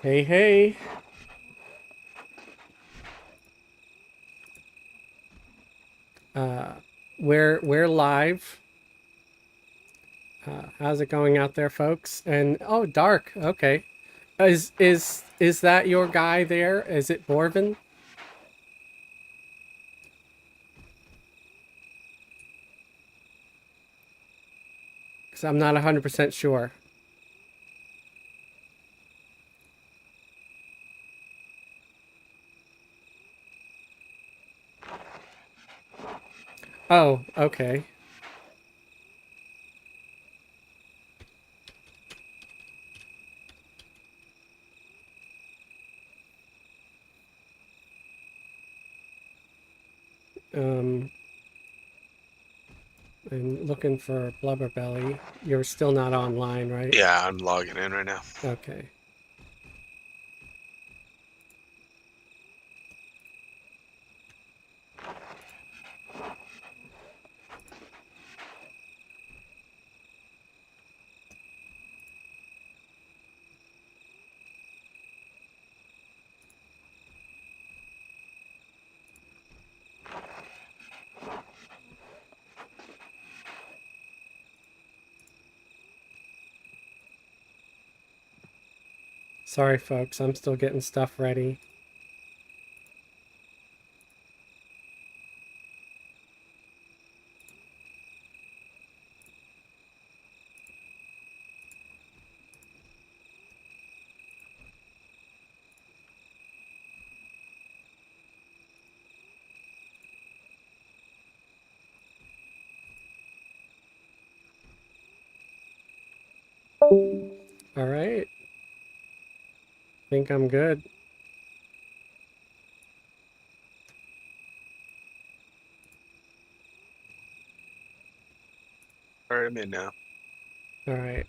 Hey, hey. Uh, we're live. How's it going out there, folks? And oh, dark. Okay. Is that your guy there? Is it Borvin? Because I'm not 100% sure. Oh, okay. Um, I'm looking for Blubberbelly. You're still not online, right? Yeah, I'm logging in right now. Okay. Sorry, folks. I'm still getting stuff ready. All right. Think I'm good. All right, I'm in now. All right.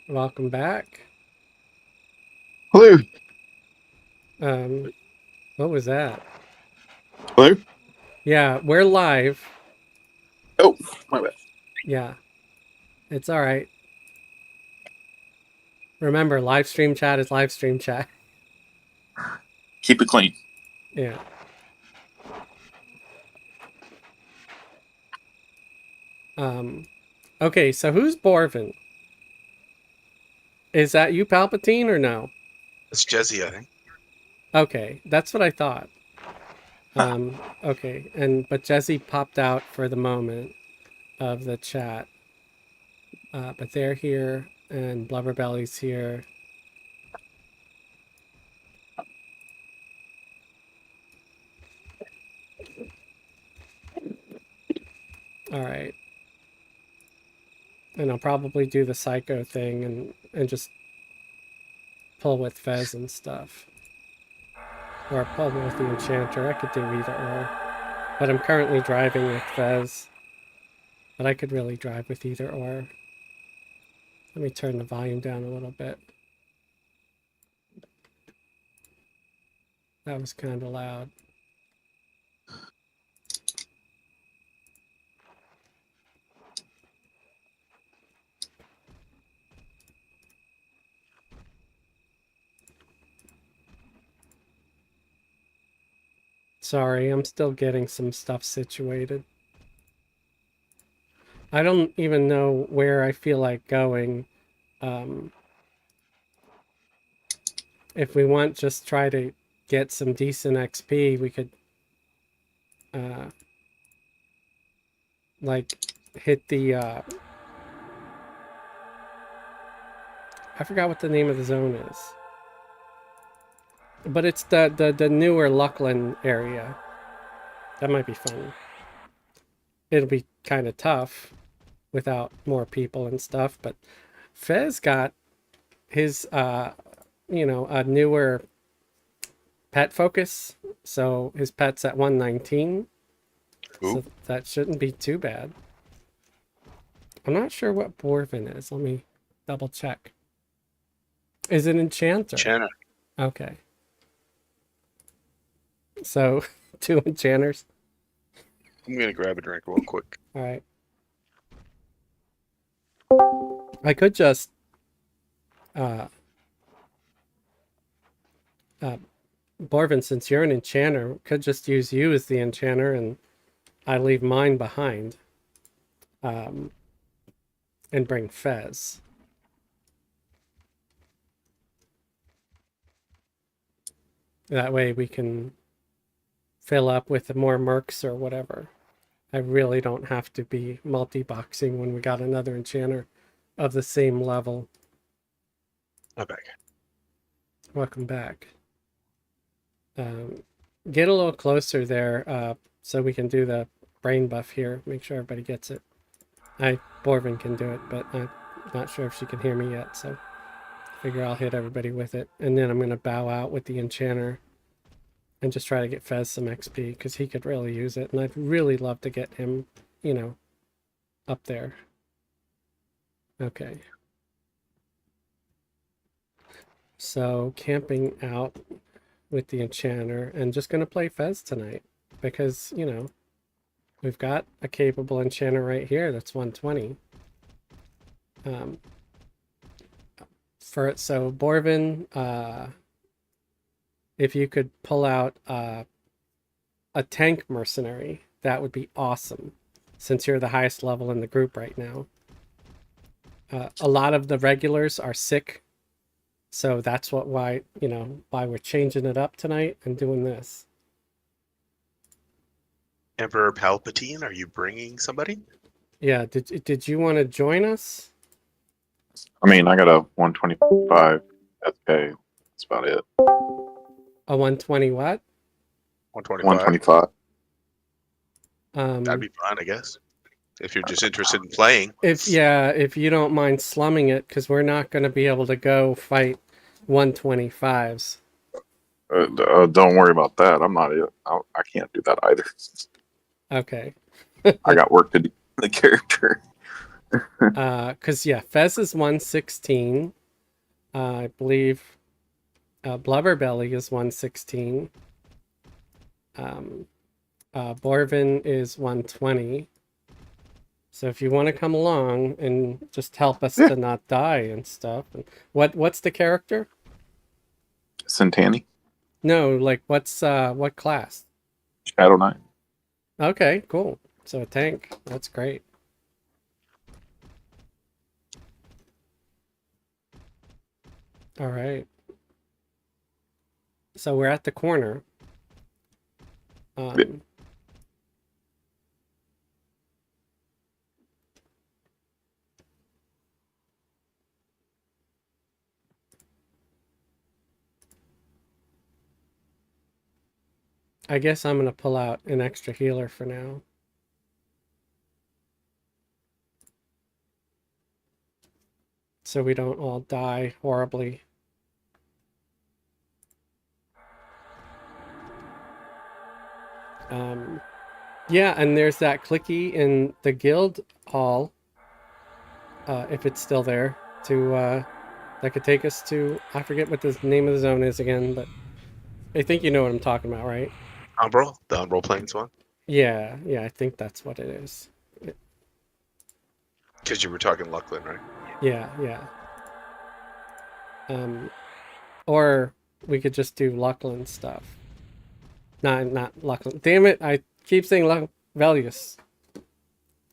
Welcome back. Hello. Um, what was that? Hello. Yeah, we're live. Oh, my bad. Yeah, it's all right. Remember, live stream chat is live stream chat. Keep it clean. Yeah. Um. Okay, so who's Borvin? Is that you, Palpatine, or no? It's Jesse, I think. Okay, that's what I thought. Okay, but Jesse popped out for the moment of the chat. But they're here, and Blubberbelly's here. All right, and I'll probably do the psycho thing and just pull with Fez and stuff, or pull with the Enchanter. I could do either or. But I'm currently driving with Fez. But I could really drive with either or. Let me turn the volume down a little bit. That was kind of loud. Sorry, I'm still getting some stuff situated. I don't even know where I feel like going. Um, if we want just try to get some decent XP, we could uh, like hit the I forgot what the name of the zone is. But it's the newer Luckland area. That might be fun. It'll be kind of tough without more people and stuff, but Fez got his a newer pet focus, so his pet's at 119, Ooh, so that shouldn't be too bad. I'm not sure what Borvin is. Let me double check. Is it Enchanter? Shanna. Okay. So two enchanters. I'm gonna grab a drink real quick. All right. I could just uh Borvin, since you're an enchanter, could just use you as the enchanter and I leave mine behind. And bring Fez. That way we can fill up with more mercs or whatever. I really don't have to be multi-boxing when we got another enchanter of the same level. I'm back. Welcome back. Get a little closer there so we can do the brain buff here. Make sure everybody gets it. Borvin can do it, but I'm not sure if she can hear me yet, so figure I'll hit everybody with it. And then I'm going to bow out with the enchanter and just try to get Fez some XP because he could really use it. And I'd really love to get him, you know, up there. Okay. So camping out with the enchanter and just going to play Fez tonight because, you know, we've got a capable enchanter right here that's 120. So Borvin, if you could pull out a tank mercenary, that would be awesome, since you're the highest level in the group right now. A lot of the regulars are sick, so that's why we're changing it up tonight and doing this. Emperor Palpatine, are you bringing somebody? Yeah, did you want to join us? I mean, I got a 125 SK. That's about it. A 120 what? 125. 125. That'd be fun, I guess. If you're just interested in playing. If you don't mind slumming it, because we're not going to be able to go fight 125s. Don't worry about that. I'm not. I can't do that either. Okay. I got work to do in the character. Because Fez is 116. I believe Blubberbelly is 116. Borvin is 120. So if you want to come along and just help us to not die and stuff. What's the character? Centani. No, like what class? Shadow Knight. Okay, cool. So a tank. That's great. All right. So we're at the corner. I guess I'm going to pull out an extra healer for now. So we don't all die horribly. Yeah, and there's that clicky in the guild hall, if it's still there, that could take us to, I forget what the name of the zone is again, but I think you know what I'm talking about, right? Umbral? The Umbral Plains one? Yeah, I think that's what it is. Because you were talking Luckland, right? Yeah. Or we could just do Luckland stuff. Not Luckland. Damn it, I keep saying Velius.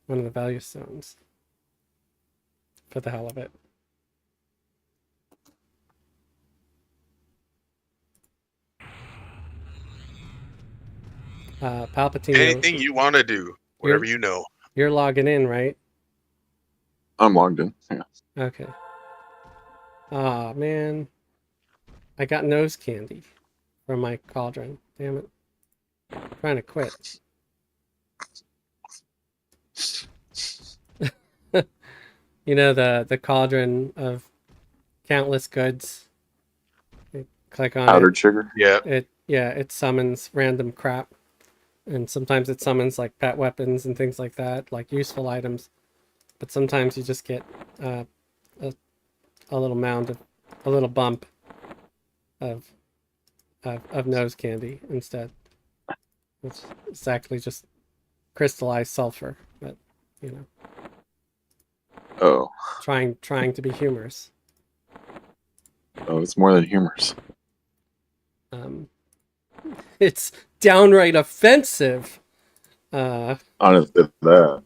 One of the Velius zones. For the hell of it. Palpatine. Anything you want to do, whatever you know. You're logging in, right? I'm logged in. Yeah. Okay. Aw, man. I got nose candy from my cauldron. Damn it. I'm trying to quit. You know, the cauldron of countless goods. You click on Powdered sugar. Yeah. It summons random crap. And sometimes it summons like pet weapons and things like that, like useful items. But sometimes you just get a little a little bump of nose candy instead. It's exactly just crystallized sulfur, but you know, Oh, trying to be humorous. oh, it's more than humorous. Um, it's downright offensive. Honestly, that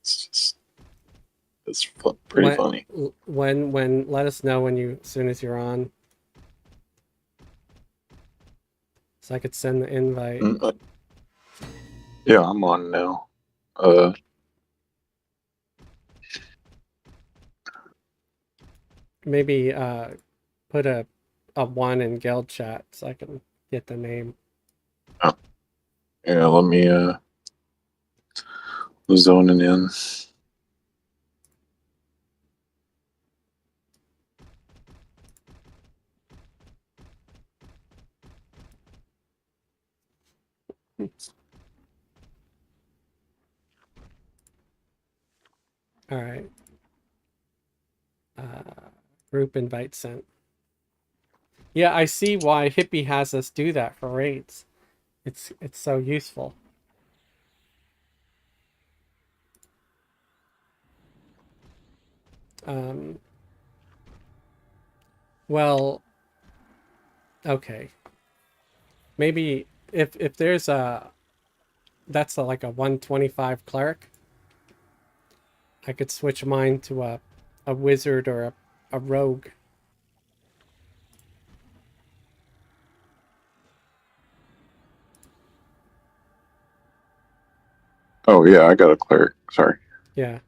it's just pretty when funny. when let us know when you as soon as you're on, so I could send the invite. Yeah, I'm on now. Uh, Maybe put a one in guild chat so I can get the name. yeah, let me zoning in. All right. Group invite sent. Yeah, I see why Hippie has us do that for raids. It's so useful. Well, okay. Maybe if there's a that's like a 125 cleric, I could switch mine to a wizard or a rogue. Oh yeah, I got a cleric. Sorry. Yeah.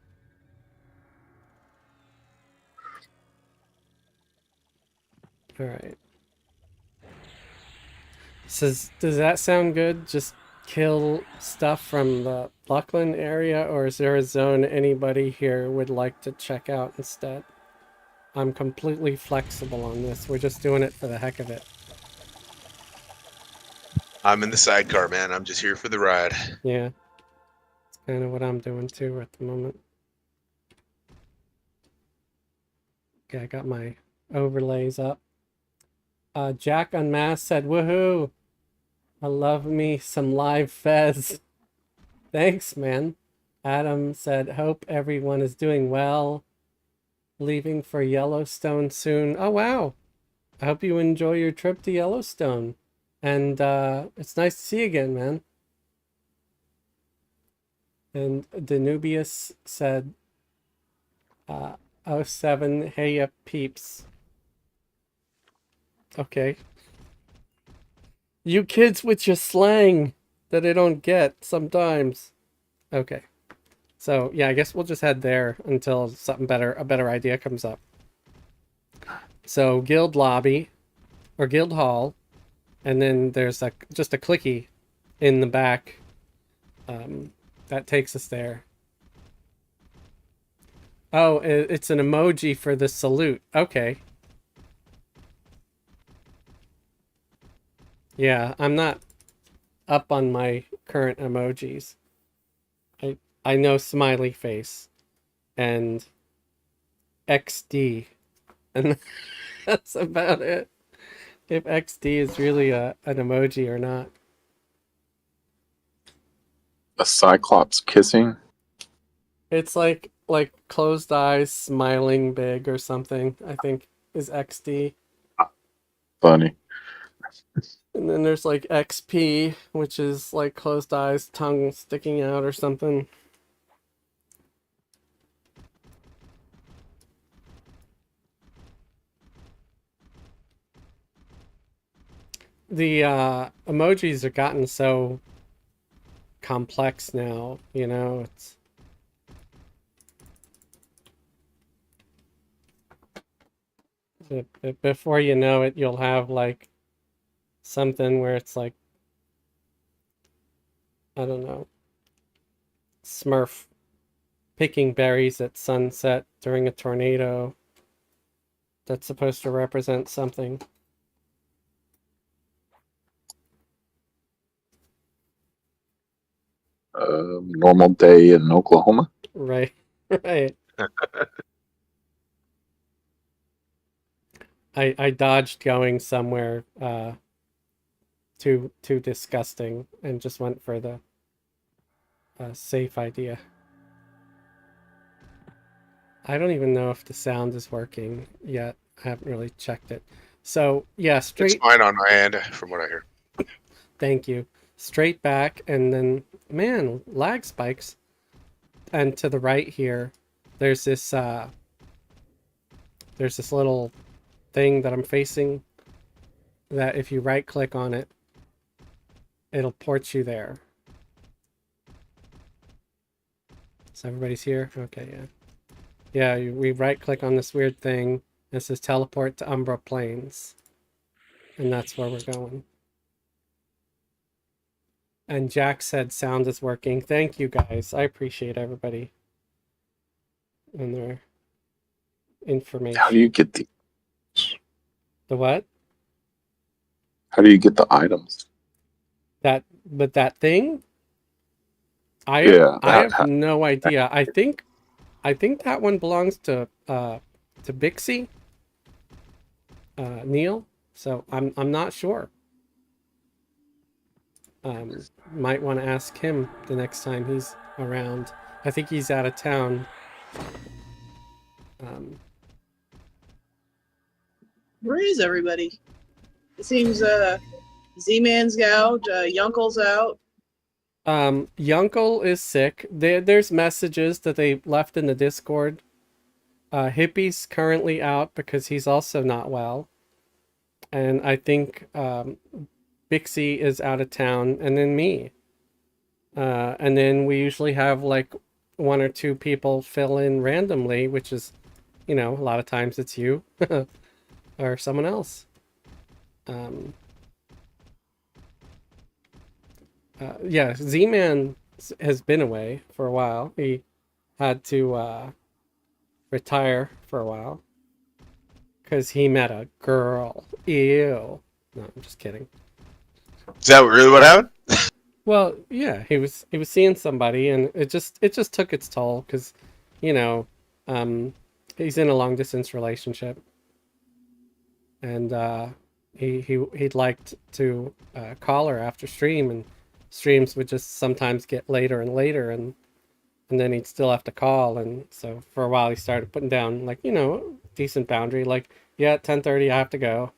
All right. Says, does that sound good? Just kill stuff from the Luckland area, or is there a zone anybody here would like to check out instead? I'm completely flexible on this. We're just doing it for the heck of it. I'm in the sidecar, man. I'm just here for the ride. Yeah. It's kind of what I'm doing too at the moment. Okay, I got my overlays up. Jack Unmasked said, woohoo! I love me some live Fez. Thanks, man. Adam said, hope everyone is doing well. Leaving for Yellowstone soon. Oh, wow. I hope you enjoy your trip to Yellowstone. And it's nice to see you again, man. And Danubius said, oh 07, hey ya peeps. Okay. You kids with your slang that I don't get sometimes. Okay. So yeah, I guess we'll just head there until something better, a better idea comes up. So guild lobby or guild hall, and then there's just a clicky in the back that takes us there. Oh, it's an emoji for the salute. Okay. Yeah, I'm not up on my current emojis. I know smiley face and XD, and that's about it. If XD is really an emoji or not. A cyclops kissing. It's like closed eyes, smiling big or something, I think is XD. Funny. And then there's like XP, which is like closed eyes, tongue sticking out or something. The emojis have gotten so complex now, you know, it's before you know it, you'll have like something where it's like, I don't know, Smurf picking berries at sunset during a tornado that's supposed to represent something. Normal day in Oklahoma. Right. Right. I dodged going somewhere too disgusting and just went for the a safe idea. I don't even know if the sound is working yet. I haven't really checked it. So yeah, It's straight. fine on my end, from what I hear. Thank you. Straight back, and then man, lag spikes. And to the right here, there's this little thing that I'm facing. That if you right click on it, it'll port you there. So everybody's here. Okay, yeah. Yeah, we right click on this weird thing. It says teleport to Umbra Plains. And that's where we're going. And Jack said sound is working. Thank you guys. I appreciate everybody and their information. How do you get The what? how do you get the items? But that thing? I Yeah. have no idea. I think that one belongs to Bixie. Neil. So I'm not sure. Might want to ask him the next time he's around. I think he's out of town. Where is everybody? It seems Z-Man's out, Yunkel's out. Yunkel is sick. There's messages that they left in the Discord. Hippie's currently out because he's also not well. And I think Bixie is out of town, and then me. And then we usually have like one or two people fill in randomly, which is, a lot of times it's you or someone else. Yeah, Z-Man has been away for a while. He had to retire for a while because he met a girl. Ew. No, I'm just kidding. Is that really what happened? Well, yeah, he was seeing somebody, and it just took its toll because, he's in a long distance relationship, and he'd liked to call her after stream, and streams would just sometimes get later and later, and then he'd still have to call, and so for a while he started putting down like decent boundary, like at 10:30 I have to go,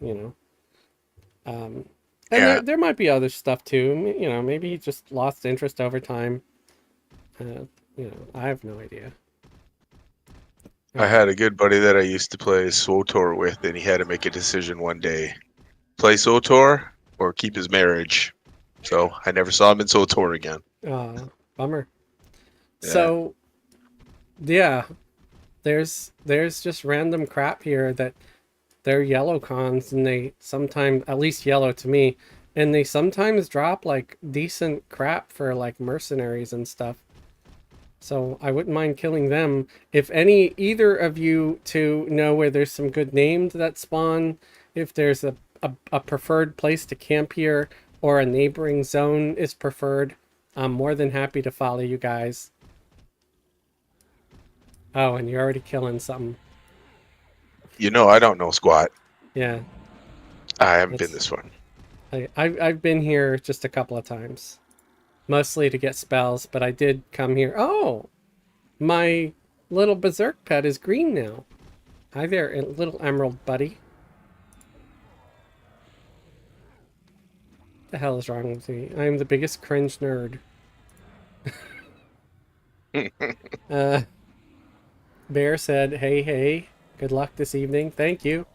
And Yeah. there might be other stuff too. Maybe he just lost interest over time. I have no idea. I had a good buddy that I used to play SWTOR with, and he had to make a decision one day: play SWTOR or keep his marriage. So I never saw him in SWTOR again. Bummer. Yeah. So, yeah, there's just random crap here that they're yellow cons, and they sometimes, at least yellow to me, and they sometimes drop like decent crap for like mercenaries and stuff. So I wouldn't mind killing them. If either of you two know where there's some good names that spawn, if there's a preferred place to camp here, or a neighboring zone is preferred, I'm more than happy to follow you guys. Oh, and you're already killing something. I don't know squat. Yeah. I haven't been this far. I've been here just a couple of times. Mostly to get spells, but I did come here. Oh! My little berserk pet is green now. Hi there, little emerald buddy. What the hell is wrong with me? I am the biggest cringe nerd. Bear said, hey, good luck this evening. Thank you.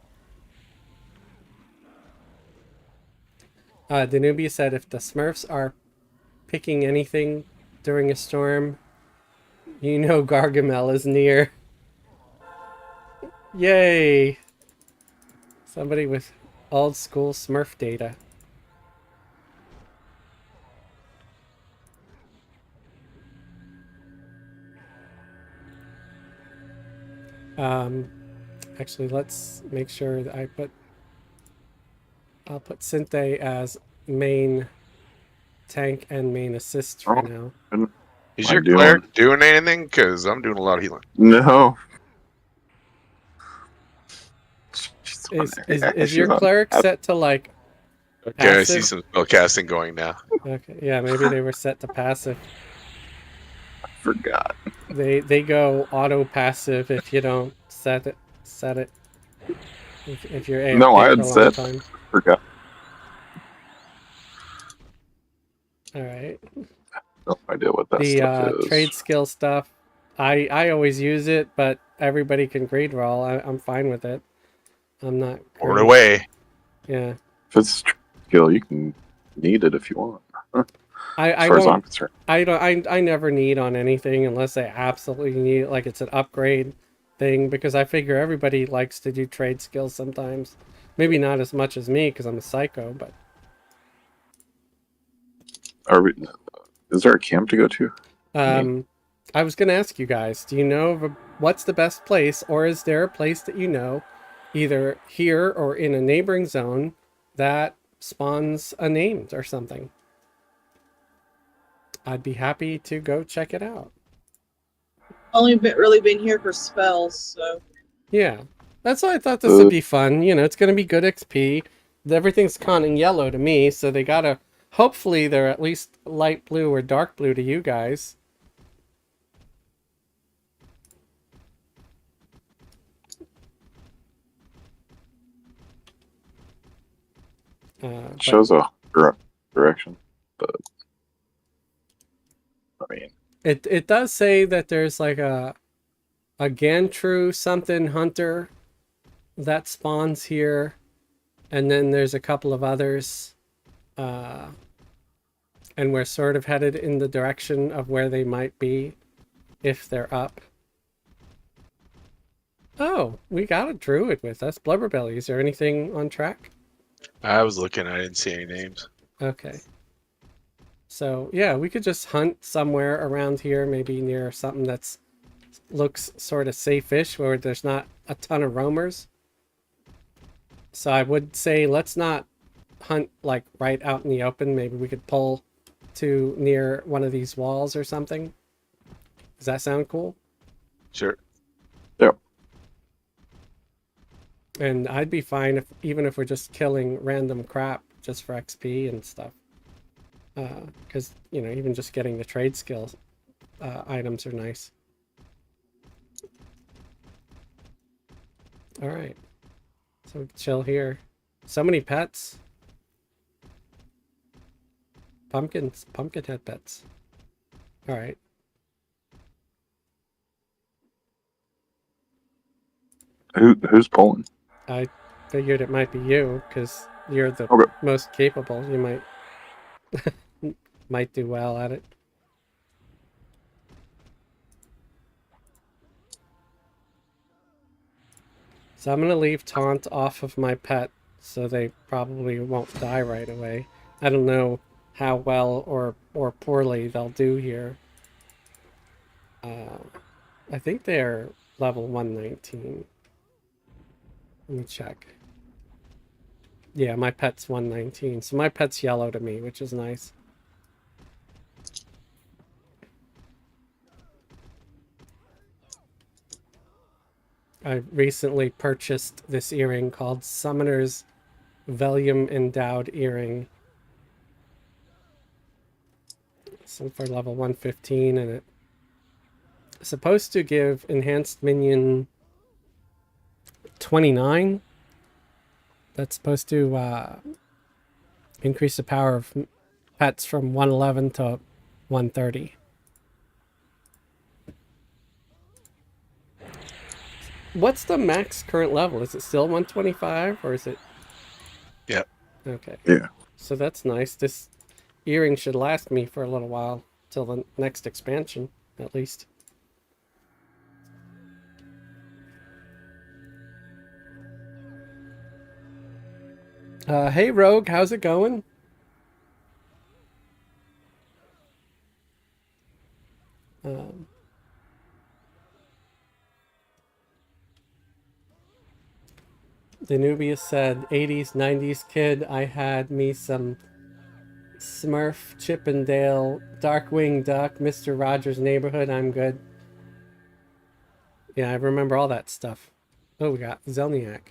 Danubia said, if the Smurfs are picking anything during a storm, Gargamel is near. Yay! Somebody with old school Smurf data. Actually, let's make sure that I'll put Sinthe as main tank and main assist for now. Is your cleric doing anything? Because I'm doing a lot of healing. No. Is your cleric set to like Okay, passive? I see some spell casting going now. Okay, yeah, maybe they were set to passive. forgot. They go auto passive if you don't set it. If you're No, I AFK for had a long said time. forgot. All right. No idea what that The stuff is. trade skill stuff, I always use it, but everybody can grade roll. I'm fine with it. I'm not. Or away. Yeah. If it's skill, you can need it if you want. I As far as I'm don't. concerned. I never need on anything unless I absolutely need it, like it's an upgrade thing, because I figure everybody likes to do trade skills sometimes. Maybe not as much as me because I'm a psycho, but Is there a camp to go to? I was gonna ask you guys, do you know what's the best place, or is there a place that you know, either here or in a neighboring zone, that spawns a named or something? I'd be happy to go check it out. Only really been here for spells, so Yeah, that's why I thought this would be fun. You know, it's going to be good XP. Everything's kind of yellow to me, so they gotta. Hopefully, they're at least light blue or dark blue to you guys. But Shows a direction, but I mean, it does say that there's like a Gantru something hunter that spawns here, and then there's a couple of others, and we're sort of headed in the direction of where they might be if they're up. Oh, we got a druid with us. Blubberbelly, is there anything on track? I was looking. I didn't see any names. Okay. So, yeah, we could just hunt somewhere around here, maybe near something that's looks sort of safe-ish, where there's not a ton of roamers. So I would say let's not hunt like right out in the open. Maybe we could pull to near one of these walls or something. Does that sound cool? Sure. yep. And I'd be fine if even if we're just killing random crap just for XP and stuff. Because, you know, even just getting the trade skills items are nice. All right. So we can chill here. So many pets. Pumpkin head pets. All right. Who's pulling? I figured it might be you because you're the Okay. most capable. You might do well at it. So I'm gonna leave taunt off of my pet, so they probably won't die right away. I don't know how well or poorly they'll do here. I think they're level 119. Let me check. Yeah, my pet's 119, so my pet's yellow to me, which is nice. I recently purchased this earring called Summoner's Vellum Endowed Earring. So for level 115, and it's supposed to give enhanced minion 29. That's supposed to increase the power of pets from 111 to 130. What's the max current level? Is it still 125 or is it? Yeah. Okay. Yeah. So that's nice. This earring should last me for a little while till the next expansion, at least. Hey Rogue, how's it going? Danubius said, 80s, 90s kid, I had me some Smurf, Chippendale, Darkwing Duck, Mr. Rogers' Neighborhood, I'm good. Yeah, I remember all that stuff. Oh, we got Zelniak.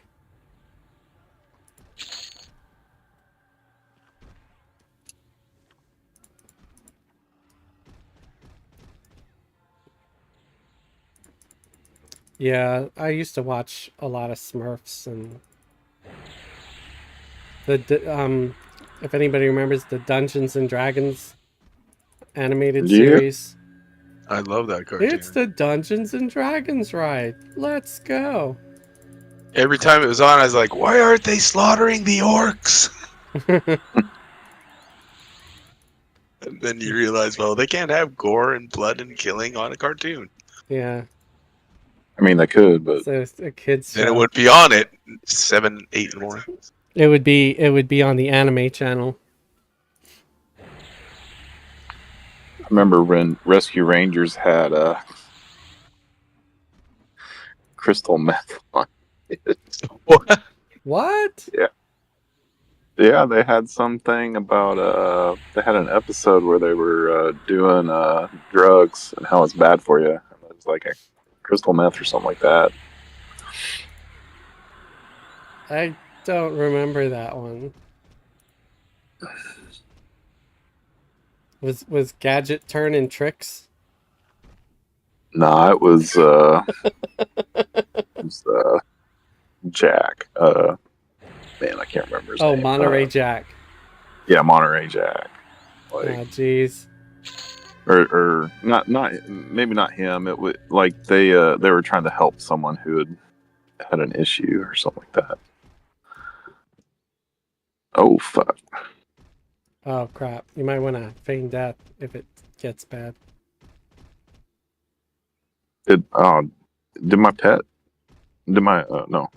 Yeah, I used to watch a lot of Smurfs and the if anybody remembers the Dungeons and Dragons animated Yeah. series. I love that It's cartoon. the Dungeons and Dragons ride. Let's go. Every time it was on, I was like, "Why aren't they slaughtering the orcs?" And then you realize, well, they can't have gore and blood and killing on a cartoon. Yeah, I mean, they could, but so it's a kids Then it show. would be on at 7, 8 in the morning. It would be on the anime channel. I remember when Rescue Rangers had crystal meth on it. What? What? Yeah, they had something about they had an episode where they were doing drugs and how it's bad for you. It was like a crystal meth or something like that. I don't remember that one. Was Gadget turning tricks? Nah, it was Jack. Man, I can't remember his Oh, name. Monterey Jack. Yeah, Monterey Jack. Like, Oh, jeez. or not maybe not him. It was like they were trying to help someone who had an issue or something like that. Oh fuck! Oh, crap. You might want to feign death if it gets bad. Did my pet? Did my no?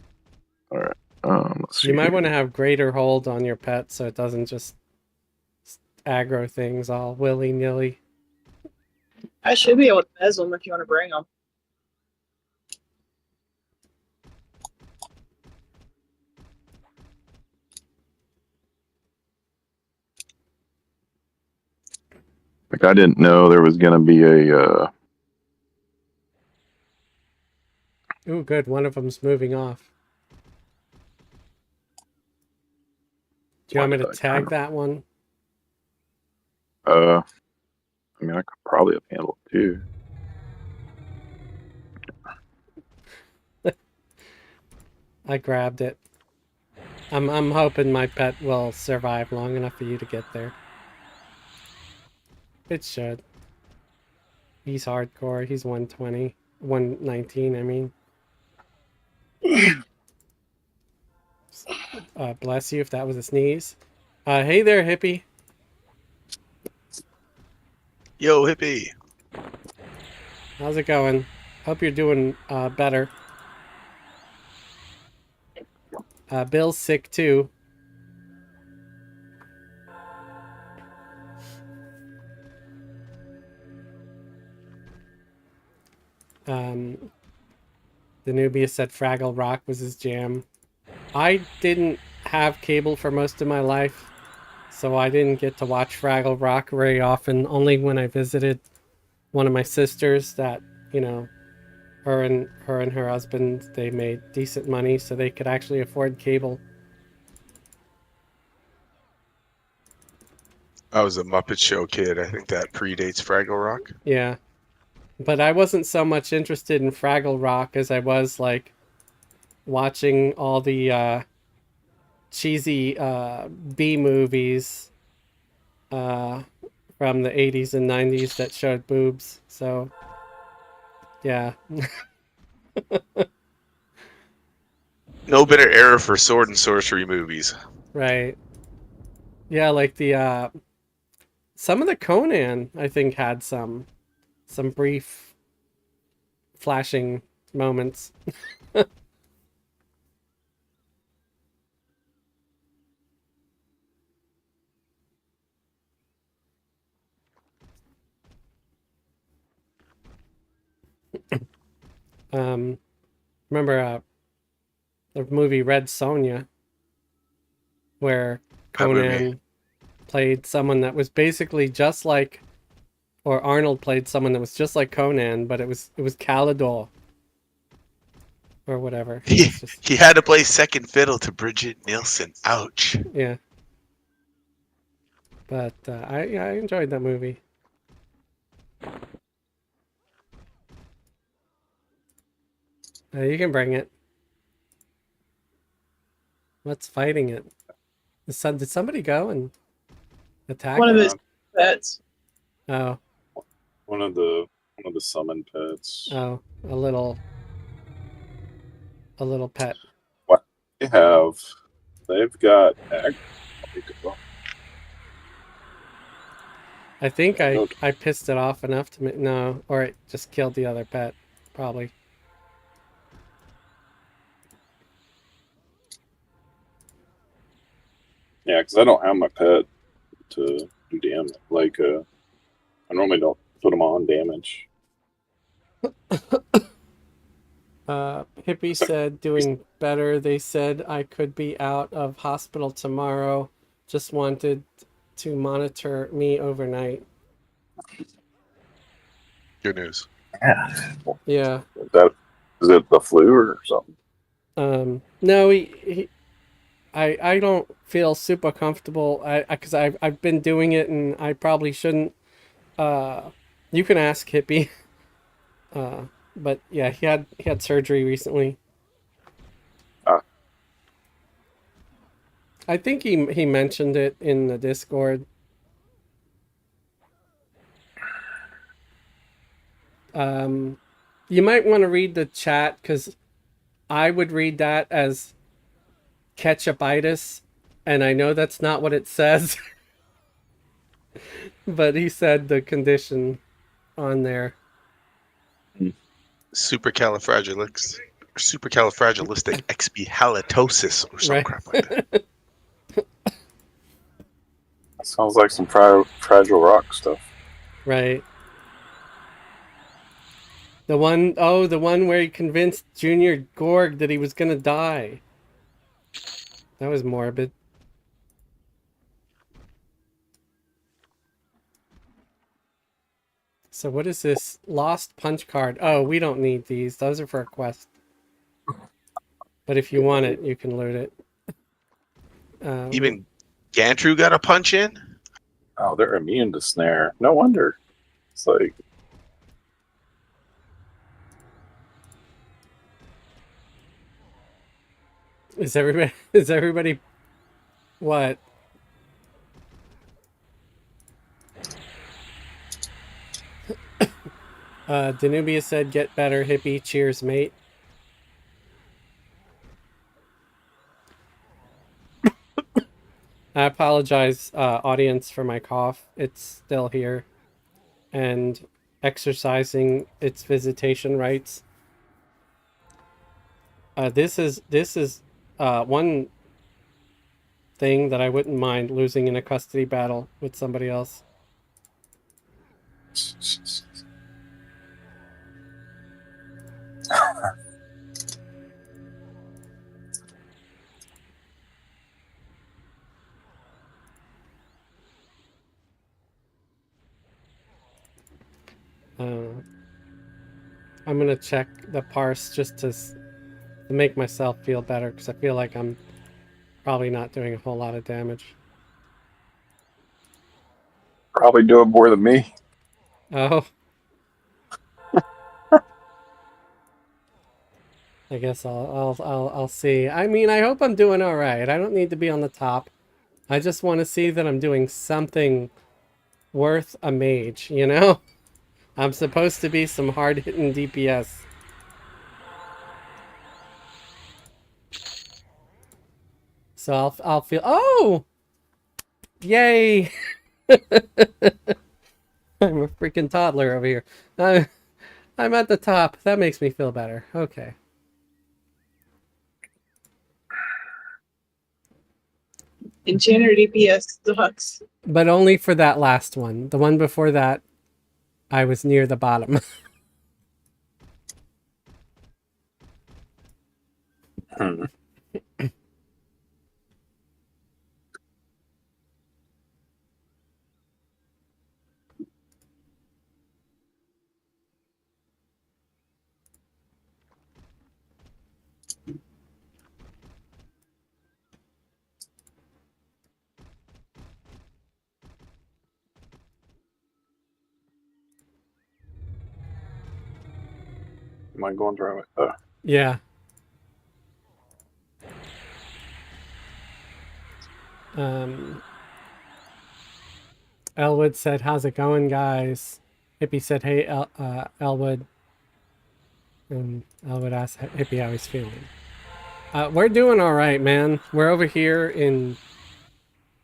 All right. Let's see. You might here. want to have greater hold on your pet so it doesn't just aggro things all willy-nilly. I should be able to mez them if you want to bring them. Like I didn't know there was gonna be a. Ooh, good. One of them's moving off. Do you want me to tag that one? I mean, I could probably have handled it too. I grabbed it. I'm hoping my pet will survive long enough for you to get there. It should. He's hardcore. He's 120. 119, I mean. Bless you if that was a sneeze. Hey there, hippie. Yo, hippie. How's it going? Hope you're doing better. Bill's sick too. The newbie said Fraggle Rock was his jam. I didn't have cable for most of my life, so I didn't get to watch Fraggle Rock very often. Only when I visited one of my sisters that, you know, her and her husband, they made decent money so they could actually afford cable. I was a Muppet Show kid. I think that predates Fraggle Rock. Yeah. But I wasn't so much interested in Fraggle Rock as I was like watching all the cheesy B movies from the 80s and 90s that showed boobs. So yeah. No better era for sword and sorcery movies. Right. Yeah, like the some of the Conan I think had some brief flashing moments. um Remember the movie Red Sonja, where That movie. Conan played someone that was basically just like, or Arnold played someone that was just like Conan, but it was Calidor or whatever. It's just, He had to play second fiddle to Bridget Nielsen. Ouch. yeah. But I enjoyed that movie. You can bring it. What's fighting it? Did somebody go and attack One of it? his pets. Oh, One of the summon pets. oh, a little pet. What they have? They've got I think I Go- pissed it off enough to no, or it just killed the other pet, probably. Yeah, because I don't have my pet to do damage. Like, I normally don't put them on damage. Hippie said doing better. They said I could be out of hospital tomorrow. Just wanted to monitor me overnight. Good news. Yeah. Is it the flu or something? No, I don't feel super comfortable. Because I've been doing it and I probably shouldn't. You can ask Hippie. But yeah, he had surgery recently. Ah. I think he mentioned it in the Discord. You might want to read the chat because I would read that as ketchupitis, and I know that's not what it says. But he said the condition on there. Supercalifragilisticexpialitosis or some Right. crap like that. That sounds like some fragile rock stuff. Right. The one where he convinced Junior Gorg that he was gonna die. That was morbid. So what is this? Lost punch card. Oh, we don't need these. Those are for a quest. But if you want it, you can loot it. Even Gantru got a punch in? Oh, they're immune to snare. No wonder. It's like, Is everybody what? Danubia said get better, Hippie. Cheers, mate. I apologize, audience, for my cough. It's still here. And exercising its visitation rights. This is one thing that I wouldn't mind losing in a custody battle with somebody else. I'm gonna check the parse just to make myself feel better because I feel like I'm probably not doing a whole lot of damage. probably doing more than me. Oh. I guess I'll see. I mean, I hope I'm doing all right. I don't need to be on the top. I just want to see that I'm doing something worth a mage, you know? I'm supposed to be some hard-hitting DPS. So I'll feel oh! Yay! I'm a freaking toddler over here. I'm at the top. That makes me feel better. Okay. Enchanter DPS sucks. But only for that last one. The one before that, I was near the bottom. Am I going the right way? Yeah. Elwood said, "How's it going, guys?" Hippie said, "Hey, Elwood." And Elwood asked Hippie how he's feeling. We're doing all right, man. We're over here in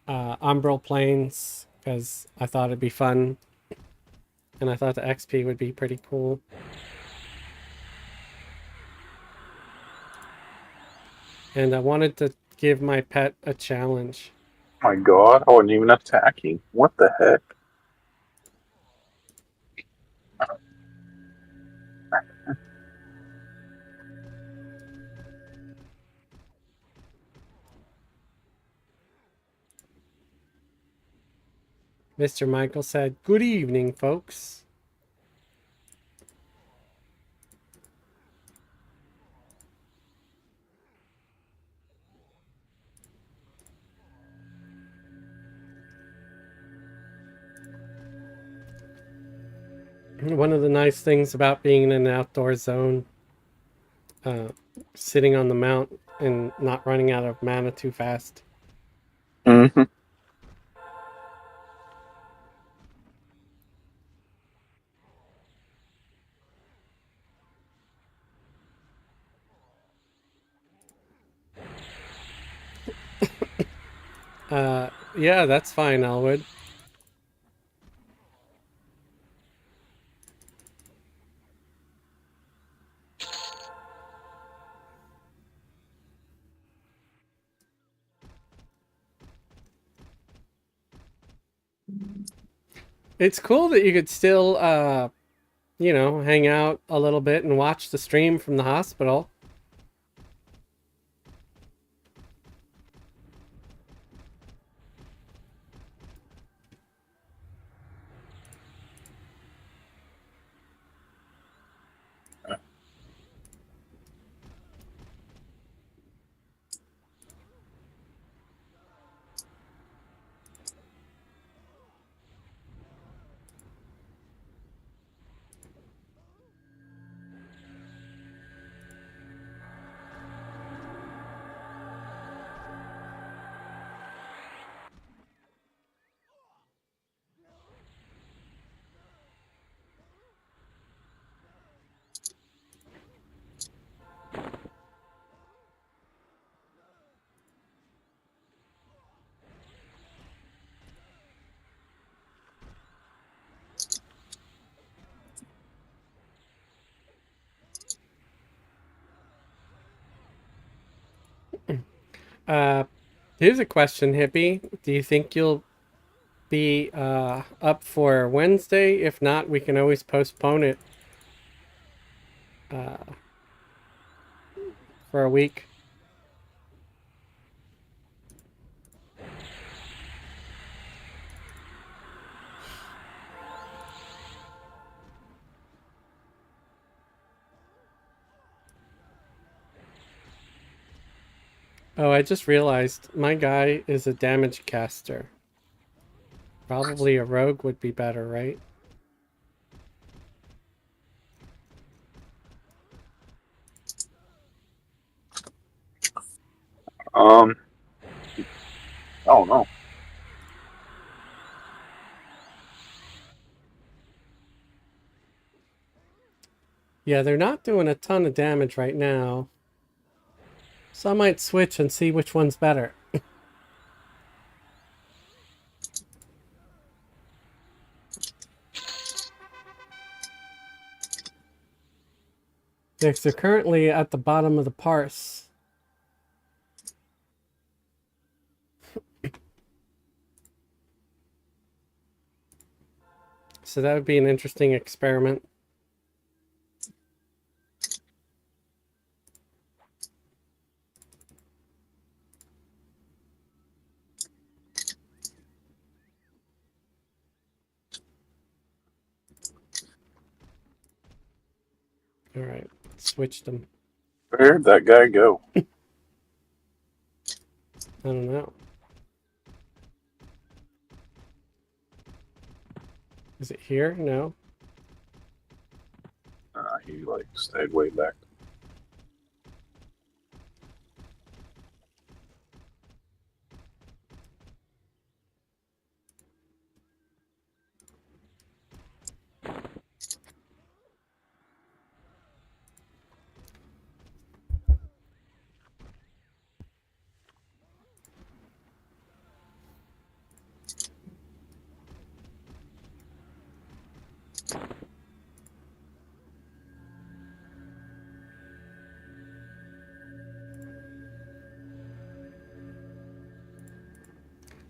Umbral Plains because I thought it'd be fun, and I thought the XP would be pretty cool. And I wanted to give my pet a challenge. My God, I wasn't even attacking. What the heck? Mr. Michael said, "Good evening, folks." One of the nice things about being in an outdoor zone, uh, sitting on the mount and not running out of mana too fast. Mm-hmm. Yeah, that's fine, Elwood. It's cool that you could still, hang out a little bit and watch the stream from the hospital. Uh, Here's a question, Hippie. Do you think you'll be up for Wednesday? If not, we can always postpone it for a week. Oh, I just realized my guy is a damage caster. Probably a rogue would be better, right? I don't know. Yeah, they're not doing a ton of damage right now. So I might switch and see which one's better. They're currently at the bottom of the parse. So that would be an interesting experiment. All right, switched them. Where'd that guy go? I don't know. Is it here? No. He like stayed way back.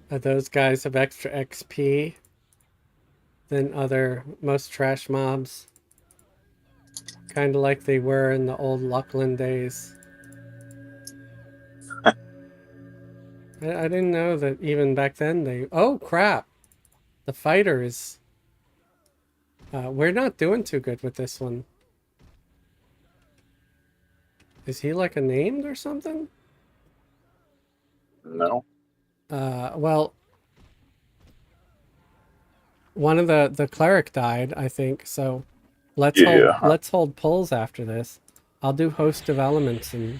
Those guys have extra XP than other most trash mobs. Kind of like they were in the old Luckland days. I didn't know that even back then they... Oh, crap! The fighter is... we're not doing too good with this one. Is he like a named or something? No. Well... One of the cleric died, I think, so... Yeah. Let's hold pulls after this. I'll do host of elements and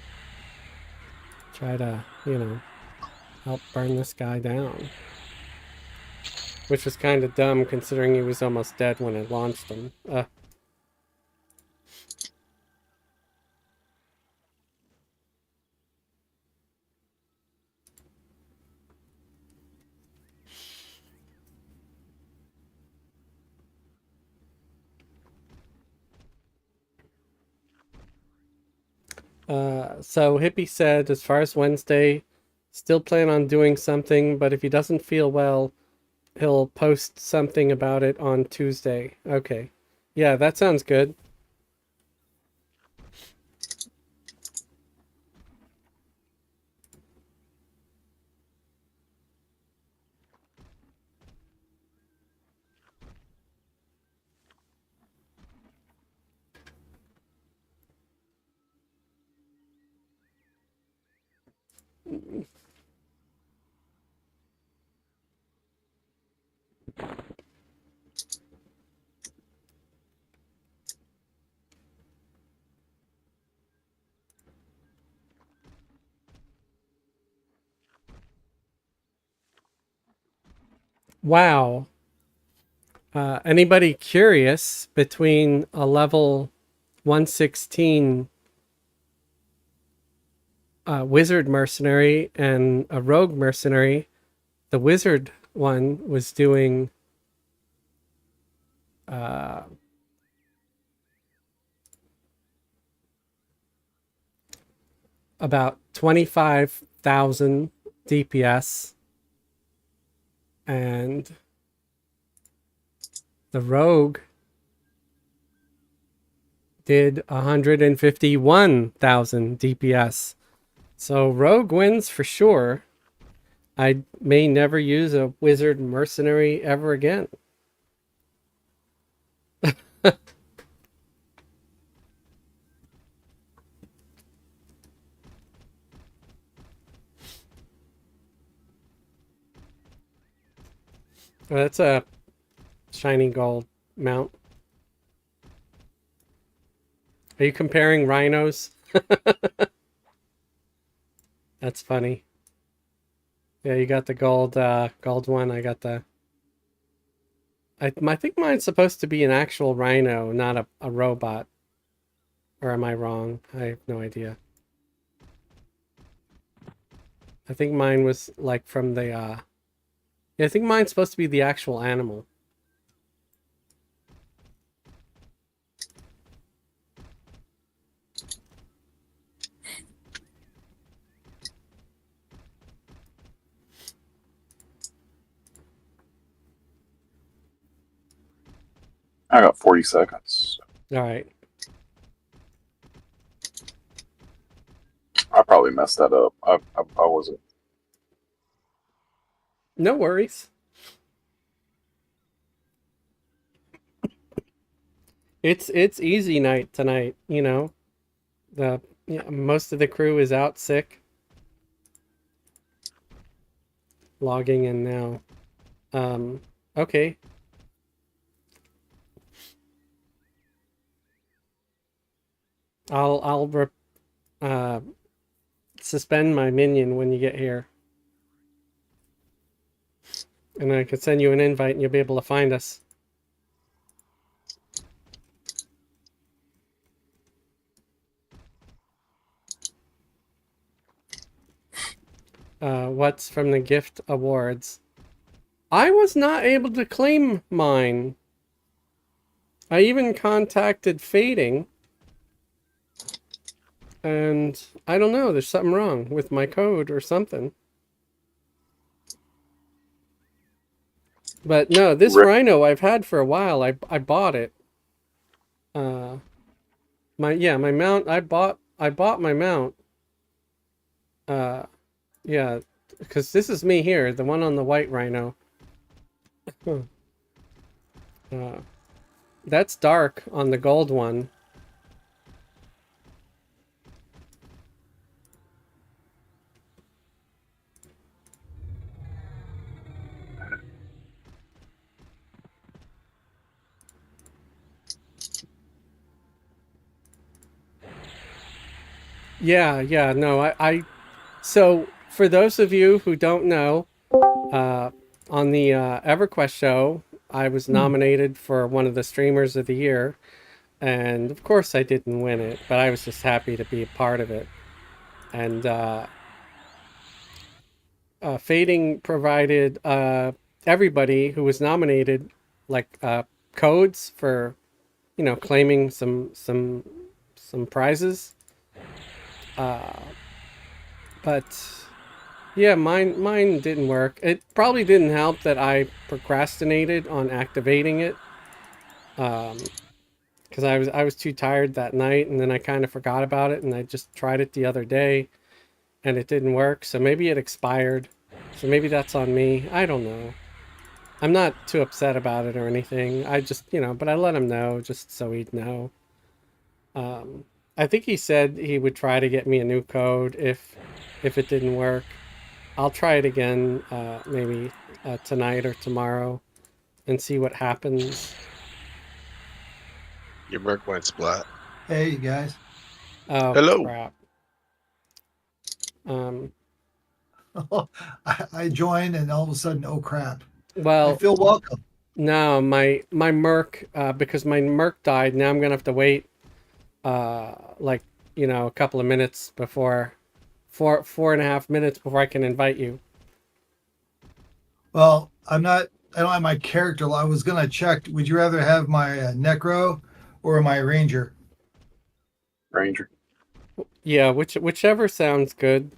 try to, you know, help burn this guy down. Which was kind of dumb considering he was almost dead when I launched him. So Hippie said, as far as Wednesday, still plan on doing something, but if he doesn't feel well, he'll post something about it on Tuesday. Okay. Yeah, that sounds good. Wow. Anybody curious between a level 116 wizard mercenary and a rogue mercenary? The wizard one was doing about 25,000 DPS, and the rogue did 151,000 DPS. So rogue wins for sure. I may never use a wizard mercenary ever again. That's a shiny gold mount. Are you comparing rhinos? That's funny. Yeah, you got the gold gold one. I got the... I think mine's supposed to be an actual rhino, not a robot. Or am I wrong? I have no idea. I think mine was like from the yeah, I think mine's supposed to be the actual animal. I got 40 seconds. All right. I probably messed that up. I wasn't. No worries. It's easy night tonight, you know. Most of the crew is out sick. Logging in now. Okay. I'll suspend my minion when you get here. And I could send you an invite and you'll be able to find us. What's from the gift awards? I was not able to claim mine. I even contacted Fading, and I don't know, there's something wrong with my code or something. But no, this Re- Rhino I've had for a while. I bought it. My mount. I bought my mount. Uh, yeah, because this is me here, the one on the white Rhino. uh, that's dark on the gold one. Yeah, no, so for those of you who don't know, on the Everquest show, I was nominated for one of the streamers of the year, and of course I didn't win it, but I was just happy to be a part of it. And Fading provided everybody who was nominated like codes for, claiming some prizes. But yeah, mine didn't work. It probably didn't help that I procrastinated on activating it, because I was too tired that night, and then I kind of forgot about it, and I just tried it the other day, and it didn't work. So maybe it expired. So maybe that's on me. I don't know. I'm not too upset about it or anything. I just, but I let him know just so he'd know. I think he said he would try to get me a new code if it didn't work. I'll try it again, maybe tonight or tomorrow, and see what happens. Your Merc went splat. Hey, you guys. Oh, Hello. crap. I joined and all of a sudden, oh crap. I Well, feel welcome. no, my Merc, because my Merc died. Now I'm gonna have to wait, like, a couple of minutes before, 4.5 minutes before I can invite you. Well, I don't have my character. I was going to check. Would you rather have my Necro or my Ranger? Ranger. Yeah, whichever sounds good.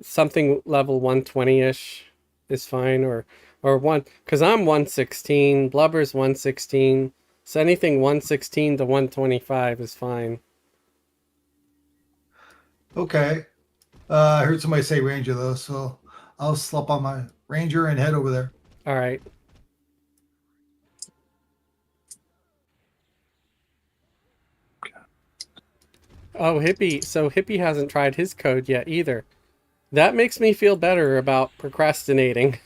Something level 120-ish is fine, or one, because I'm 116, Blubber's 116, so anything 116 to 125 is fine. Okay. I heard somebody say Ranger though, so I'll slap on my Ranger and head over there. All right. Oh, Hippie. So Hippie hasn't tried his code yet either. That makes me feel better about procrastinating.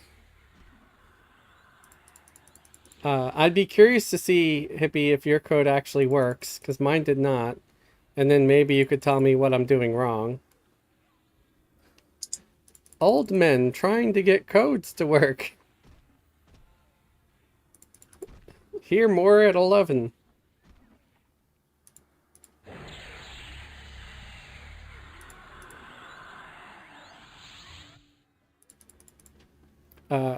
I'd be curious to see, Hippie, if your code actually works, because mine did not. And then maybe you could tell me what I'm doing wrong. Old men trying to get codes to work. Hear more at 11.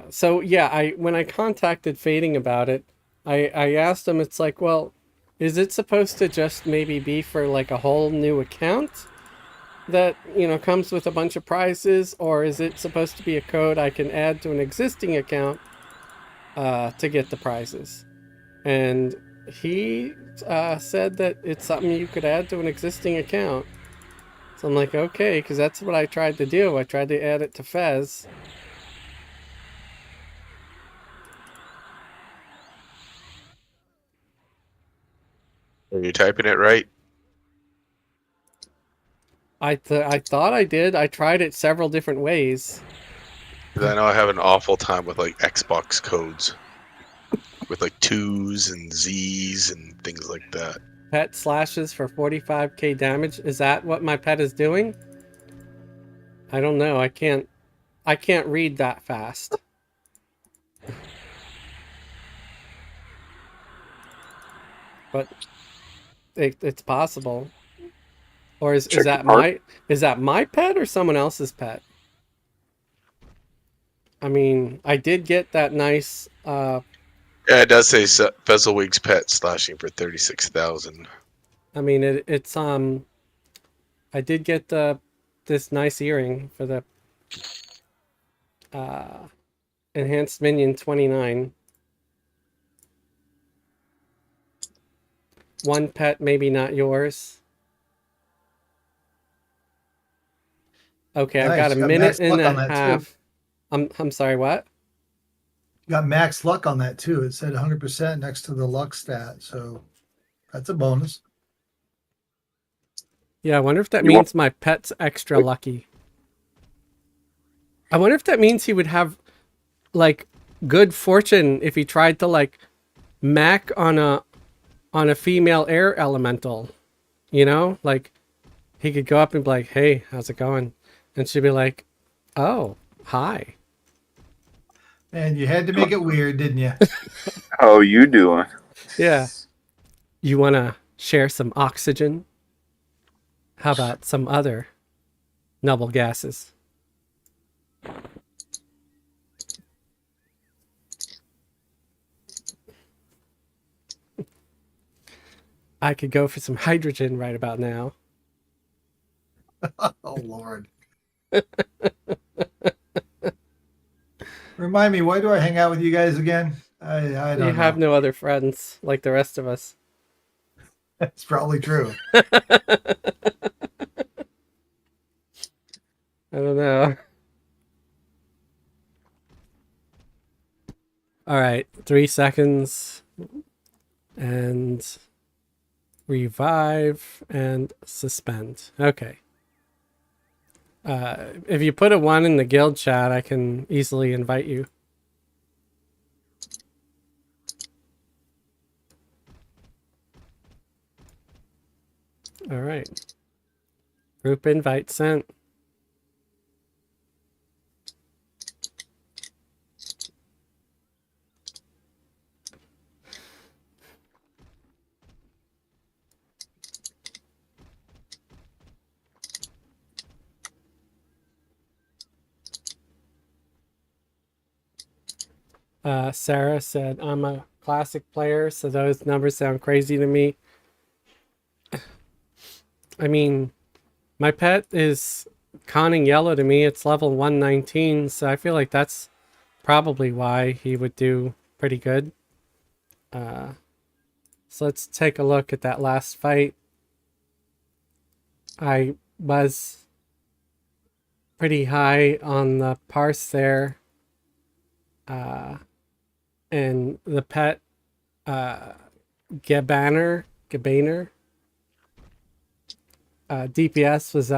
So yeah, when I contacted Fading about it, I asked him, it's like, well, is it supposed to just maybe be for like a whole new account that, comes with a bunch of prizes, or is it supposed to be a code I can add to an existing account to get the prizes? And he said that it's something you could add to an existing account. So I'm like, okay, because that's what I tried to do. I tried to add it to Fez. Are you typing it right? I thought I did. I tried it several different ways. Because I know I have an awful time with like Xbox codes, with like 2s and Z's and things like that. Pet slashes for 45k damage. Is that what my pet is doing? I don't know. I can't read that fast. But it's possible. Or is Check that your part. is that my pet or someone else's pet? I mean, I did get that nice Yeah, it does say Bezelwig's pet slashing for 36,000. I mean, it's I did get this nice earring for the uh, enhanced minion 29. One pet, maybe not yours. Okay, I've got Nice. a You got minute max and luck a on that too. half. I'm sorry, what? You got max luck on that too. It said 100% next to the luck stat, so that's a bonus. Yeah, I wonder if that You want- means my pet's extra lucky. I wonder if that means he would have like good fortune if he tried to like mac on a female air elemental. You know? Like he could go up and be like, "Hey, how's it going?" And she'd be like, "Oh, hi." And you had to make it weird, didn't you? How you doing? Yeah. You want to share some oxygen? How about some other noble gases? I could go for some hydrogen right about now. Oh Lord. Remind me, why do I hang out with you guys again? I You don't have know. no other friends like the rest of us. That's probably true. I don't know. All right, 3 seconds. And revive and suspend. Okay. If you put a 1 in the guild chat, I can easily invite you. All right. Group invite sent. Sarah said, I'm a classic player, so those numbers sound crazy to me. I mean, my pet is conning yellow to me. It's level 119, so I feel like that's probably why he would do pretty good. So let's take a look at that last fight. I was pretty high on the parse there. And the pet, Gabaner, DPS was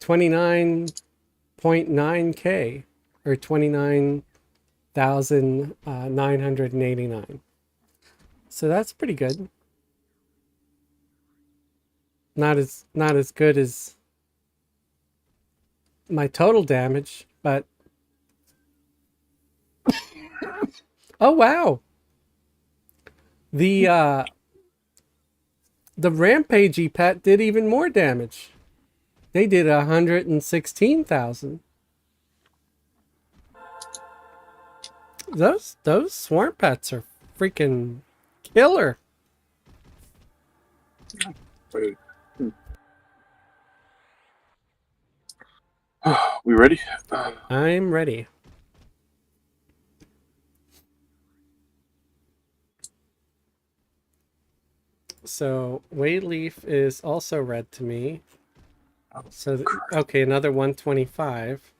29.9k or 29,989. So that's pretty good. Not as good as my total damage, but oh wow. The Rampagey pet did even more damage. They did 116,000. Those swarm pets are freaking killer. Wait. We ready? I'm ready. So Wayleaf is also red to me. So okay, another 125.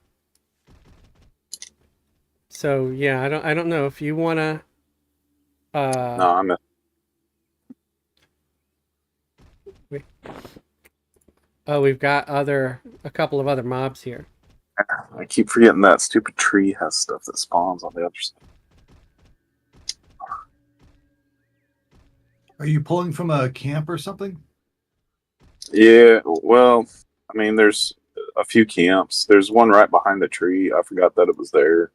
So yeah, I don't know if you wanna. No, I'm a, Oh, we've got a couple of other mobs here. I keep forgetting that stupid tree has stuff that spawns on the other side. Are you pulling from a camp or something? Yeah, well, I mean, there's a few camps. There's one right behind the tree. I forgot that it was there.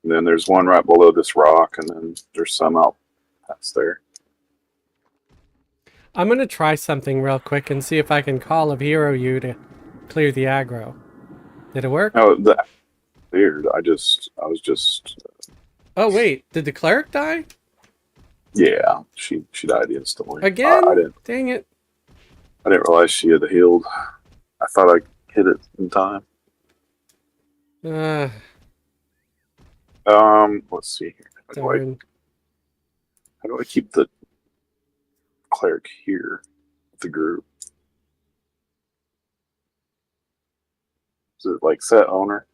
And then there's one right below this rock, and then there's some out past there. I'm gonna try something real quick and see if I can call of hero you to clear the aggro. Did it work? Oh, that weird. I was just Oh wait, did the cleric die Yeah, she died instantly. again? I didn't Dang it! realize she had healed. I thought I hit it in time. Uh, Let's see here. darn. How do I keep the cleric here with the group? Is it like set owner?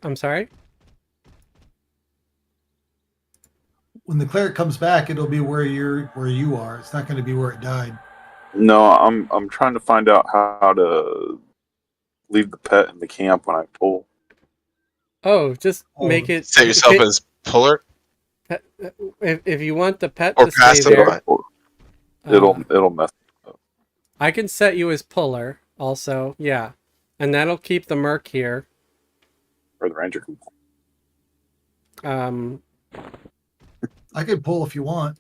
I'm sorry. When the cleric comes back, it'll be where you are. It's not going to be where it died. No, I'm trying to find out how to leave the pet in the camp when I pull. Oh, just Oh, make it. Set yourself as puller Pet, if you want the pet or to stay passive. there, It'll mess up. I can set you as puller also. Yeah, and that'll keep the merc here. Or the ranger can pull. I could pull if you want.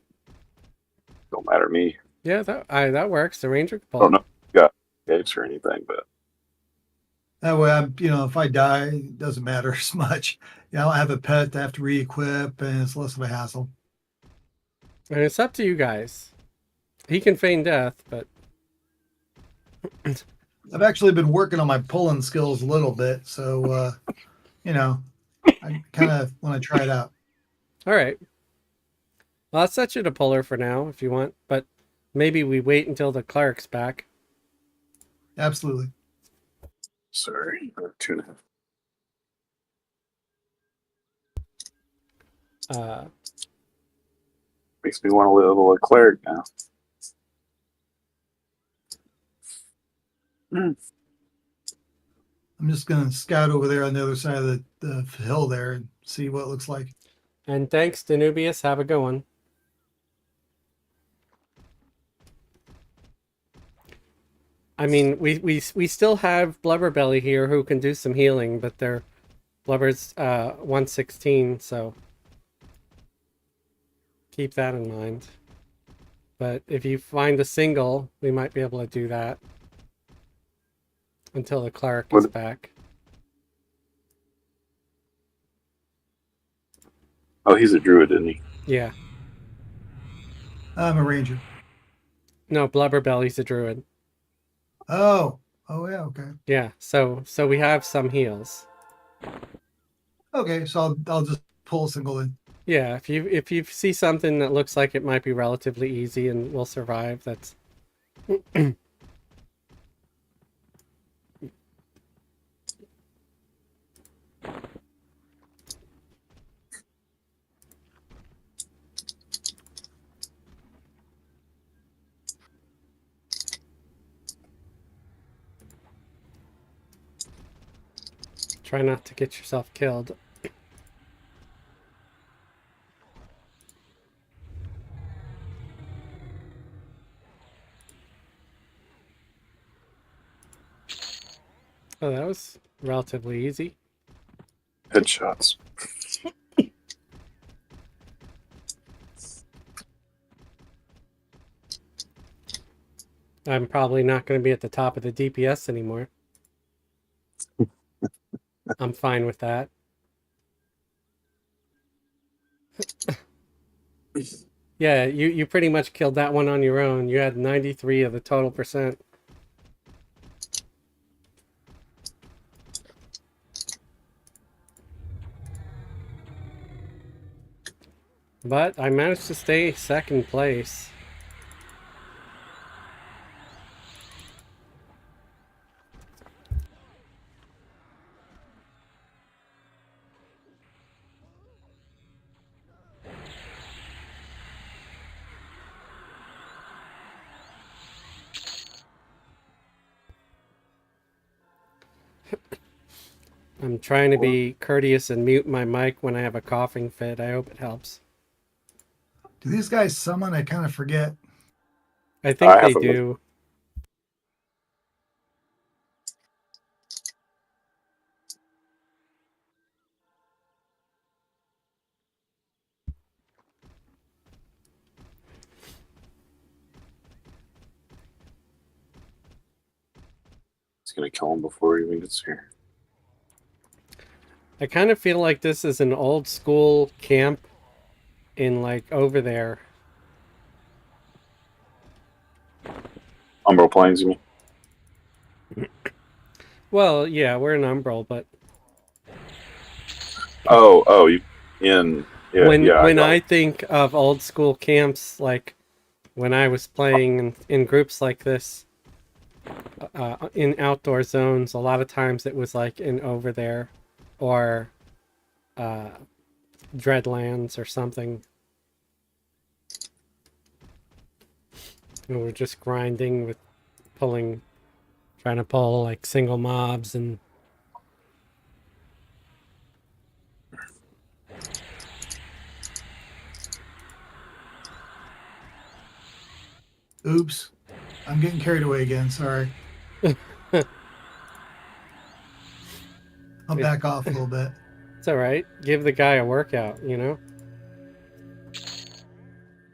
Don't matter to me. Yeah, that works. The ranger can I don't pull. know if you got gates or anything, but That way, if I die, it doesn't matter as much. I don't have a pet to have to re-equip, and it's less of a hassle. And it's up to you guys. He can feign death, but I've actually been working on my pulling skills a little bit, so I kind of want to try it out. all right. Well, I'll set you to puller for now if you want, but maybe we wait until the cleric's back. Absolutely. sorry. 2.5. Makes me want to level a cleric now. I'm just going to scout over there on the other side of the hill there and see what it looks like. And thanks, Danubius. Have a good one. I mean, we still have Blubberbelly here who can do some healing, but their Blubber's 116, so keep that in mind. But if you find a single, we might be able to do that until the cleric is back. Oh, he's a druid, isn't he? Yeah. I'm a ranger. No, Blubberbelly's a druid. Oh yeah, okay. Yeah, so we have some heals. Okay, so I'll just pull a single in. Yeah, if you see something that looks like it might be relatively easy and will survive, that's try not to get yourself killed. Oh, that was relatively easy. Headshots. I'm probably not going to be at the top of the DPS anymore. I'm fine with that. Yeah, you pretty much killed that one on your own. You had 93 of the total percent. But I managed to stay second place. I'm trying to be courteous and mute my mic when I have a coughing fit. I hope it helps. Do these guys summon? I kind of forget. I think I they haven't looked. do. He's gonna kill him before he even gets here. I kind of feel like this is an old school camp in like over there. Umbral Plains, you mean? Well, yeah, we're in Umbral, but Oh, you in? Yeah, yeah, I when got I it. think of old school camps, like when I was playing in groups like this, in outdoor zones, a lot of times it was like in over there, or uh, Dreadlands or something. And we're just grinding with pulling, trying to pull like single mobs and Oops. I'm getting carried away again. Sorry. I'll back off a little bit. it's all right. Give the guy a workout, you know.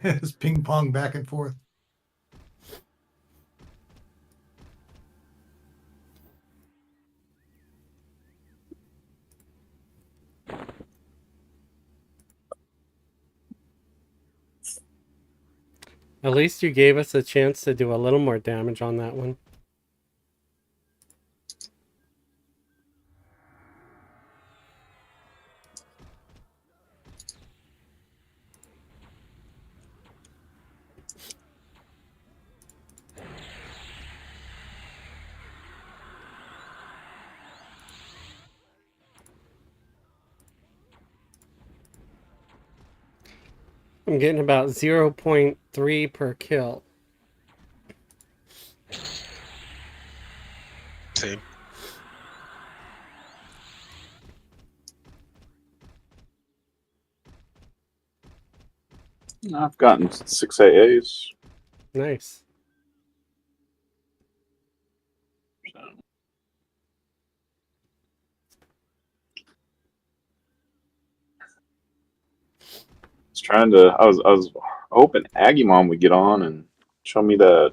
It's ping pong back and forth. At least you gave us a chance to do a little more damage on that one. I'm getting about 0.3 per kill. Same. I've gotten 6 AAs. Nice. I was hoping Agumon would get on and show me that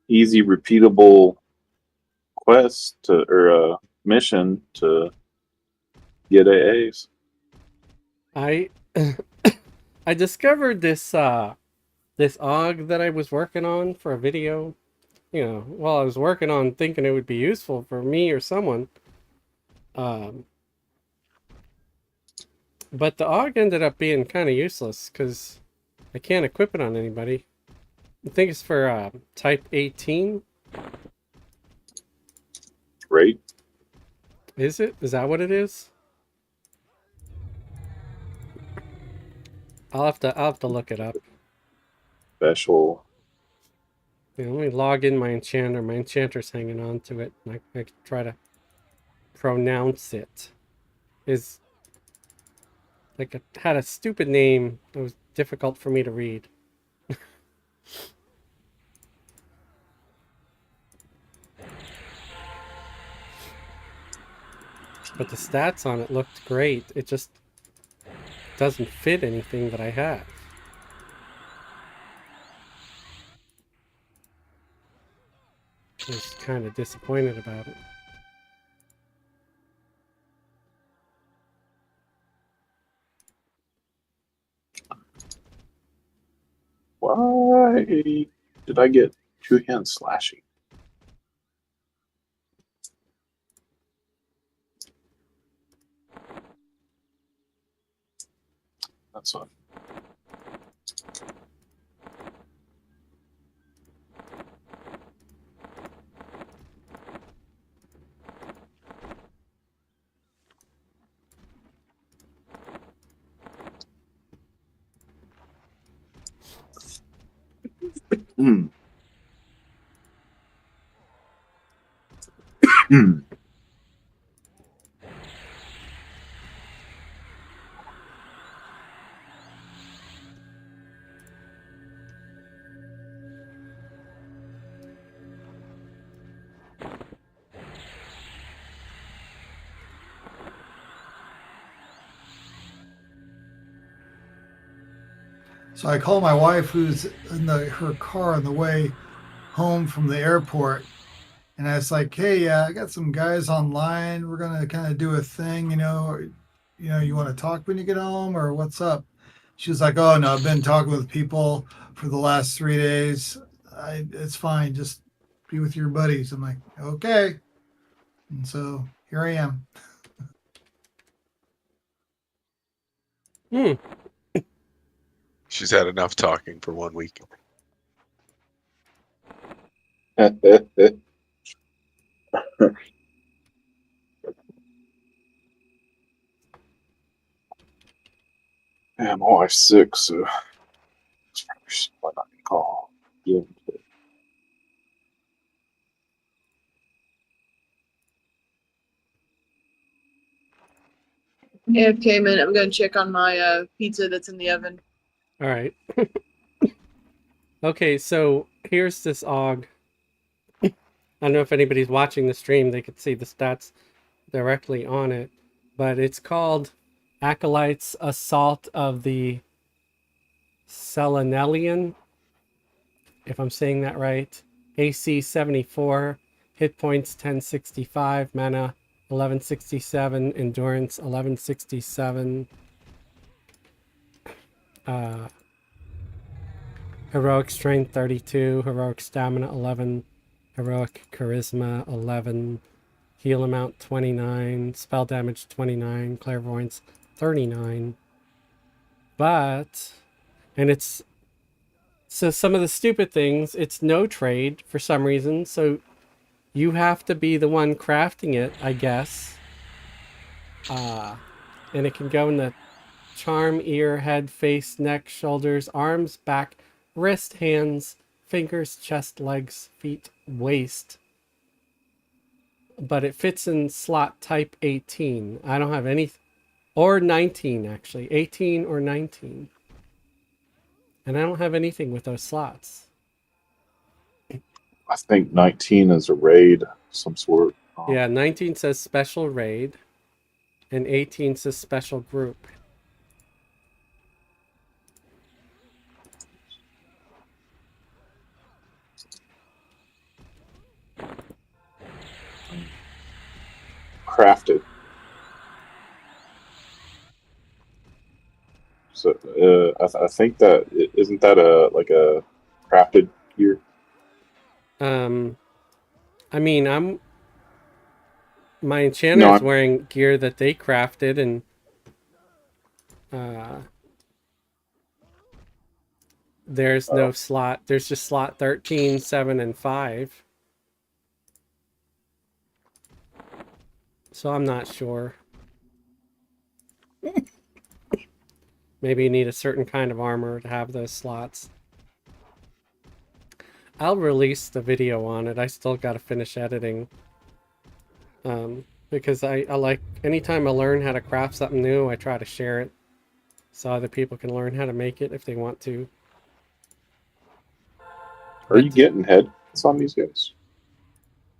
easy, repeatable quest or mission to get AAs. I I discovered this AUG that I was working on for a video. You know, while I was working on thinking it would be useful for me or someone. Um, but the AUG ended up being kind of useless because I can't equip it on anybody. I think it's for type 18. Right? Is it? Is that what it is? I'll have to look it up. Special. Yeah, let me log in my enchanter. My enchanter's hanging on to it. I can try to pronounce it. Is like had a stupid name that was difficult for me to read. But the stats on it looked great. It just doesn't fit anything that I have. I was kind of disappointed about it. Why did I get 2 hand slashing? That's a Hmm. So I call my wife, who's in her car on the way home from the airport, And I was like, hey, I got some guys online. We're gonna kind of do a thing, you want to talk when you get home, or what's up? She was like, oh no, I've been talking with people for the last 3 days. It's fine. Just be with your buddies. I'm like, okay. And so here I am. Hmm. She's had enough talking for 1 week. Yeah, my wife's sick, so she's probably not gonna call. Yeah. AFK minute. I'm gonna check on my pizza that's in the oven. All right. Okay, so here's this AUG. I don't know if anybody's watching the stream, they could see the stats directly on it, but it's called Acolytes Assault of the Selenelian, if I'm saying that right. AC 74, hit points 1065, mana 1167, endurance 1167, heroic strength 32, heroic stamina 11, heroic charisma 11, heal amount 29, spell damage 29, clairvoyance 39. But, and it's, so some of the stupid things, it's no trade for some reason, so you have to be the one crafting it, I guess. And it can go in the charm, ear, head, face, neck, shoulders, arms, back, wrist, hands, fingers, chest, legs, feet, waist. But it fits in slot type 18. I don't have any, or 19 actually, 18 or 19. And I don't have anything with those slots. I think 19 is a raid of some sort. Yeah, 19 says special raid, and 18 says special group. Crafted. So I think that isn't that a crafted gear. I mean, my enchanter No, is wearing gear that they crafted, and there's no slot. There's just slot 13, 7, and 5. So I'm not sure. Maybe you need a certain kind of armor to have those slots. I'll release the video on it. I still got to finish editing. Because I like, anytime I learn how to craft something new, I try to share it so other people can learn how to make it if they want to. are you getting heads on these guys?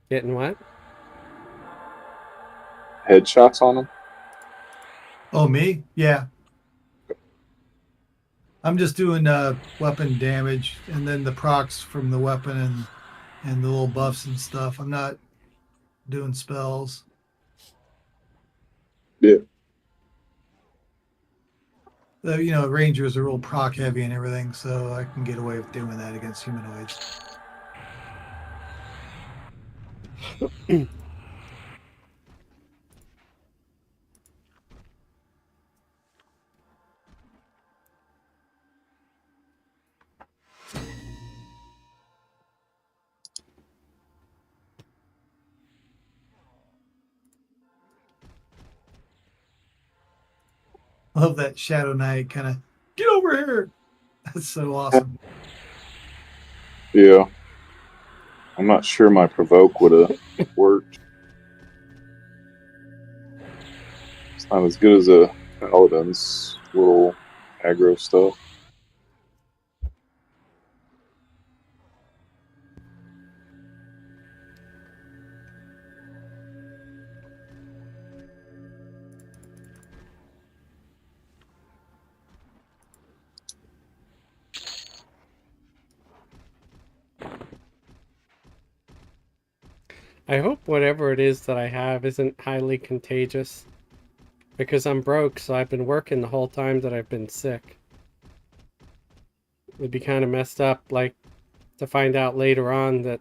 Getting what? Headshots on them? Oh, me? Yeah. I'm just doing weapon damage and then the procs from the weapon and the little buffs and stuff. I'm not doing spells. Yeah. Rangers are real proc heavy and everything, so I can get away with doing that against humanoids. I love that Shadow Knight kind of get over here. That's so awesome. Yeah. I'm not sure my provoke would have worked. It's not as good as a Paladin's little aggro stuff. I hope whatever it is that I have isn't highly contagious. Because I'm broke, so I've been working the whole time that I've been sick. It'd be kind of messed up, like, to find out later on that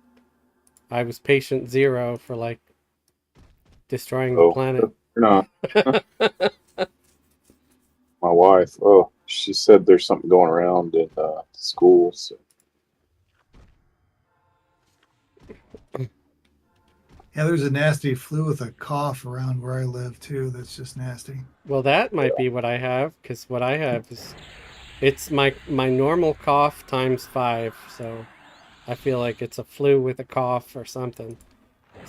I was patient zero for, like, destroying the Oh, planet. you're not. My wife. Oh, she said there's something going around in school. So. Yeah, there's a nasty flu with a cough around where I live too. That's just nasty. Well, that might be what I have, because what I have is... It's my normal cough times 5, so... I feel like it's a flu with a cough or something.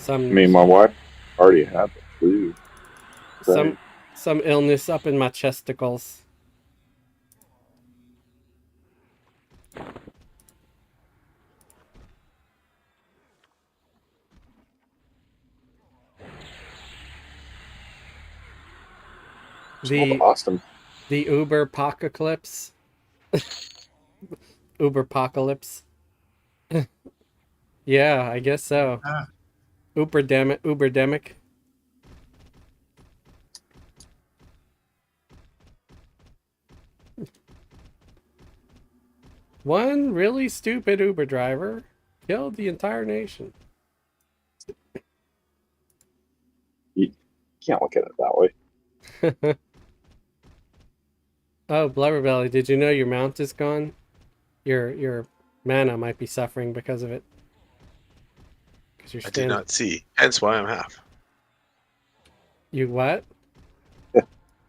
I mean, my wife already had the flu. Some some illness up in my chesticles. The Austin. The Uber apocalypse. Uber apocalypse. Yeah, I guess so. Ah, Uberdemic. One really stupid Uber driver killed the entire nation. You can't look at it that way. Oh, Blubberbelly, did you know your mount is gone? Your mana might be suffering because of it. Because you're I did standing. not see. Hence why I'm half. You what?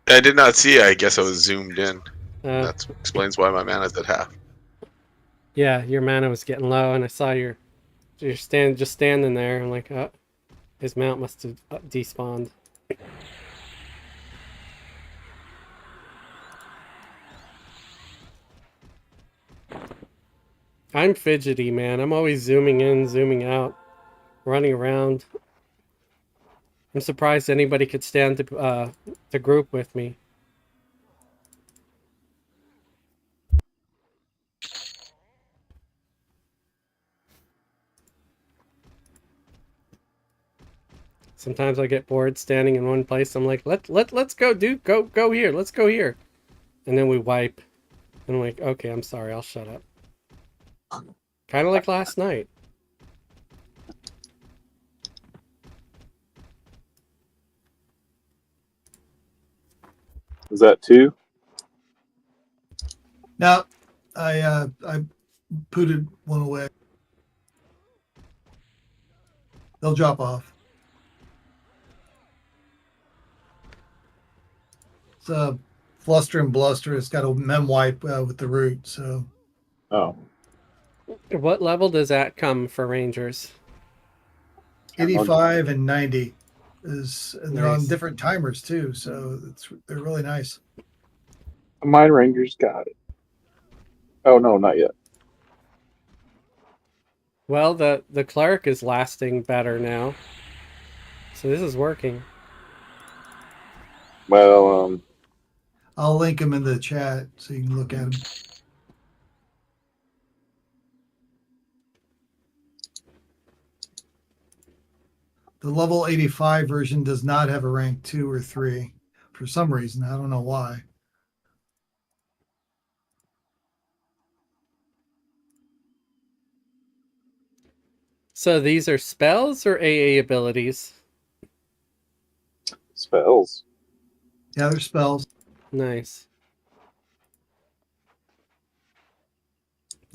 I did not see. I guess I was zoomed in. Uh, That explains why my mana's at half. yeah, your mana was getting low, and I saw you're just standing there. I'm like, oh, his mount must have despawned. I'm fidgety, man. I'm always zooming in, zooming out, running around. I'm surprised anybody could stand to group with me. Sometimes I get bored standing in one place. I'm like, let's go, dude. Go here. Let's go here. And then we wipe. And I'm like, okay, I'm sorry. I'll shut up. Kind of like last night. Is that 2? no, I pooted one away. They'll drop off. It's a fluster and bluster. It's got a mem wipe with the root. So Oh. What level does that come for Rangers? 85 and 90 is, and they're on Nice. different timers too. So they're really nice. Mine Rangers got it. Oh, no, not yet. Well, the cleric is lasting better now. So this is working. Well, I'll link them in the chat so you can look at them. The level 85 version does not have a rank 2 or 3 for some reason. I don't know why. So these are spells or AA abilities? spells. Yeah, they're spells. Nice.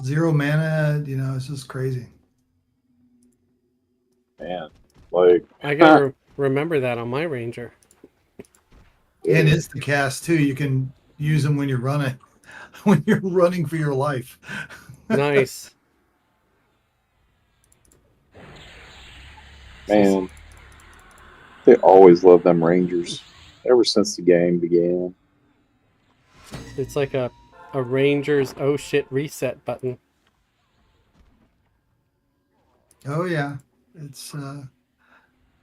0 mana, it's just crazy. Man, like I gotta remember that on my Ranger. And it's the cast too. You can use them when you're running, when you're running for your life. Nice. Man, they always love them Rangers ever since the game began. It's like a Ranger's oh shit reset button. Oh yeah, it's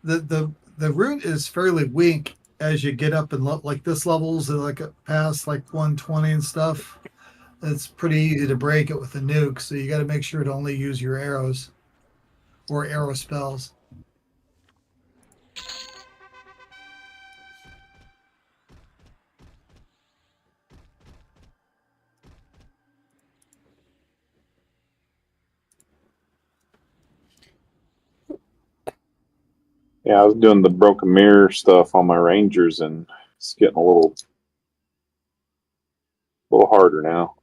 the route is fairly weak as you get up and like this levels like past like 120 and stuff. It's pretty easy to break it with a nuke, so you got to make sure to only use your arrows or arrow spells. Yeah, I was doing the broken mirror stuff on my Rangers, and it's getting a little harder now.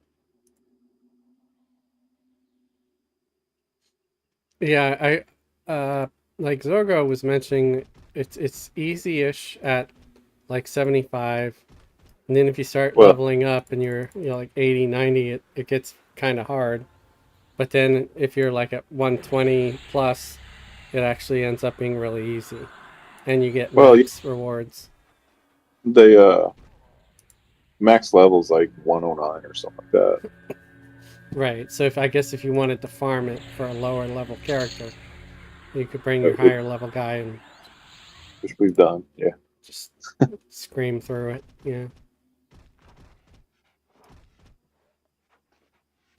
Yeah, like Zorgo was mentioning, it's easy-ish at like 75, and then if you start Well, leveling up and you're like 80, 90, it gets kind of hard. But then if you're like at 120 plus, it actually ends up being really easy, and you get well, max rewards. they max levels like 109 or something like that. Right. So if I guess if you wanted to farm it for a lower level character, you could bring your Which higher level guy and we've done. Yeah. just scream through it. Yeah.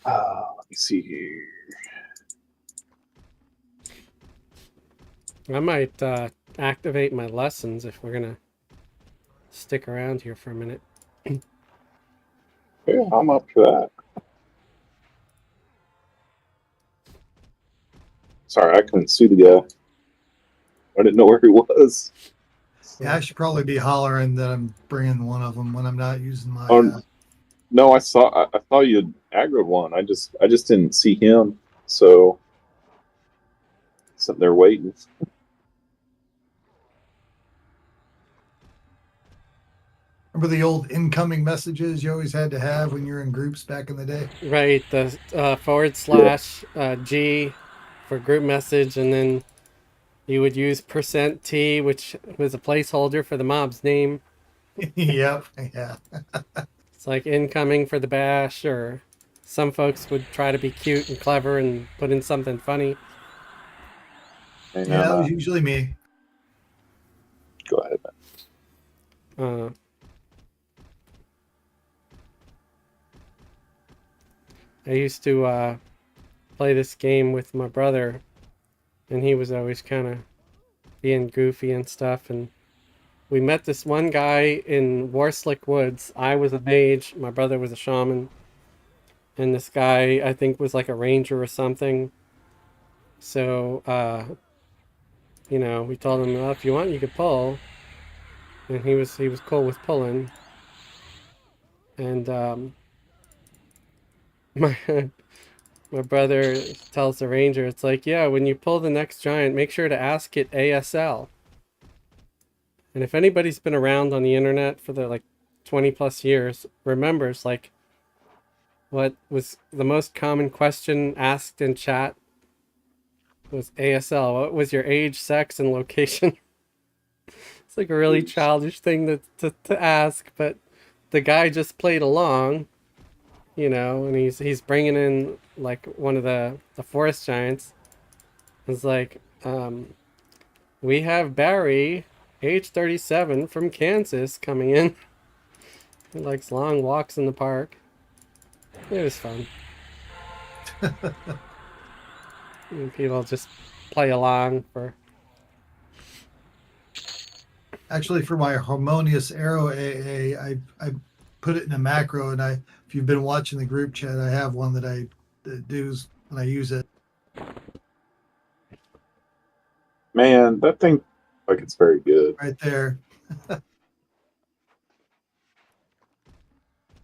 Let me see here. I might activate my lessons if we're gonna stick around here for a minute. Yeah, I'm up for that. Sorry, I couldn't see the guy. I didn't know where he was. Yeah, I should probably be hollering that I'm bringing one of them when I'm not using my. Oh no, I saw you aggroed one. I just didn't see him. So sitting there waiting. Remember the old incoming messages you always had to have when you're in groups back in the day? Right. The /G for group message, and then you would use %T, which was a placeholder for the mob's name. Yep. Yeah. It's like incoming for the bash, or some folks would try to be cute and clever and put in something funny. And Yeah, that was usually me. go ahead. Uh, I used to play this game with my brother, and he was always kind of being goofy and stuff. And we met this one guy in Warslick Woods. I was a mage, my brother was a shaman, and this guy I think was like a ranger or something. So we told him, well, if you want, you could pull, and he was cool with pulling. And my my brother tells the ranger, it's like, yeah, when you pull the next giant, make sure to ask it ASL. And if anybody's been around on the internet for the like 20 plus years, remembers like what was the most common question asked in chat was ASL. What was your age, sex, and location? It's like a really childish thing to ask, but the guy just played along, and he's bringing in like one of the forest giants. It's like, we have Barry, age 37, from Kansas, coming in. He likes long walks in the park. It was fun. And people just play along for. Actually, for my harmonious arrow AA, I put it in a macro, and if you've been watching the group chat, I have one that does when I use it. Man, that thing, like, it's very good. Right there.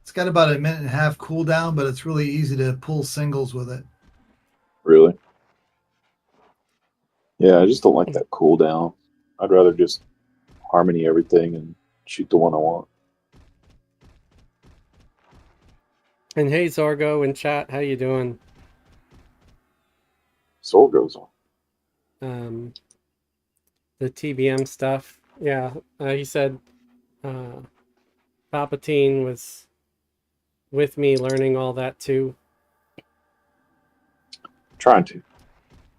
It's got about a minute and a half cooldown, but it's really easy to pull singles with it. Really? Yeah, I just don't like that cooldown. I'd rather just harmony everything and shoot the one I want. And hey, Zorgo in chat, how you doing? Soul goes on. The TBM stuff. Yeah, he said Palpatine was with me learning all that too. Trying to.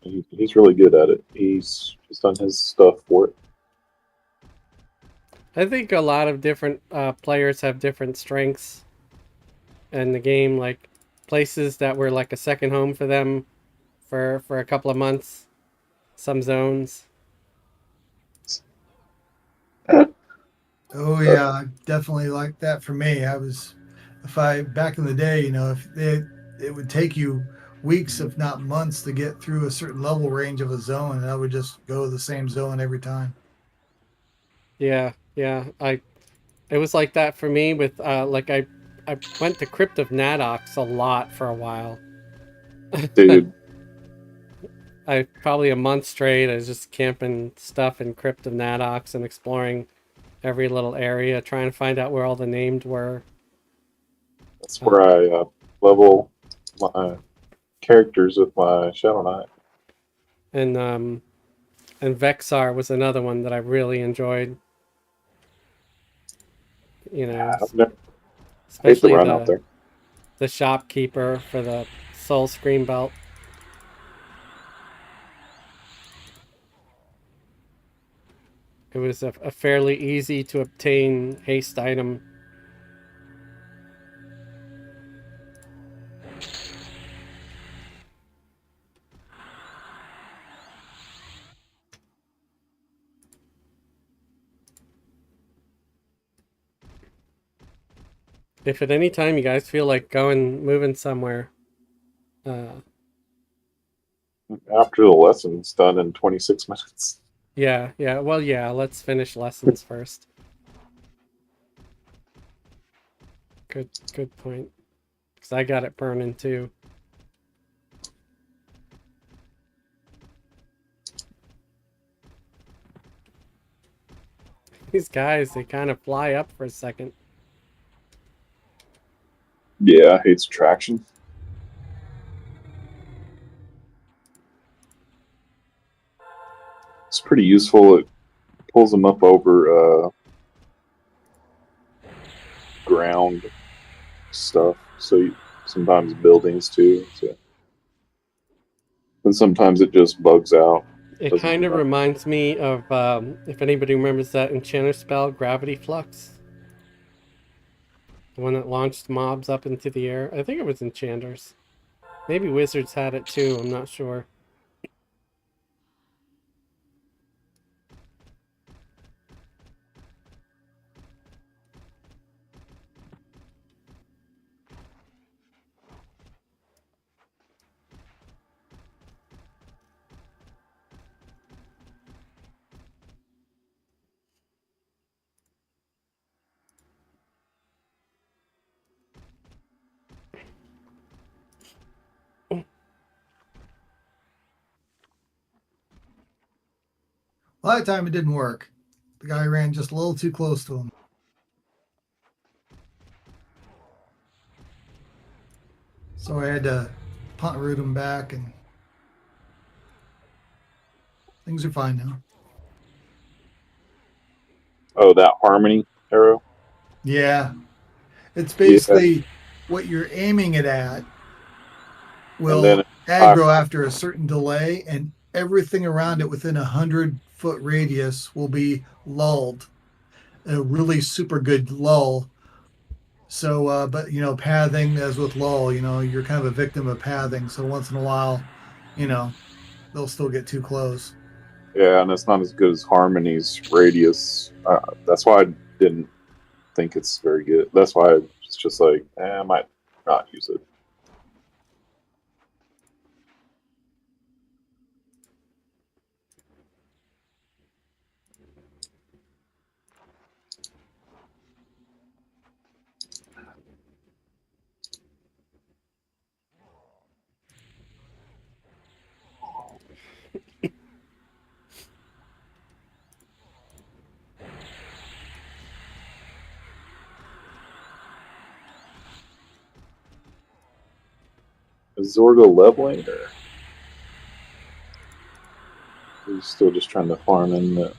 He's really good at it. He's done his stuff for it. I think a lot of different players have different strengths in the game, like places that were like a second home for them for a couple of months, some zones. Oh yeah, definitely like that for me. Back in the day, if it would take you weeks, if not months, to get through a certain level range of a zone, and I would just go to the same zone every time. Yeah, yeah. It was like that for me with like I went to Crypt of Nadox a lot for a while. Dude, I probably a month straight. I was just camping stuff in Crypt of Nadox and exploring every little area, trying to find out where all the named were. that's where I level my characters with my Shadow Knight. And Vexar was another one that I really enjoyed. You know, I've never hate the especially run out there. the shopkeeper for the Soul Scream belt. It was a fairly easy to obtain haste item. If at any time you guys feel like moving somewhere, After the lesson's done in 26 minutes. yeah, well, yeah, let's finish lessons first. Good point. Because I got it burning too. These guys, they kind of fly up for a second. Yeah, hates traction. It's pretty useful. It pulls them up over ground stuff. So sometimes buildings too. So. And sometimes it just bugs out. It Doesn't kind do of nothing. reminds me of, if anybody remembers that enchanter spell, Gravity Flux. The one that launched mobs up into the air. I think it was enchanters. Maybe wizards had it too, I'm not sure. A lot of time it didn't work. The guy ran just a little too close to him. So I had to punt root him back, and things are fine now. Oh, that harmony arrow? Yeah. It's Yeah. basically what you're aiming it at And then will aggro after a certain delay, and everything around it within 100-foot radius will be lulled. A really super good lull. So, but pathing, as with lull, you're kind of a victim of pathing. So once in a while, they'll still get too close. yeah, and it's not as good as harmony's radius. That's why I didn't think it's very good. That's why it's just like, I might not use it. Is Zorgo leveling, or are you still just trying to farm in the...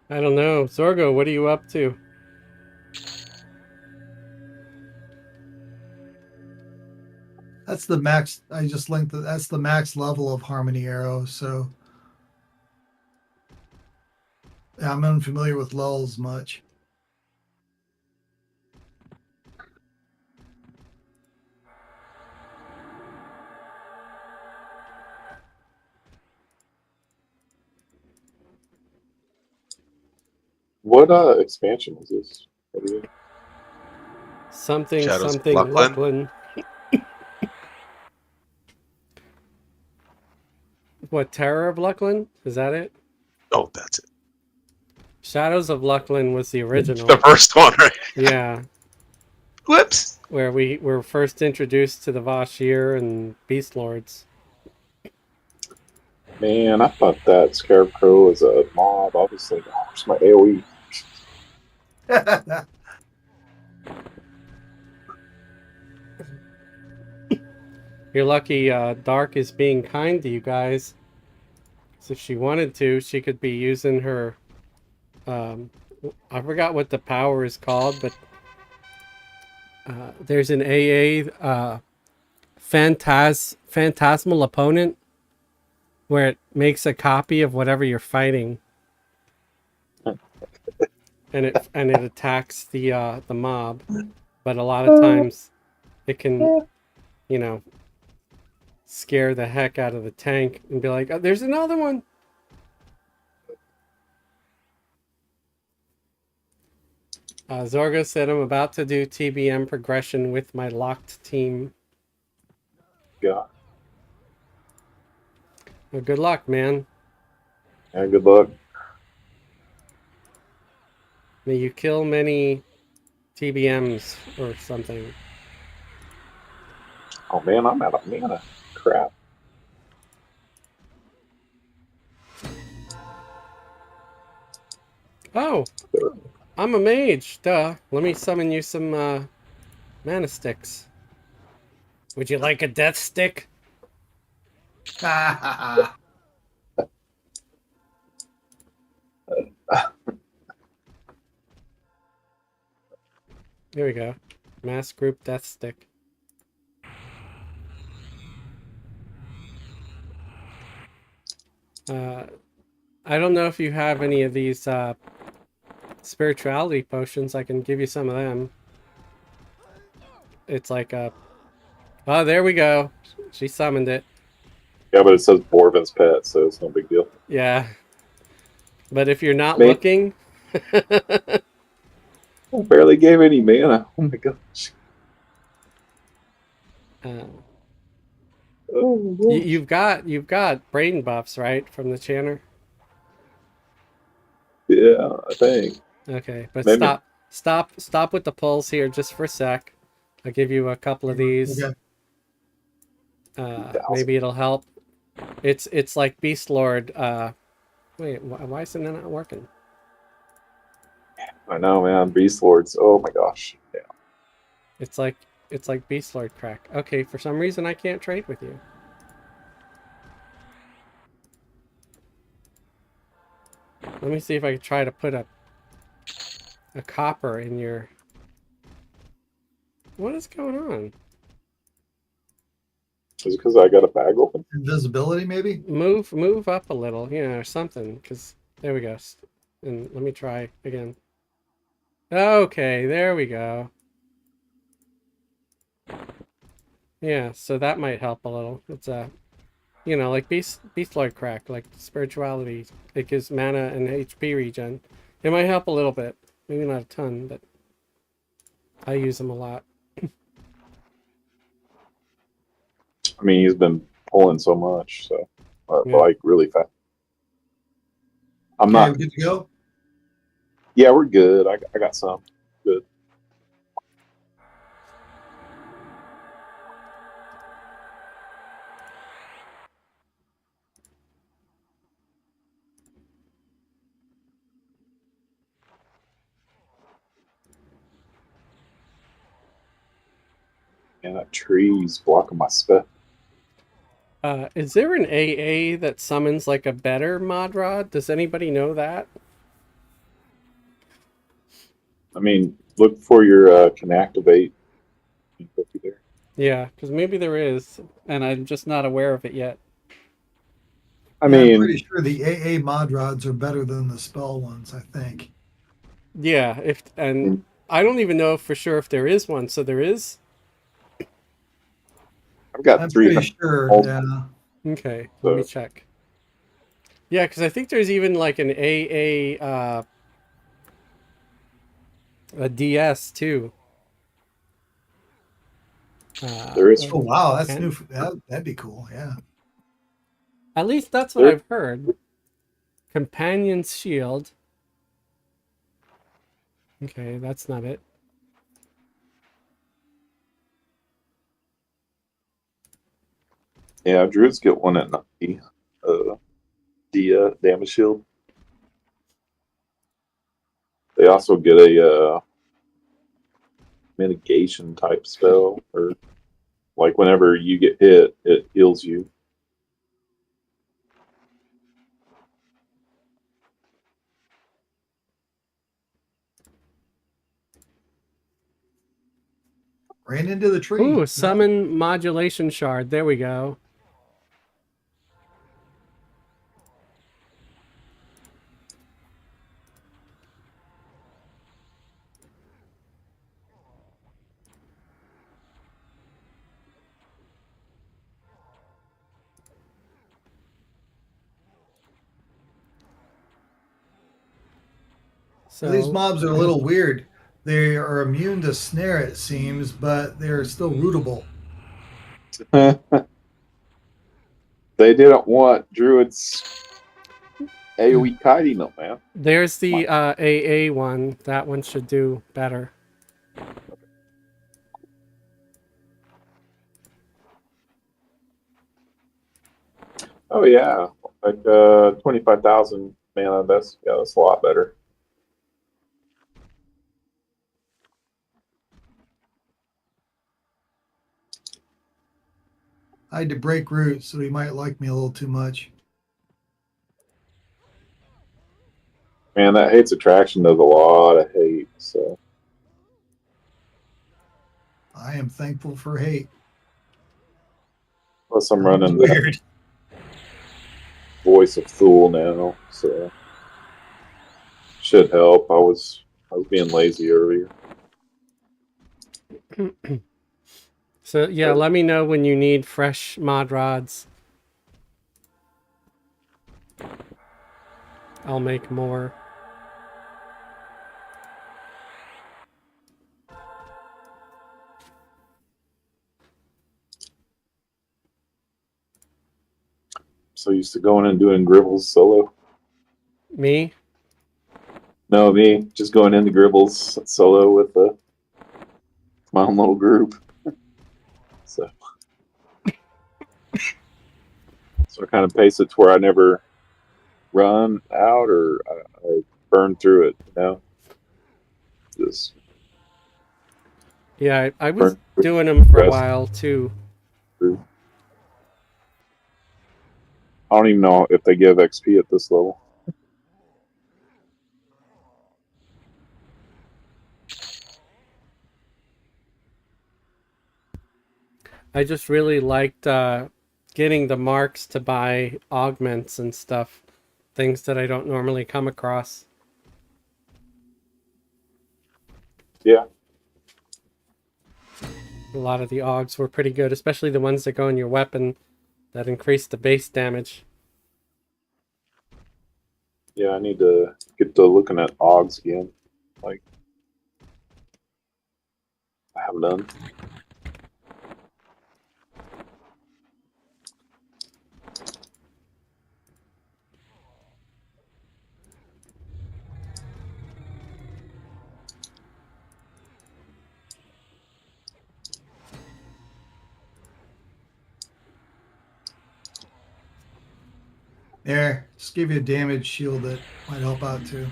I don't know. Zorgo, what are you up to? That's the max. I just linked that. That's the max level of Harmony Arrow. So yeah, I'm unfamiliar with lulls much. What expansion is this? What is it? Something Shadows of something Lucklin? Lucklin. What, Terror of Lucklin? Is that it? Oh, that's it. Shadows of Lucklin was the original. The first one, right? Yeah, Whoops. where we were first introduced to the Vashir and Beast Lords. Man, I thought that Scarecrow was a mob. I was like, oh, where's my AoE? You're lucky Dark is being kind to you guys. So if she wanted to, she could be using her... I forgot what the power is called, but there's an AA phantasmal opponent where it makes a copy of whatever you're fighting. And it attacks the mob. But a lot of times it can, you know, scare the heck out of the tank and be like, oh, there's another one. Zorgo said, I'm about to do TBM progression with my locked team. God. Well, good luck, man. Yeah, good luck. May you kill many TBMs or something. Oh man, I'm out of mana. Crap. Oh, I'm a mage. Duh. Let me summon you some mana sticks. Would you like a death stick? There we go. Mass group death stick. I don't know if you have any of these spirituality potions. I can give you some of them. It's like a... Oh, there we go. She summoned it. Yeah, but it says Borvin's pet, so it's no big deal. Yeah. But if you're not Mate. looking... I barely gave any mana. Oh my gosh. Oh, gosh. You've got brain buffs, right, from the chanter? Yeah, I think. Okay, but Maybe. stop with the pulls here just for a sec. I'll give you a couple of these. Okay. Maybe it'll help. It's like Beast Lord. Wait, why isn't it not working? I know, man. Beast Lords. Oh my gosh. Yeah. It's like Beast Lord crack. Okay, for some reason I can't trade with you. Let me see if I can try to put a copper in your... What is going on? Is it because I got a bag open? Invisibility, maybe? Move up a little, or something, because there we go. And let me try again. Okay, there we go. Yeah, so that might help a little. It's a, like Beast Lord crack, like spirituality. It gives mana and HP regen. It might help a little bit, maybe not a ton, but I use them a lot. I mean, he's been pulling so much, so Yeah. like really fast. I'm Okay, not. we good to go? Yeah, we're good. I got some. Good. And that tree's blocking my spell. Is there an AA that summons like a better mod rod? Does anybody know that? I mean, look for your can activate. There. Yeah, because maybe there is, and I'm just not aware of it yet. I Yeah, I'm mean, pretty sure the AA mod rods are better than the spell ones, I think. Yeah, and I don't even know for sure if there is one. So there is? I've got I'm 300. pretty sure, yeah. Okay, let me check. Yeah, because I think there's even like an AA a DS too. There is. Oh wow, that's new. That'd be cool. Yeah. At least that's what I've heard. Companion's shield. Okay, that's not it. Yeah, druids get one at 90. The damage shield. They also get a mitigation type spell, or like whenever you get hit, it heals you. Ran into the tree. Ooh, No. summon modulation shard. There we go. So these So mobs are a little weird. They are immune to snare, it seems, but they're still rootable. They didn't want druids AoE kiting them, man. there's the AA one. That one should do better. Oh yeah, like 25,000 mana. That's a lot better. I had to break root, so he might like me a little too much. Man, that hate's attraction does a lot of hate. So I am thankful for hate. plus I'm running that Weird. voice of Thule now, so should help. I was being lazy earlier. So yeah, let me know when you need fresh mod rods. I'll make more. So used to going and doing Gribbles solo. Me? No, me just going into Gribbles solo with my own little group. So I kind of pace it to where I never run out or I burn through it. You know, just Yeah, I was burn through doing them for a rest while too. through. I don't even know if they give XP at this level. I just really liked getting the marks to buy augments and stuff. Things that I don't normally come across. Yeah, A lot of the augs were pretty good, especially the ones that go in your weapon that increase the base damage. yeah. I need to get to looking at Augs again. Like I haven't done. There, just give you a damage shield that might help out too.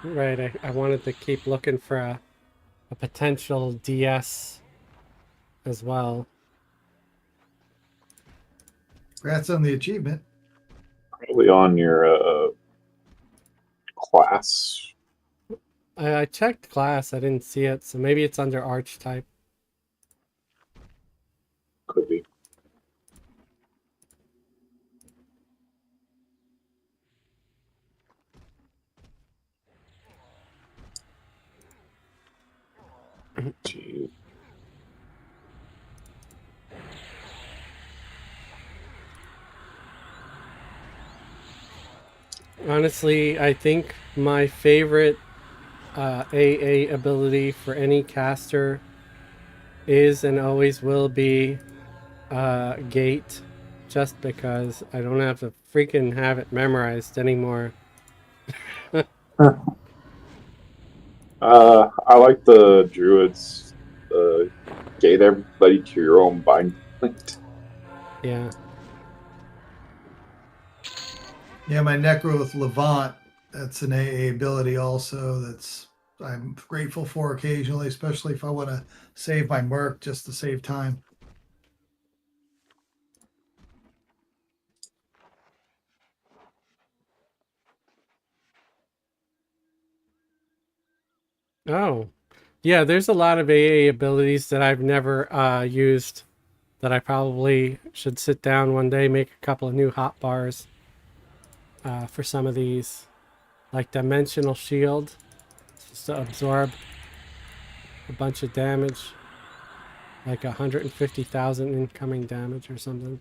Right, I wanted to keep looking for a potential DS as well. Congrats on the achievement. Probably on your class. I checked class, I didn't see it, so maybe it's under archetype. Could be. Gee. Honestly, I think my favorite AA ability for any caster is and always will be Gate. just because I don't have to freaking have it memorized anymore. I like the druids. Gate everybody to your own bind point. Yeah. Yeah, my Necro with Levant, that's an AA ability also that's I'm grateful for occasionally, especially if I want to save my merc just to save time. Oh. Yeah, there's a lot of AA abilities that I've never used that I probably should sit down one day, make a couple of new hot bars for some of these. Like Dimensional Shield, just to absorb a bunch of damage. Like 150,000 incoming damage or something.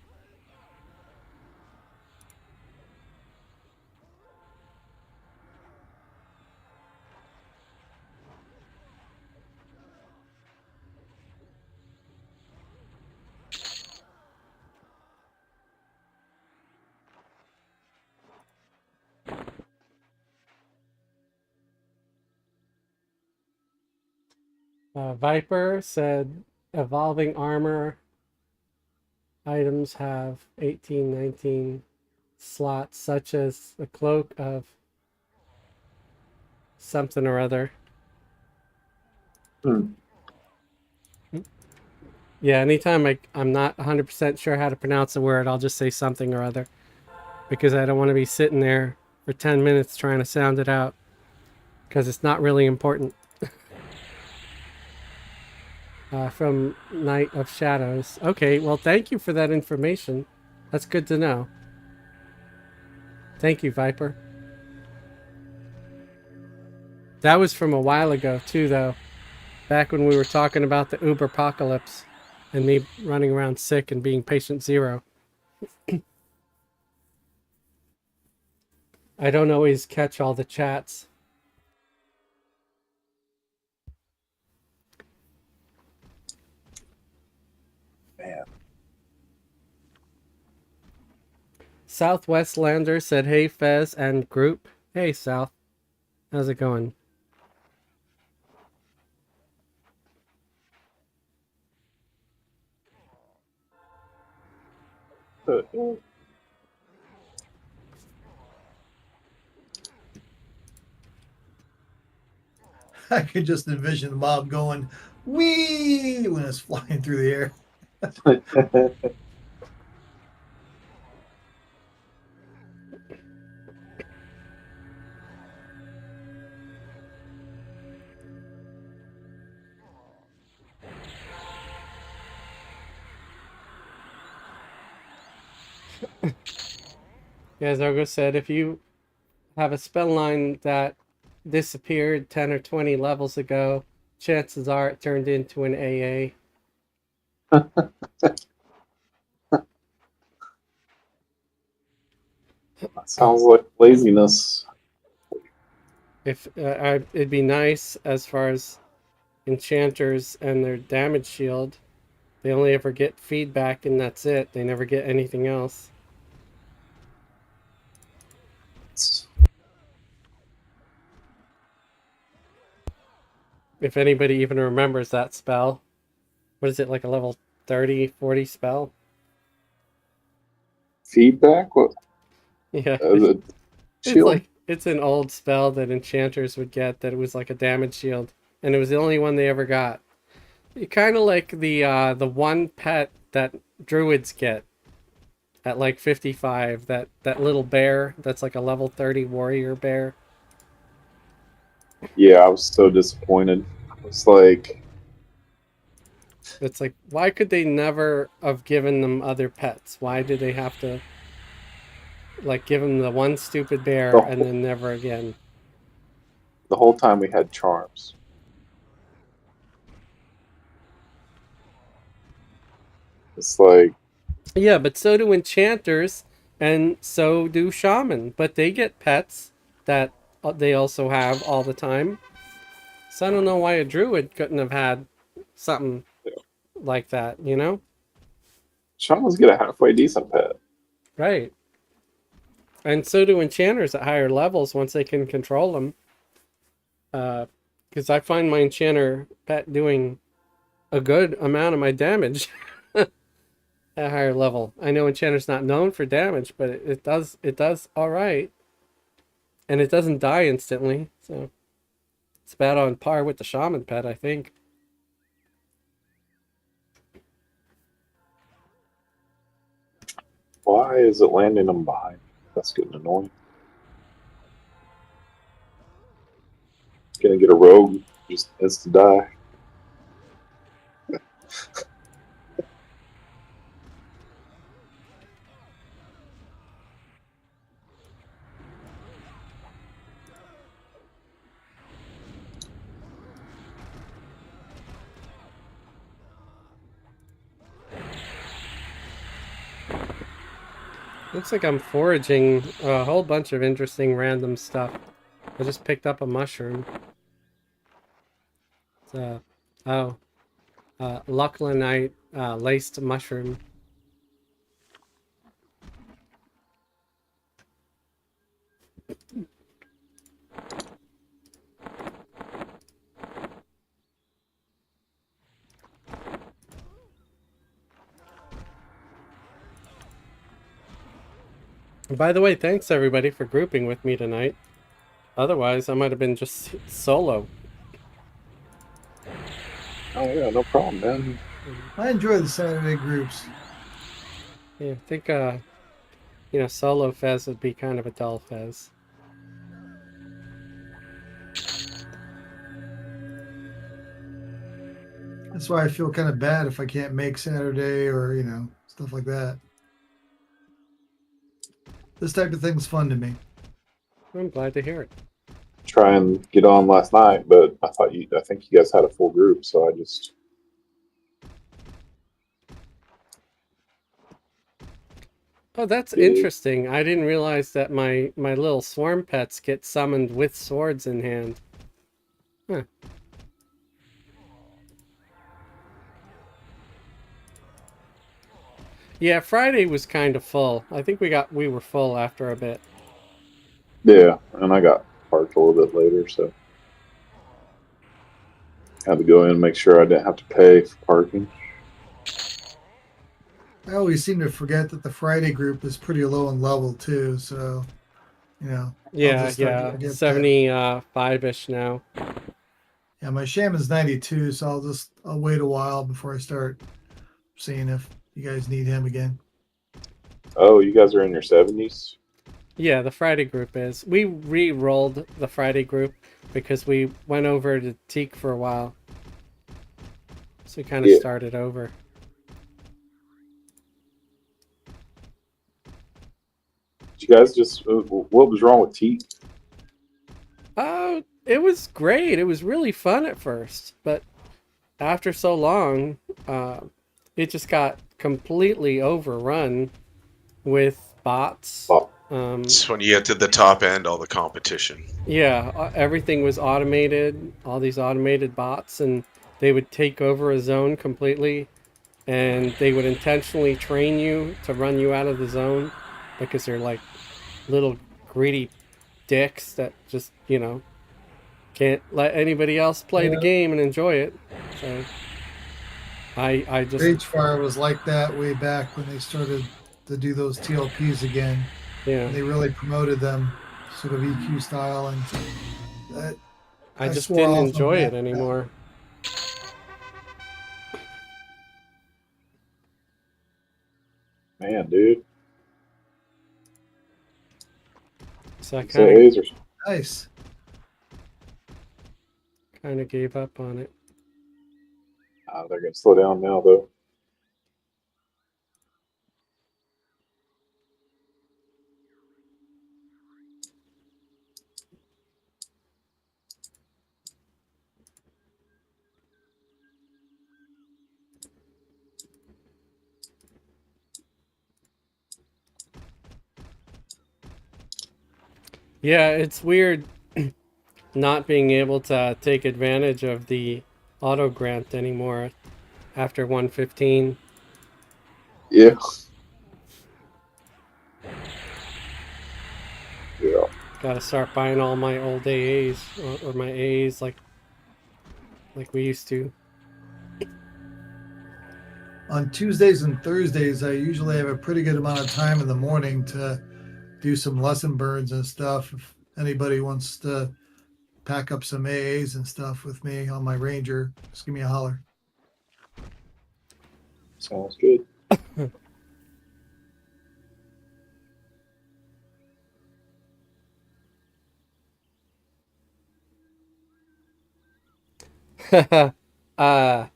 Viper said evolving armor items have 18, 19 slots, such as the cloak of something or other. Hmm. Yeah, anytime I'm not 100% sure how to pronounce a word, I'll just say something or other. Because I don't want to be sitting there for 10 minutes trying to sound it out. Because it's not really important. From Night of Shadows. Okay, well, thank you for that information. That's good to know. Thank you, Viper. That was from a while ago, too, though. Back when we were talking about the Uber apocalypse and me running around sick and being patient zero. I don't always catch all the chats. Man. Southwestlander said, hey, Fez and group. Hey, South. How's it going? I could just envision the mob going, wee, when it's flying through the air. Yeah, Zorgo said, if you have a spell line that disappeared 10 or 20 levels ago, chances are it turned into an AA. Sounds like laziness. If it'd be nice as far as enchanters and their damage shield, they only ever get feedback and that's it. They never get anything else. If anybody even remembers that spell. What is it, like a level 30, 40 spell? Feedback? What? Yeah, The it's shield? like it's an old spell that enchanters would get that it was like a damage shield, and it was the only one they ever got. Kind of like the one pet that druids get at like 55, that little bear that's like a level 30 warrior bear. Yeah, I was so disappointed. It's like, It's like, why could they never have given them other pets? Why did they have to like give them the one stupid bear the and then never again? the whole time we had charms. It's like, Yeah, but so do enchanters and so do shaman, but they get pets that they also have all the time. So I don't know why a druid couldn't have had something like that, you know? Shamans get a halfway decent pet. Right. And so do enchanters at higher levels once they can control them. Because I find my enchanter pet doing a good amount of my damage at a higher level. I know enchanter's not known for damage, but it does all right. And it doesn't die instantly, so it's about on par with the shaman pet, I think. Why is it landing them behind? That's getting annoying. Gonna get a rogue, just instant die. Looks like I'm foraging a whole bunch of interesting random stuff. I just picked up a mushroom. It's Lachlanite laced mushroom. And by the way, thanks everybody for grouping with me tonight. Otherwise, I might have been just solo. Oh yeah, no problem, man. I enjoy the Saturday groups. Yeah, I think solo Fez would be kind of a dull Fez. That's why I feel kind of bad if I can't make Saturday or, stuff like that. This type of thing's fun to me. I'm glad to hear it. Try and get on last night, but I think you guys had a full group, so I just. Oh, that's Yeah. interesting. I didn't realize that my little swarm pets get summoned with swords in hand. Huh. Yeah, Friday was kind of full. I think we were full after a bit. Yeah, and I got parked a little bit later, so had to go in and make sure I didn't have to pay for parking. I always seem to forget that the Friday group is pretty low in level too, so I'll Yeah, just start to yeah, forget that. 75-ish now. Yeah, my shaman's 92, so I'll wait a while before I start seeing if you guys need him again. Oh, you guys are in your 70s? Yeah, the Friday group is. We re-rolled the Friday group because we went over to Teak for a while. So we kind of Yeah. started over. Did you guys just. What was wrong with Teak? Oh, it was great. It was really fun at first, but after so long, it just got completely overrun with bots. Oh, It's when you get to the top end, all the competition. Yeah, everything was automated, all these automated bots, and they would take over a zone completely, and they would intentionally train you to run you out of the zone because they're like little greedy dicks that just, can't let anybody else play the Yeah. game and enjoy it. So I just Ragefire was like that way back when they started to do those TLPs again. yeah, They really promoted them sort of EQ style, and I just swore didn't off on enjoy that. it anymore. man, dude. So I So A's are. Nice. kind of gave up on it. They're going to slow down now, though. Yeah, it's weird not being able to take advantage of the auto grant anymore after 115. Yeah. Yeah. Gotta start buying all my old AAs or my AAs like we used to. On Tuesdays and Thursdays, I usually have a pretty good amount of time in the morning to do some lesson burns and stuff. If anybody wants to pack up some AAs and stuff with me on my Ranger, just give me a holler. Sounds good. uh,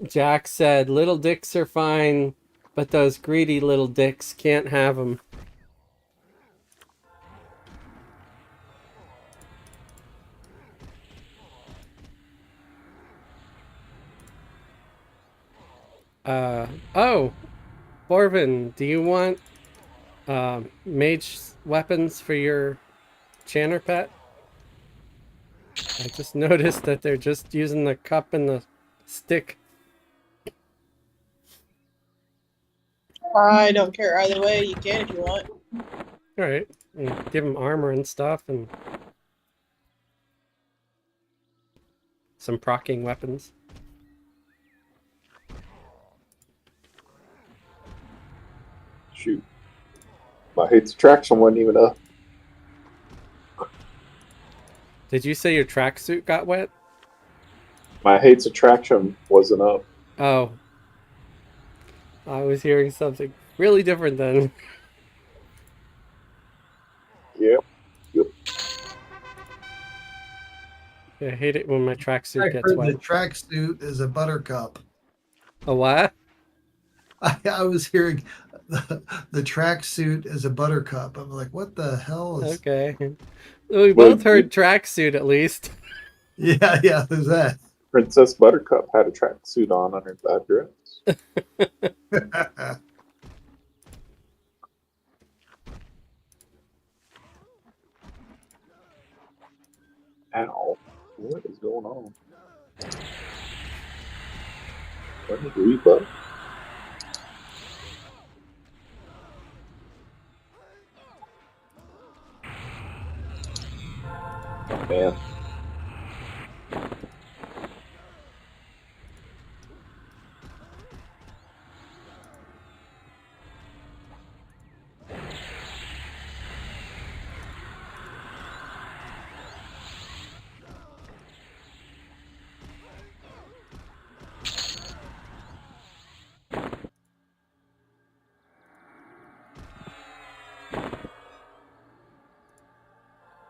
Jack said, "Little dicks are fine, but those greedy little dicks can't have them." Oh, Borvin, do you want mage weapons for your Channer pet? I just noticed that they're just using the cup and the stick. I don't care either way. You can if you want. Alright, and give him armor and stuff and some proccing weapons. Shoot. My hate's attraction wasn't even up. Did you say your tracksuit got wet? My hate's attraction wasn't up. Oh. I was hearing something really different then. Yep. Yep. I hate it when my I tracksuit gets heard the wet. tracksuit is a buttercup. A what? I was hearing the tracksuit is a buttercup. I'm like, what the hell is? Okay. We Well, both heard tracksuit at least. Yeah, yeah. There's that. Princess Buttercup had a tracksuit on under that dress. Ow. What is going on? What is Reba? Oh, man.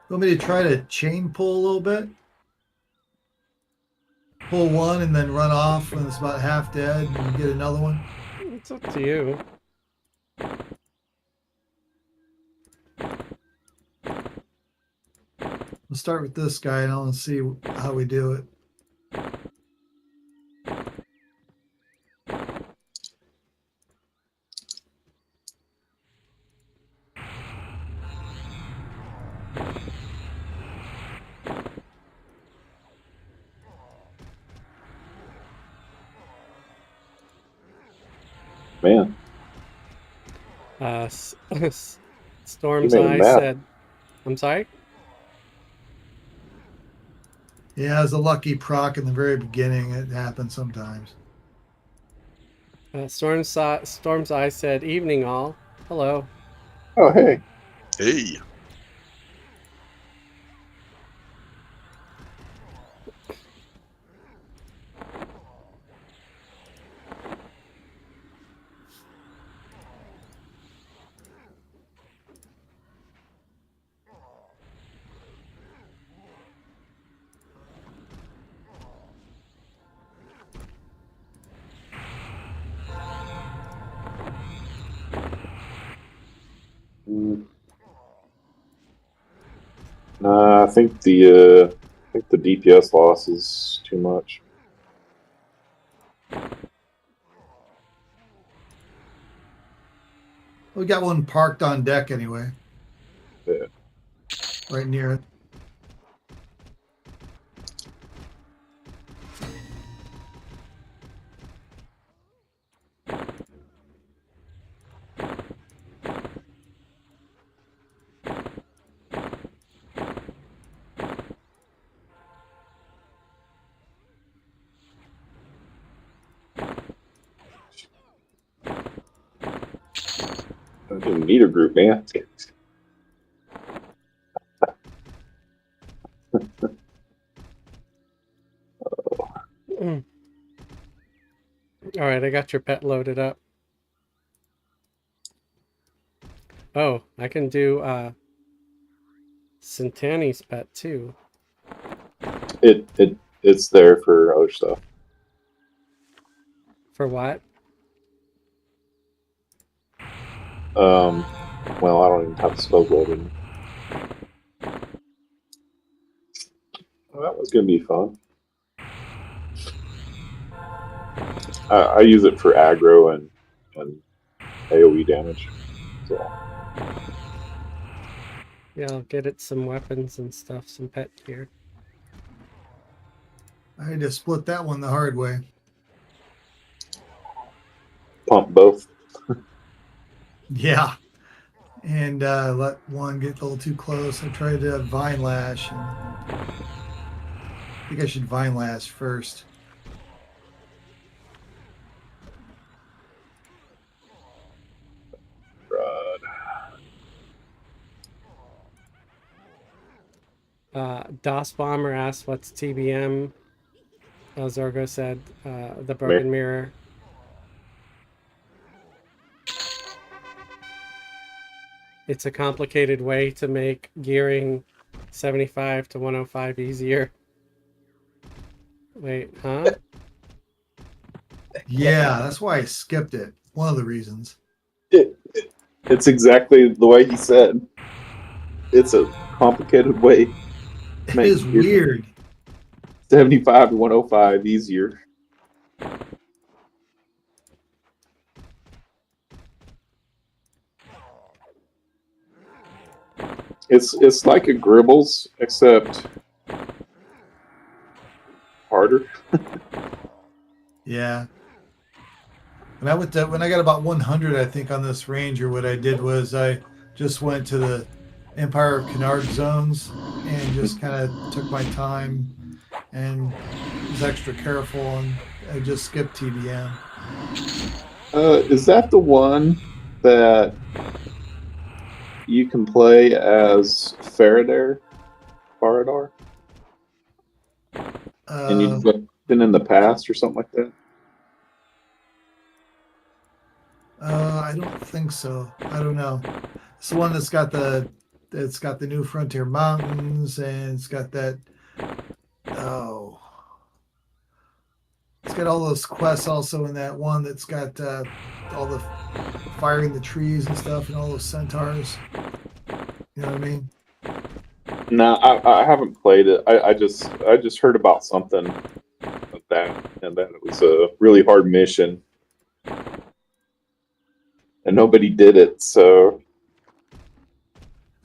Want me to try to chain pull a little bit? Pull one and then run off when it's about half dead and get another one? It's up to you. We'll start with this guy and I'll see how we do it. Man, Storm's You made him Eye mad. said, I'm sorry? Yeah, it's a lucky proc in the very beginning. It happens sometimes. Storm's Eye said, evening all. Hello. oh, hey. Hey. Mm. Nah, I think the DPS loss is too much. We got one parked on deck anyway. Yeah. Right near it. don't even need a group, man. Mm. All right, I got your pet loaded up. Oh, I can do Centani's pet too. It's there for other stuff. For what? Well, I don't even have the spell loaded. Well, that was gonna be fun. I use it for aggro and AoE damage. So Yeah, I'll get it some weapons and stuff, some pet gear. I had to split that one the hard way. pump both. Yeah. And let one get a little too close. I tried to Vine Lash. And I think I should Vine Lash first. DOS Bomber asked what's TBM. Zorgo said the Broken Mirror. It's a complicated way to make gearing 75 to 105 easier. Wait, huh? Yeah, that's why I skipped it. One of the reasons. It's exactly the way he said. It's a complicated way. It is weird. 75 to 105 easier. It's like a Gribbles, except harder. Yeah. When I got about 100, I think, on this Ranger, what I did was I just went to the Empire of Canard zones and just kind of took my time and was extra careful, and I just skipped TBM. Is that the one that you can play as Faradar? And you've been in the past or something like that? I don't think so. I don't know. It's the one that's got the new Frontier Mountains, and it's got that. Oh, it's got all those quests also in that one that's got all the firing the trees and stuff, and all those centaurs. You know what I mean? No, I haven't played it. I just heard about something like that, and that it was a really hard mission, and nobody did it. So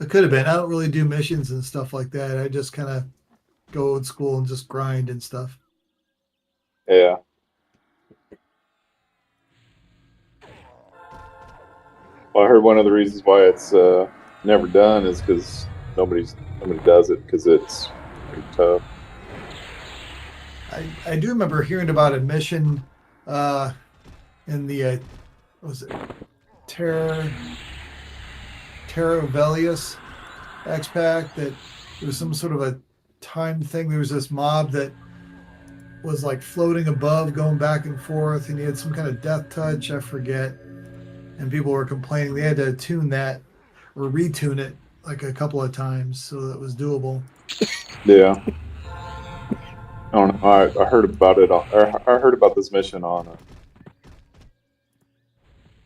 It could have been. I don't really do missions and stuff like that. I just kind of go old school and just grind and stuff. yeah. Well, I heard one of the reasons why it's never done is because nobody does it because it's pretty tough. I do remember hearing about a mission in the what was it Terra Velius X-Pack, that it was some sort of a time thing. There was this mob that was like floating above, going back and forth, and he had some kind of death touch, I forget. And people were complaining they had to tune that or retune it like a couple of times so that it was doable. Yeah. I don't know. I heard about it. I heard about this mission on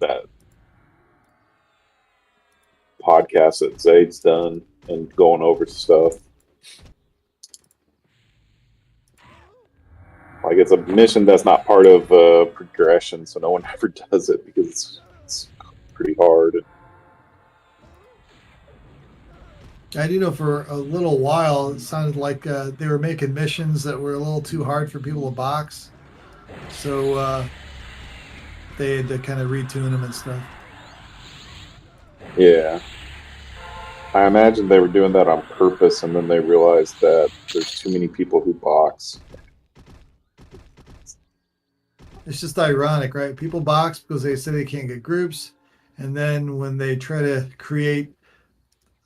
that podcast that Zaid's done and going over stuff. Like, it's a mission that's not part of progression, so no one ever does it because it's pretty hard. I do know for a little while it sounded like they were making missions that were a little too hard for people to box, so they had to kind of retune them and stuff. Yeah. I imagine they were doing that on purpose, and then they realized that there's too many people who box. It's just ironic, right? People box because they say they can't get groups, And then when they try to create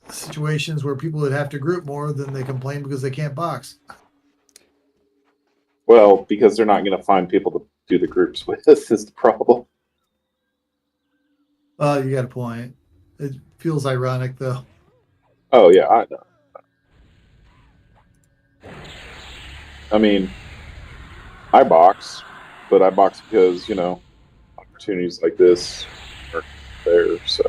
situations where people would have to group more, then they complain because they can't box. Well, because they're not going to find people to do the groups with. Is the problem. Well, you got a point. It feels ironic though. Oh yeah, I know. I mean, I box, but I box because opportunities like this are there. So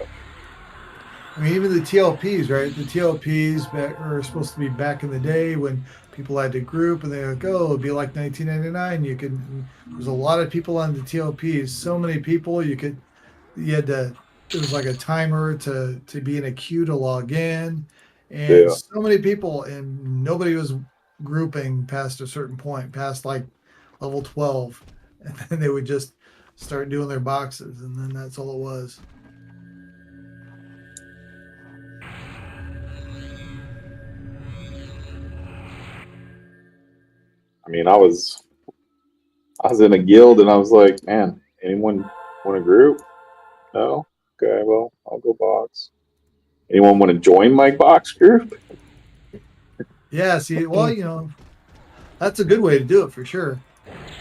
I mean, even the TLPs, right? The TLPs are supposed to be back in the day when people had to group and they would go, it'd be like 1999. There's a lot of people on the TLPs. So many people you had to, it was like a timer to be in a queue to log in. And yeah, so many people, and nobody was grouping past a certain point, past like level 12. And then they would just start doing their boxes. And then that's all it was. I mean, I was in a guild and I was like, man, anyone want to group? No. Okay, well, I'll go box. Anyone want to join my box group? Yeah, see, well, that's a good way to do it for sure.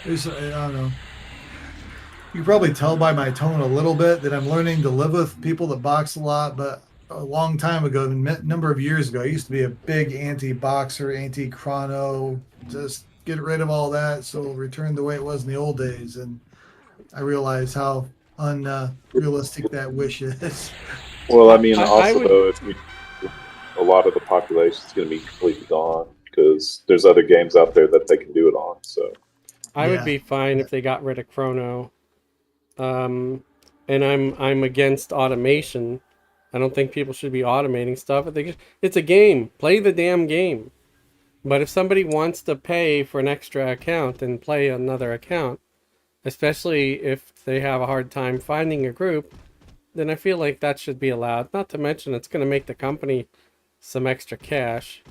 I don't know. You can probably tell by my tone a little bit that I'm learning to live with people that box a lot, but a long time ago, a number of years ago, I used to be a big anti-boxer, anti-chrono, just get rid of all that, so return the way it was in the old days. And I realize how unrealistic that wish is. Well, I mean, I also would though, if a lot of the population is going to be completely gone because there's other games out there that they can do it on. So I would Yeah. be fine if they got rid of Chrono. Um, and I'm against automation. I don't think people should be automating stuff. It's a game. Play the damn game. But if somebody wants to pay for an extra account and play another account, especially if they have a hard time finding a group, then I feel like that should be allowed. Not to mention it's going to make the company some extra cash.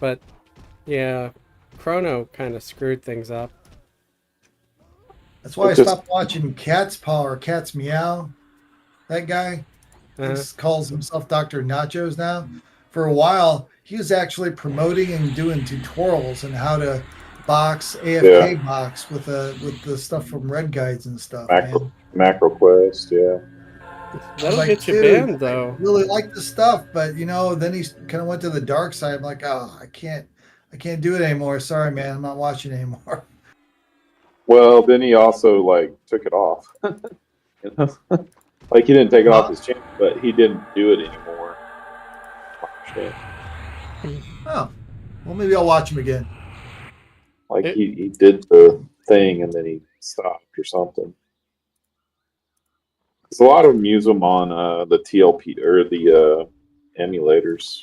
But yeah, Chrono kind of screwed things up. That's why I it just stopped watching Cat's Paw or Cat's Meow. That guy Uh, calls himself Dr. Nachos now. For a while, he was actually promoting and doing tutorials on how to box yeah, AFK box with the stuff from Red Guides and stuff, macro man. macro quest, yeah. I was that'll like, get you dude, banned I though. really like the stuff, but then he kind of went to the dark side. I'm like, oh, I can't do it anymore. Sorry, man, I'm not watching anymore. Well, then he also like took it off. You know? Like he didn't take it off Well, his channel, but he didn't do it anymore. I understand. oh, well, maybe I'll watch him again. Like It, he did the thing and then he stopped or something. There's a lot of them use them on the TLP or the emulators.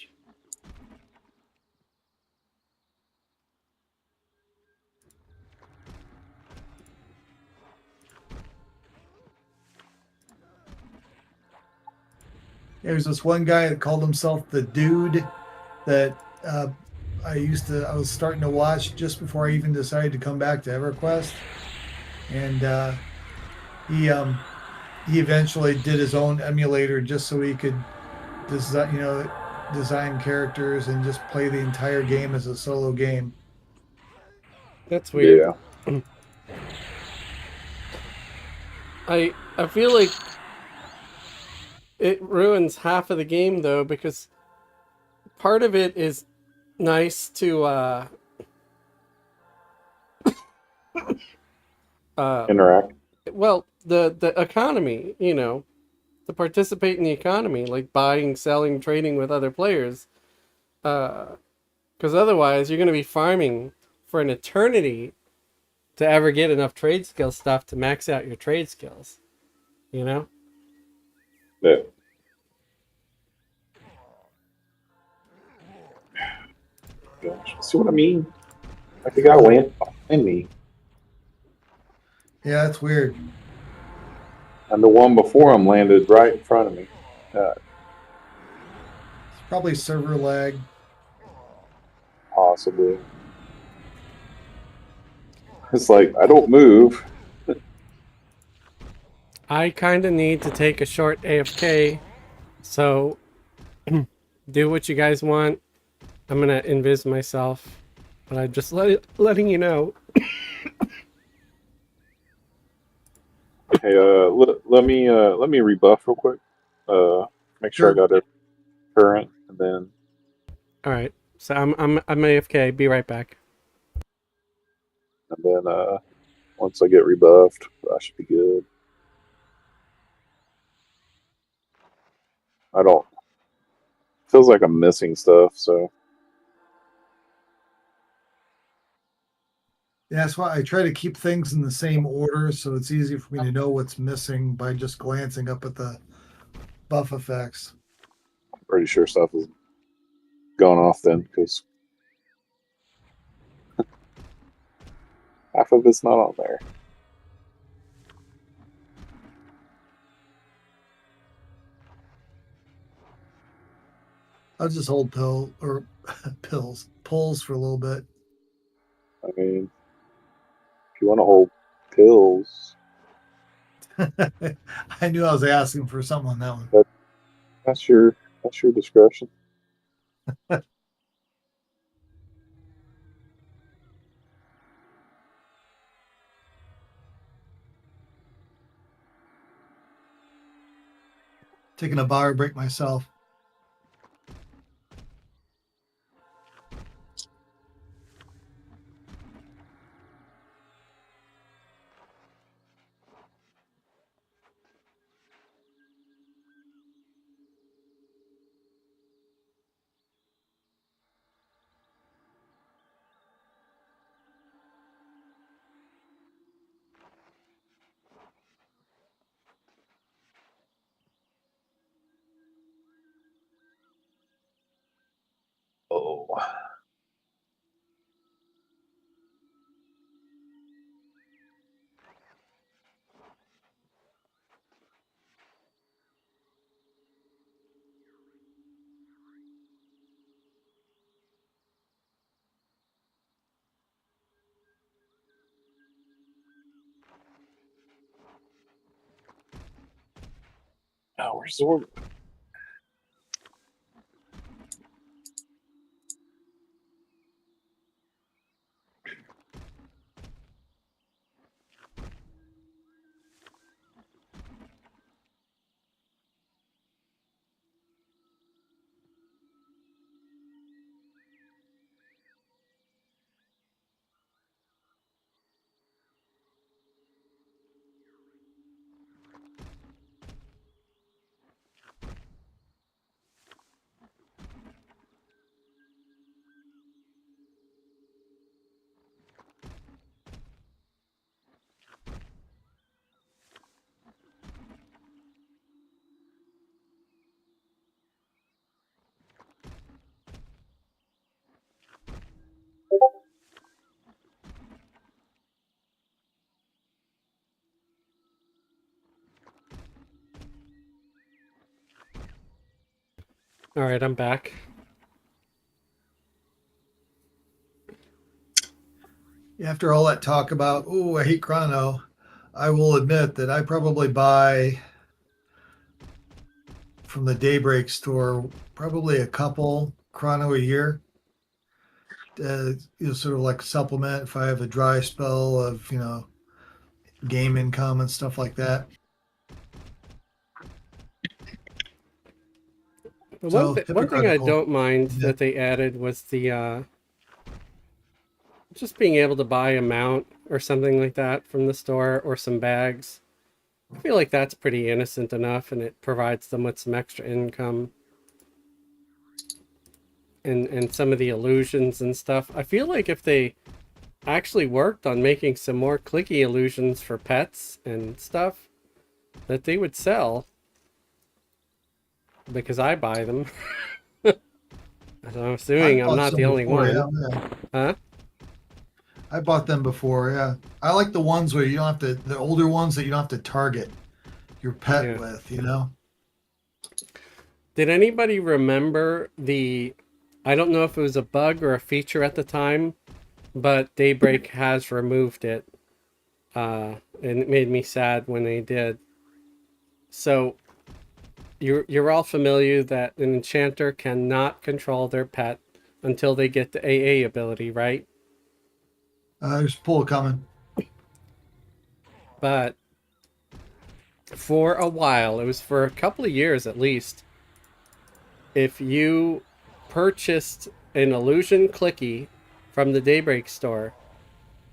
There's this one guy that called himself the Dude that I was starting to watch just before I even decided to come back to EverQuest, and he eventually did his own emulator just so he could design characters and just play the entire game as a solo game. that's weird. Yeah. I feel like it ruins half of the game though, because part of it is nice to uh Interact. well, the economy, to participate in the economy, like buying, selling, trading with other players. Because otherwise you're going to be farming for an eternity to ever get enough trade skill stuff to max out your trade skills, you know? Yeah. Gosh, see what I mean? Like the guy land behind me, Yeah, that's weird. and the one before him landed right in front of me. It's probably server lag. Possibly. It's like I don't move. I kind of need to take a short AFK, so do what you guys want. I'm gonna invis myself, but I'm just letting you know. Hey, let me rebuff real quick. Make sure I Sure. got it current, and then All right, so I'm AFK. Be right back. once I get rebuffed, I should be good. I don't. Feels like I'm missing stuff, so Yeah, that's why I try to keep things in the same order so it's easy for me to know what's missing by just glancing up at the buff effects. I'm pretty sure stuff is gone off then because half of it's not on there. I'll just hold pulls for a little bit. I mean, if you want to hold pills, I knew I was asking for something on that one. that's your discretion. Taking a bar break myself. Oh, now we're sort. All right, I'm back. After all that talk about, oh, I hate Chrono, I will admit that I probably buy from the Daybreak store probably a couple Chrono a year. Sort of like supplement if I have a dry spell of game income and stuff like that. But So one thing I hypocritical. don't mind Yeah. that they added was the just being able to buy a mount or something like that from the store or some bags. I feel like that's pretty innocent enough, and it provides them with some extra income. And some of the illusions and stuff. I feel like if they actually worked on making some more clicky illusions for pets and stuff, that they would sell. Because I buy them. So I'm I assuming I'm bought not some the only before, one. yeah. Huh? I bought them before, yeah. I like the ones where you don't have to, the older ones that you don't have to target your pet Yeah. with. Did anybody remember I don't know if it was a bug or a feature at the time, but Daybreak has removed it. And it made me sad when they did. So you're all familiar that an enchanter cannot control their pet until they get the AA ability, right? There's a pull coming. But for a while, it was for a couple of years at least, if you purchased an illusion clicky from the Daybreak store,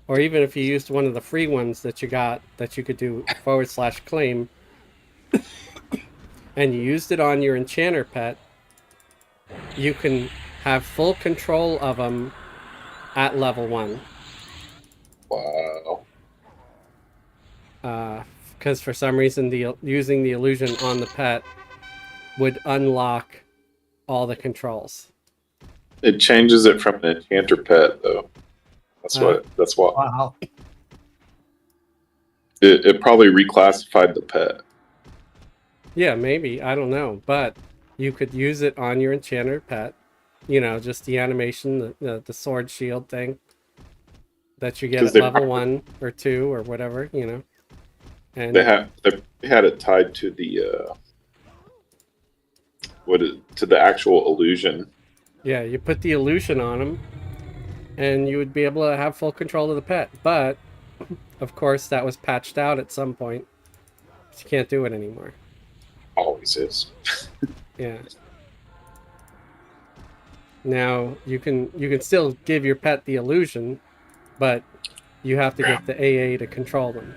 or even if you used one of the free ones that you got that you could do /claim, and you used it on your enchanter pet, you can have full control of them at level 1. Wow. Because for some reason, using the illusion on the pet would unlock all the controls. It changes it from an enchanter pet, though. That's what. Wow. It probably reclassified the pet. Yeah, maybe. I don't know. But you could use it on your enchanter pet. You know, just the animation, the sword shield thing that you get 'Cause at they level probably- 1 or 2 or whatever, you know. And They had it tied to the to the actual illusion. yeah, you put the illusion on them, and you would be able to have full control of the pet. But, of course, that was patched out at some point. You can't do it anymore. Always is. Yeah. Now you can still give your pet the illusion, but you have to get the AA to control them.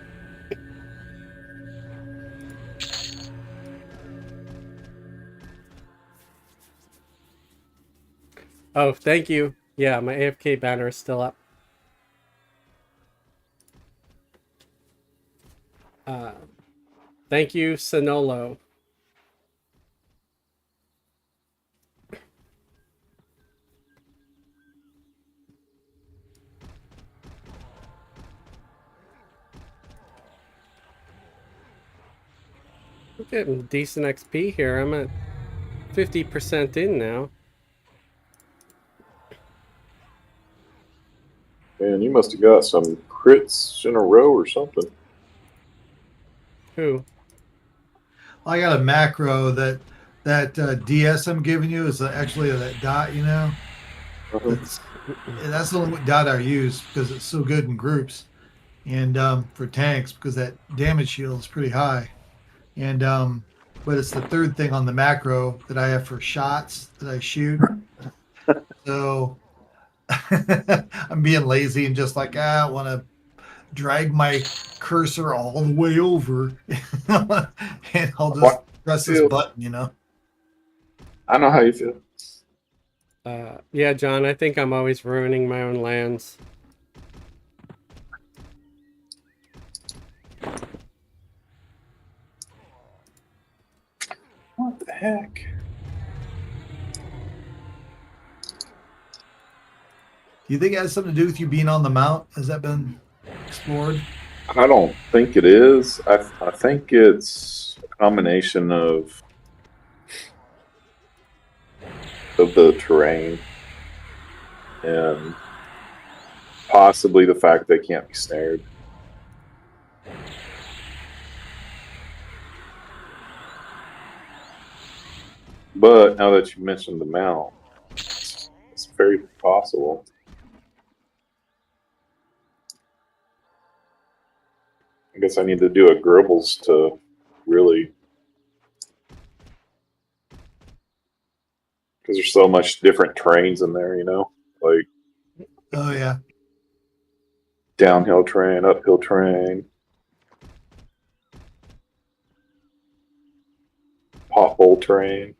Oh, thank you. Yeah, my AFK banner is still up. Thank you, Sonolo. We're getting decent XP here. I'm at 50% in now. Man, you must have got some crits in a row or something. Who? I got a macro that DS I'm giving you is actually that dot, you know. Uh-huh. That's the only dot I use because it's so good in groups, and for tanks because that damage shield is pretty high, and but it's the third thing on the macro that I have for shots that I shoot. So I'm being lazy and just like I want to drag my cursor all the way over, and I'll just What? press this Feel- button, you know. I know how you feel. Yeah, John, I think I'm always ruining my own lands. What the heck? Do you think it has something to do with you being on the mount? Has that been explored? I don't think it is. I think it's a combination of the terrain and possibly the fact they can't be snared. But now that you mentioned the mount, it's very possible. I guess I need to do a Gribbles to really, because there's so much different terrains in there, you know, like Oh yeah. downhill terrain, uphill terrain, pothole terrain.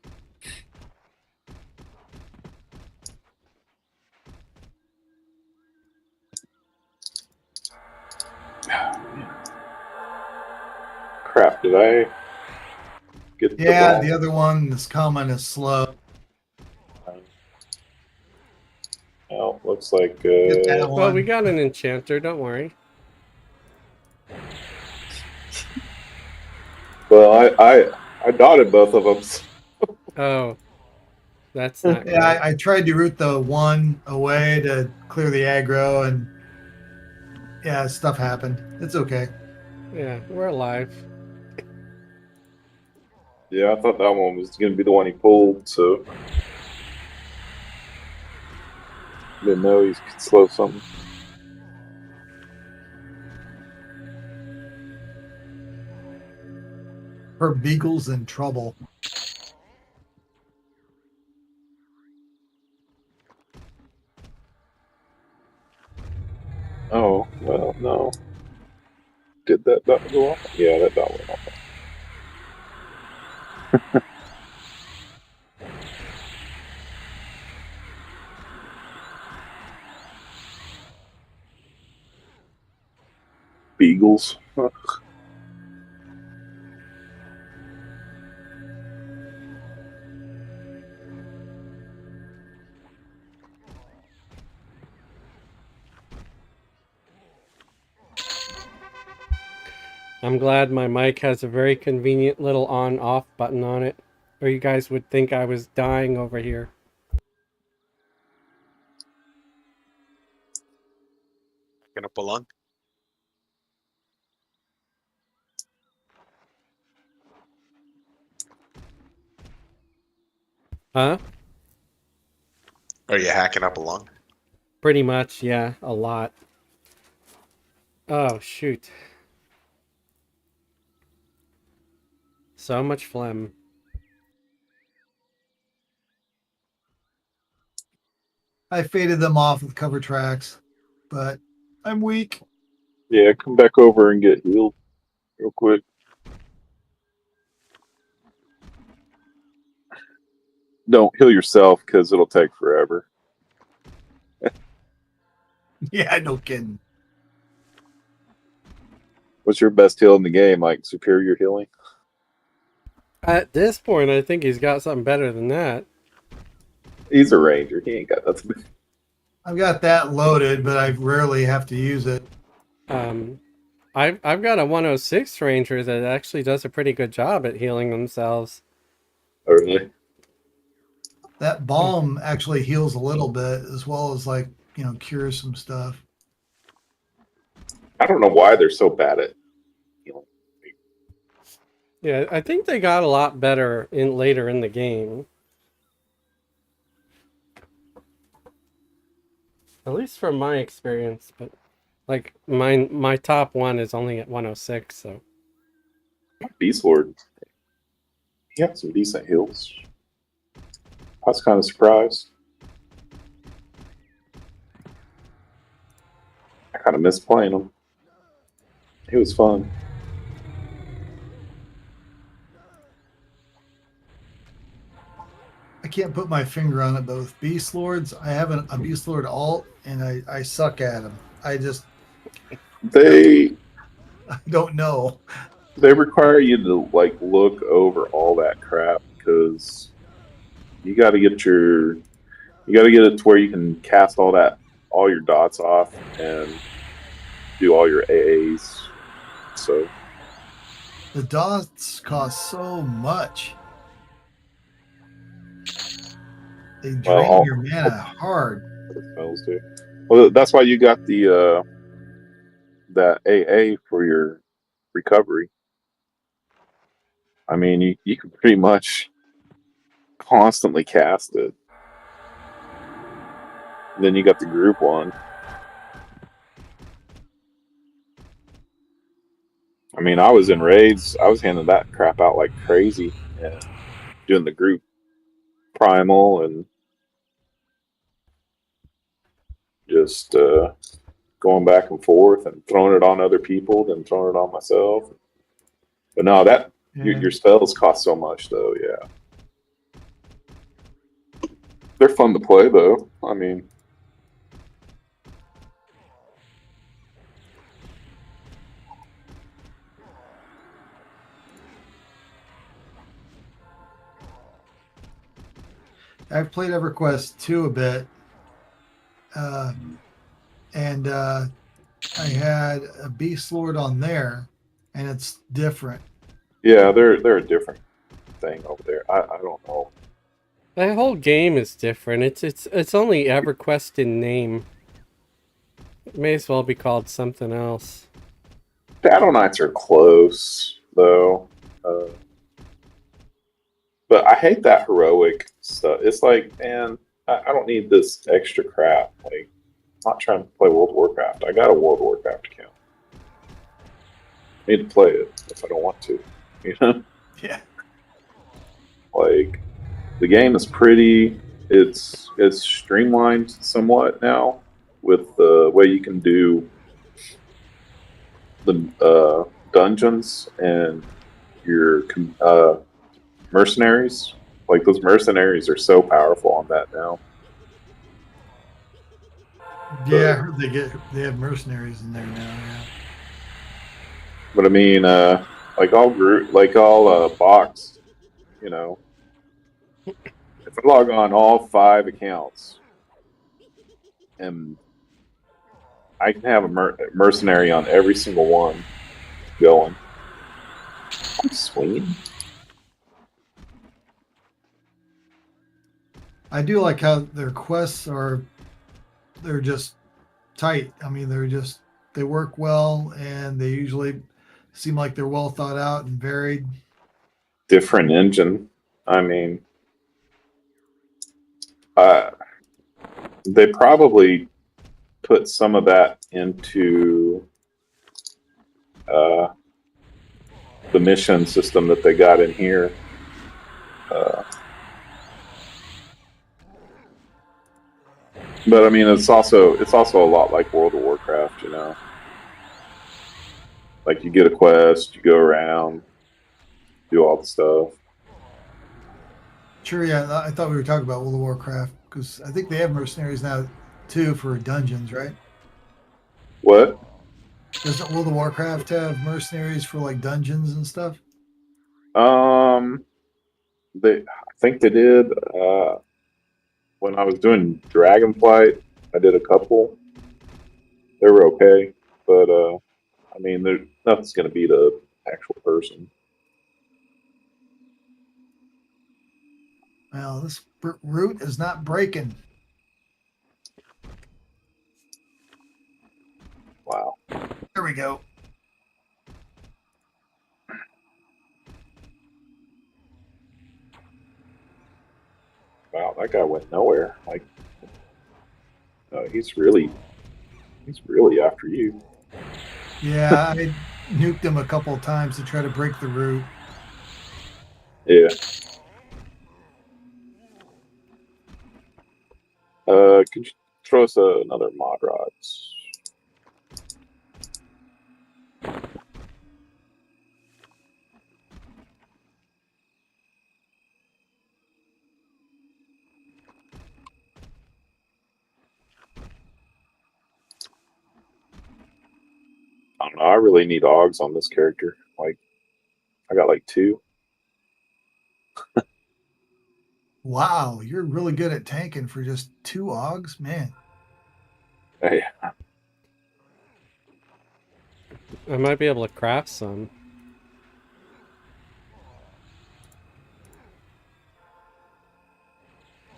Crap, did I get the Yeah, wrong the other one is coming is slow. one? Well, looks like Get that Well, one. we got an enchanter, don't worry. well, I dotted both of them. Oh, that's not Yeah, great. I tried to route the one away to clear the aggro, and yeah, stuff happened. It's okay. Yeah, we're alive. Yeah, I thought that one was going to be the one he pulled, so didn't know he could slow something. Her beagle's in trouble. Oh, well, no. Did that dot go off? Yeah, that dot went off. Beagles. I'm glad my mic has a very convenient little on-off button on it, or you guys would think I was dying over here. Gonna belong. Huh? Are you hacking up a lung? Pretty much, yeah, a lot. Oh, shoot. So much phlegm. I faded them off with cover tracks, but I'm weak. Yeah, come back over and get healed real quick. Don't heal yourself because it'll take forever. Yeah, no kidding. What's your best heal in the game? Like superior healing? At this point, I think he's got something better than that. He's a ranger. He ain't got nothing. I've got that loaded, but I rarely have to use it. I've got a 106 ranger that actually does a pretty good job at healing themselves. Oh, really? That balm actually heals a little bit, as well as like cures some stuff. I don't know why they're so bad at healing. Yeah, I think they got a lot better in later in the game. At least from my experience, but like my top one is only at 106, so Beast Lord. He had some decent heals. I was kind of surprised. I kind of missed playing him. It was fun. I can't put my finger on it, but with Beast Lords, I have a Beast Lord alt, and I suck at them. I They don't know. they require you to like look over all that crap because you got to get it to where you can cast all your dots off and do all your AAs. So The dots cost so much. They drain all your mana hard. spells do. Well, that's why you got the that AA for your recovery. I mean, you can pretty much constantly cast it. And then you got the group one. I mean, I was in raids. I was handing that crap out like crazy. Yeah. Doing the group primal and just going back and forth and throwing it on other people, then throwing it on myself. But no, your spells cost so much, though. Yeah, they're fun to play, though. I mean, I've played EverQuest 2 a bit, and I had a Beast Lord on there, and it's different. yeah, they're a different thing over there. I don't know. the whole game is different. It's only EverQuest in name. It may as well be called something else. Battle Knights are close, though. But I hate that heroic stuff. It's like, man, I don't need this extra crap. Like, I'm not trying to play World of Warcraft. I got a World of Warcraft account. I need to play it if I don't want to. You know, Yeah. like the game is pretty. It's streamlined somewhat now with the way you can do the dungeons and your mercenaries. Like those mercenaries are so powerful on that now. Yeah, I heard they have mercenaries in there now. Yeah. But I mean, like all group, like all box, you know, if I log on all 5 accounts and I can have a mercenary on every single one going. I'm swinging. I do like how their quests they're just tight. I mean, they work well, and they usually seem like they're well thought out and varied. Different engine. I mean, uh, they probably put some of that into uh, the mission system that they got in here. Uh, but I mean, it's also a lot like World of Warcraft, you know. Like you get a quest, you go around, do all the stuff. Sure, yeah. I thought we were talking about World of Warcraft because I think they have mercenaries now too for dungeons, right? What? Doesn't World of Warcraft have mercenaries for like dungeons and stuff? Um, I think they did. When I was doing Dragonflight, I did a couple. They were okay, but I mean, nothing's going to beat a actual person. Well, this route is not breaking. Wow, There we go. wow, that guy went nowhere. Like, he's really after you. Yeah, I nuked him a couple of times to try to break the route. Yeah. Could you throw us another mod rods? I don't know. I really need Augs on this character. Like, I got like 2. Wow, you're really good at tanking for just 2 Augs, man. Hey, I might be able to craft some.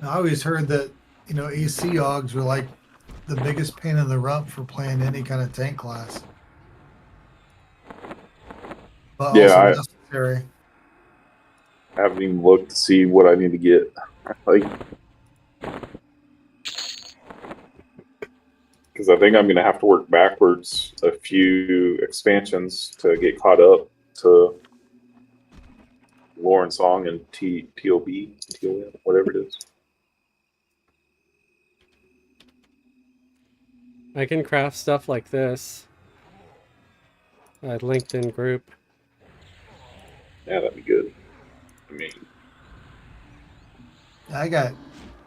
I always heard that AC Augs were like the biggest pain in the rump for playing any kind of tank class, but yeah, also I necessary. haven't even looked to see what I need to get. Like, because I think I'm going to have to work backwards a few expansions to get caught up to Lauren Song and TOB, TOM, whatever it is. I can craft stuff like this. LinkedIn group. Yeah, that'd be good. I mean, I got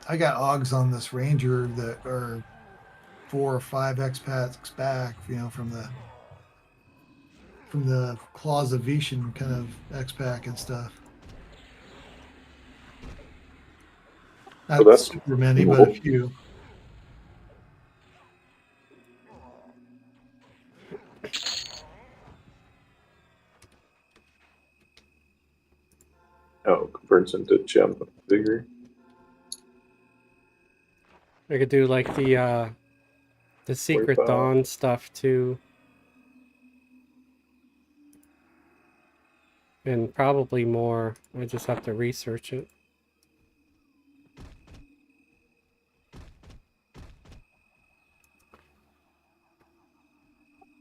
Augs on this Ranger that are 4 or 5 expats back, from the Claws of Vishan kind of X-Pack and stuff. so Not that's super many, but a cool. few. Oh, converts into gem vigor. I could do like the Secret 45. Dawn stuff too. And probably more. I just have to research it.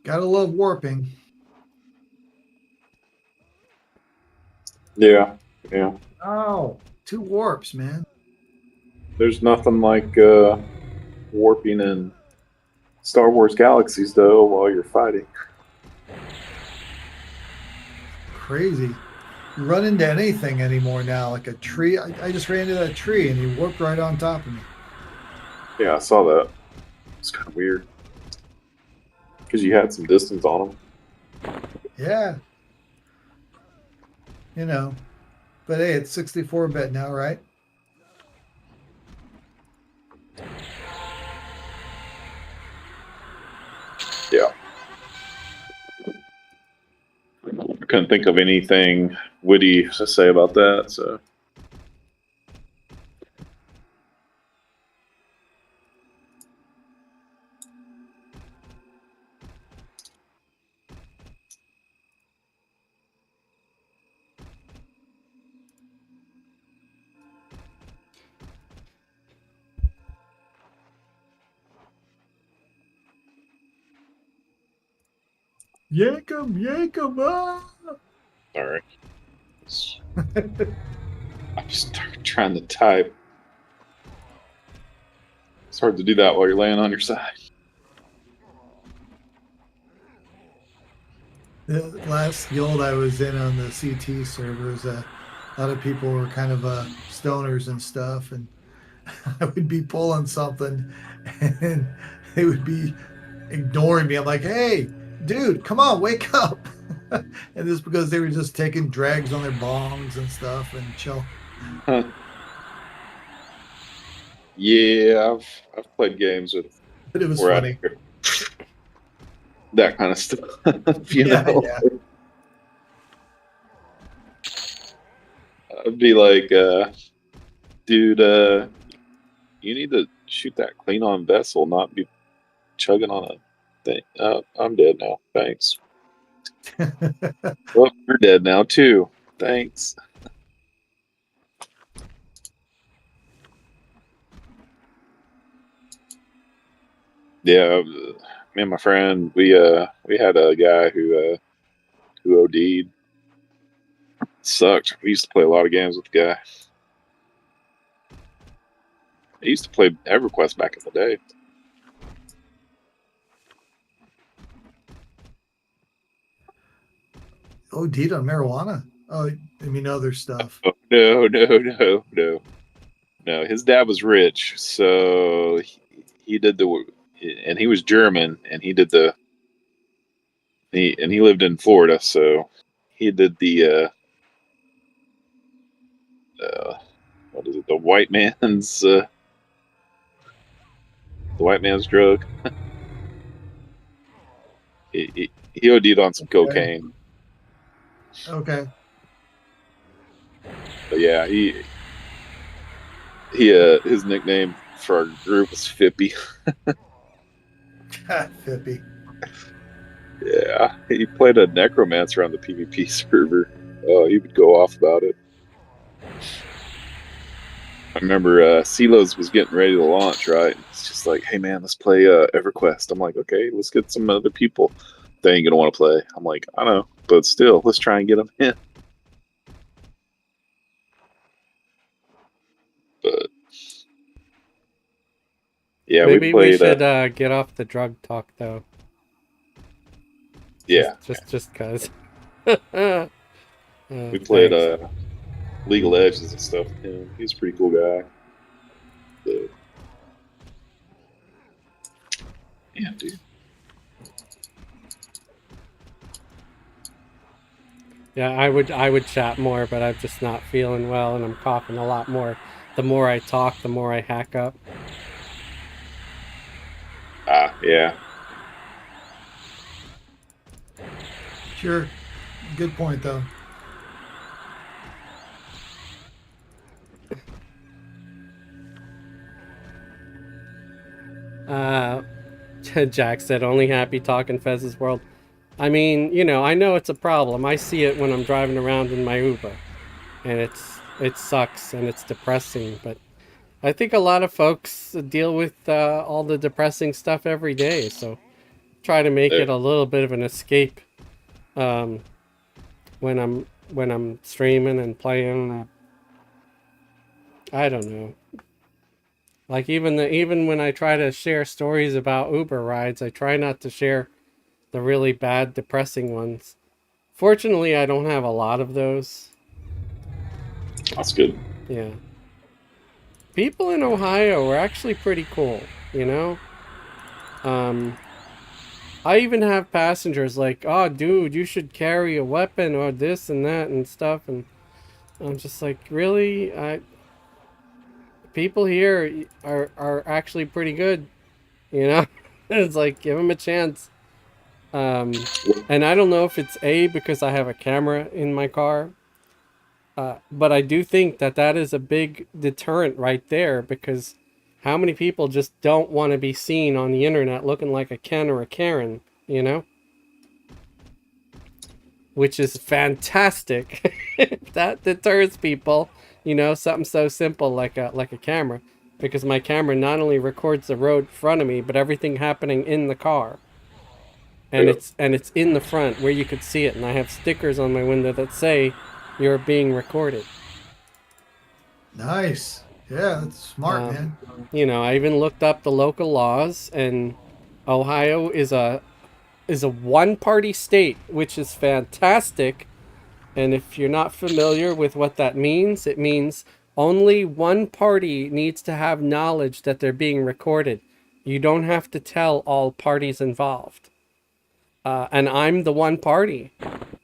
Gotta love warping. Yeah, yeah. Oh, 2 warps, man. There's nothing like warping in Star Wars Galaxies, though, while you're fighting. Crazy. You run into anything anymore now, like a tree. I just ran into that tree and he warped right on top of me. Yeah, I saw that. It's kind of weird. Because you had some distance on them. Yeah. You know. But hey, it's 64-bit now, right? Yeah. I couldn't think of anything witty to say about that, so. Yank 'em, yank 'em, ah! Sorry. I'm just trying to type. It's hard to do that while you're laying on your side. The last guild I was in on the CT servers, a lot of people were kind of stoners and stuff, and I would be pulling something, and they would be ignoring me. I'm like, "Hey, dude, come on, wake up!" And this because they were just taking drags on their bongs and stuff and chill. Huh. Yeah, I've played games with But it was where funny. that kind of stuff, you Yeah, know. yeah. I'd be like, dude, you need to shoot that clean on vessel, not be chugging on a thing. I'm dead now. Thanks. Oh, you're dead now too. Thanks. Yeah, me and my friend, we had a guy who OD'd. Sucked. We used to play a lot of games with the guy. I used to play Everquest back in the day. Oh, deed on marijuana. Oh, I mean other stuff. Oh, no. His dad was rich, so he did the, and he was German, and he lived in Florida, so he did what is it, the white man's drug. He OD'd on some cocaine. Okay. But yeah, his nickname for our group was Fippy. Fippy. Yeah, he played a necromancer on the PvP server. Oh, he would go off about it. I remember Silos was getting ready to launch, right? It's just like, hey man, let's play EverQuest. I'm like, okay, let's get some other people. They ain't gonna want to play. I'm like, I know, but still, let's try and get them in. But yeah, we Maybe we played. should get off the drug talk though. Yeah, Just cause. we played Thanks. League of Legends and stuff with him. He's a pretty cool guy. But, yeah, dude. Yeah, I would chat more, but I'm just not feeling well and I'm coughing a lot more. The more I talk, the more I hack up. Yeah. Sure. Good point though. Jack said, only happy talking Fez's World. I mean, you know, I know it's a problem. I see it when I'm driving around in my Uber, and it sucks and it's depressing. But I think a lot of folks deal with all the depressing stuff every day, so try to make Yeah. it a little bit of an escape um, when I'm streaming and playing. I don't know. Like even when I try to share stories about Uber rides, I try not to share the really bad, depressing ones. Fortunately, I don't have a lot of those. That's good. Yeah. People in Ohio are actually pretty cool, you know? Um, I even have passengers like, oh, dude, you should carry a weapon or this and that and stuff. And I'm just like, really? People here are actually pretty good, you know? It's like, give them a chance. And I don't know if it's because I have a camera in my car, but I do think that is a big deterrent right there because how many people just don't want to be seen on the internet looking like a Ken or a Karen, you know? Which is fantastic. That deters people, you know, something so simple like a camera, because my camera not only records the road in front of me, but everything happening in the car. And Yeah. it's in the front where you could see it, and I have stickers on my window that say you're being recorded. Nice. Yeah, that's smart, man. You know, I even looked up the local laws, and Ohio is a one-party state, which is fantastic. And if you're not familiar with what that means, it means only one party needs to have knowledge that they're being recorded. You don't have to tell all parties involved. And I'm the one party.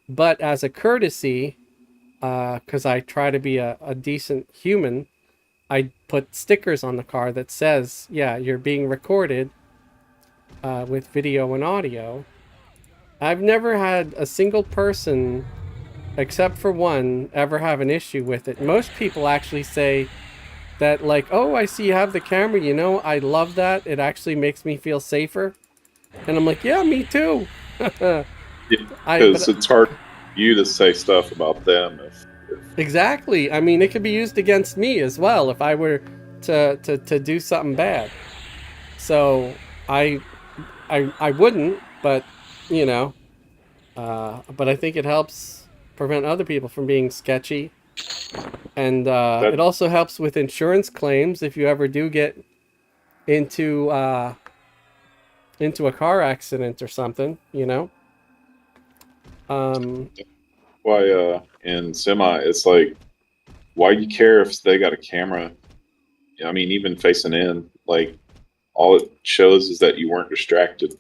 But as a courtesy, because I try to be a decent human, I put stickers on the car that says, yeah, you're being recorded with video and audio. I've never had a single person, except for one, ever have an issue with it. Most people actually say that, like, oh, I see you have the camera, you know, I love that. It actually makes me feel safer. And I'm like, yeah, me too. Because it's hard for you to say stuff about them if Exactly. I mean, it could be used against me as well if I were to do something bad. So I wouldn't, but you know, but I think it helps prevent other people from being sketchy, and that. it also helps with insurance claims if you ever do get into a car accident or something. You know. Um, Why in semi it's like, why do you care if they got a camera? I mean, even facing in, like, all it shows is that you weren't distracted.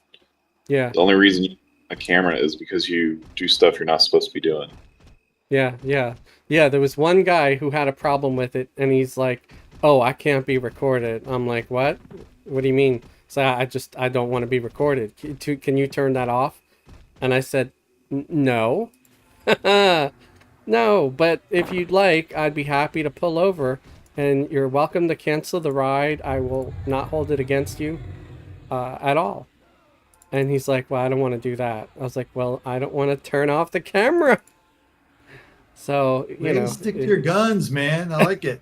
yeah. The only reason you have a camera is because you do stuff you're not supposed to be doing. Yeah. There was one guy who had a problem with it, and he's like, "Oh, I can't be recorded." I'm like, "What? What do you mean?" So I don't want to be recorded. Can you turn that off? And I said, "No, no. But if you'd like, I'd be happy to pull over, and you're welcome to cancel the ride. I will not hold it against you at all." And he's like, "Well, I don't want to do that." I was like, "Well, I don't want to turn off the camera." So, you Way to know, stick to your guns, man. I like it.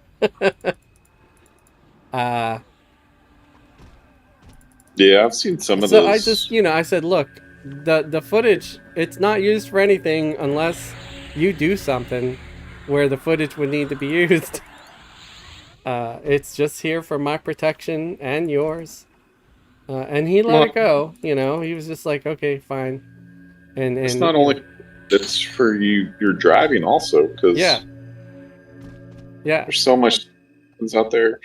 uh, Yeah, I've seen some of so those. I just, you know, I said, look, the footage, it's not used for anything unless you do something where the footage would need to be used. It's just here for my protection and yours. And he let Well, it go, you know, he was just like, okay, fine. it's not only it's for you. You're driving also because yeah. there's so much things out there.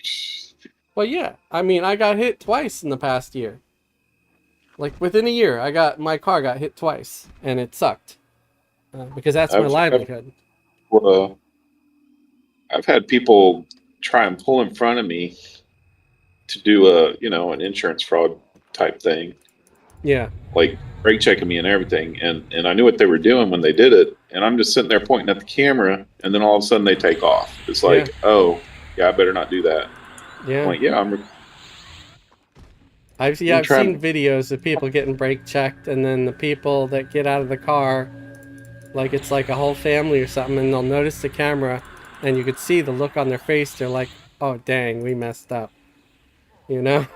Well, yeah. I mean, I got hit twice in the past year. Like within a year, my car got hit twice, and it sucked because that's my I've livelihood. uh, I've had people try and pull in front of me to do an insurance fraud type thing, Yeah. like brake checking me and everything, and I knew what they were doing when they did it, and I'm just sitting there pointing at the camera, and then all of a sudden they take off. It's like, oh yeah, I better not do that. I'm Yeah. like, yeah, I've seen videos of people getting brake checked, and then the people that get out of the car, like it's like a whole family or something, and they'll notice the camera, and you could see the look on their face. They're like, "Oh dang, we messed up," you know.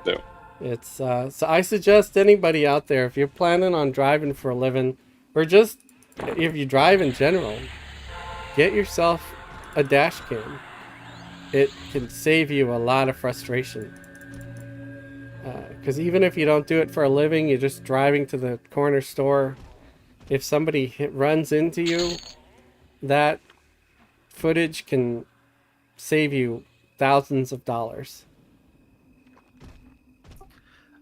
No. It's so I suggest anybody out there, if you're planning on driving for a living, or just if you drive in general, get yourself a dash cam. It can save you a lot of frustration. Because even if you don't do it for a living, you're just driving to the corner store. If somebody runs into you, that footage can save you thousands of dollars.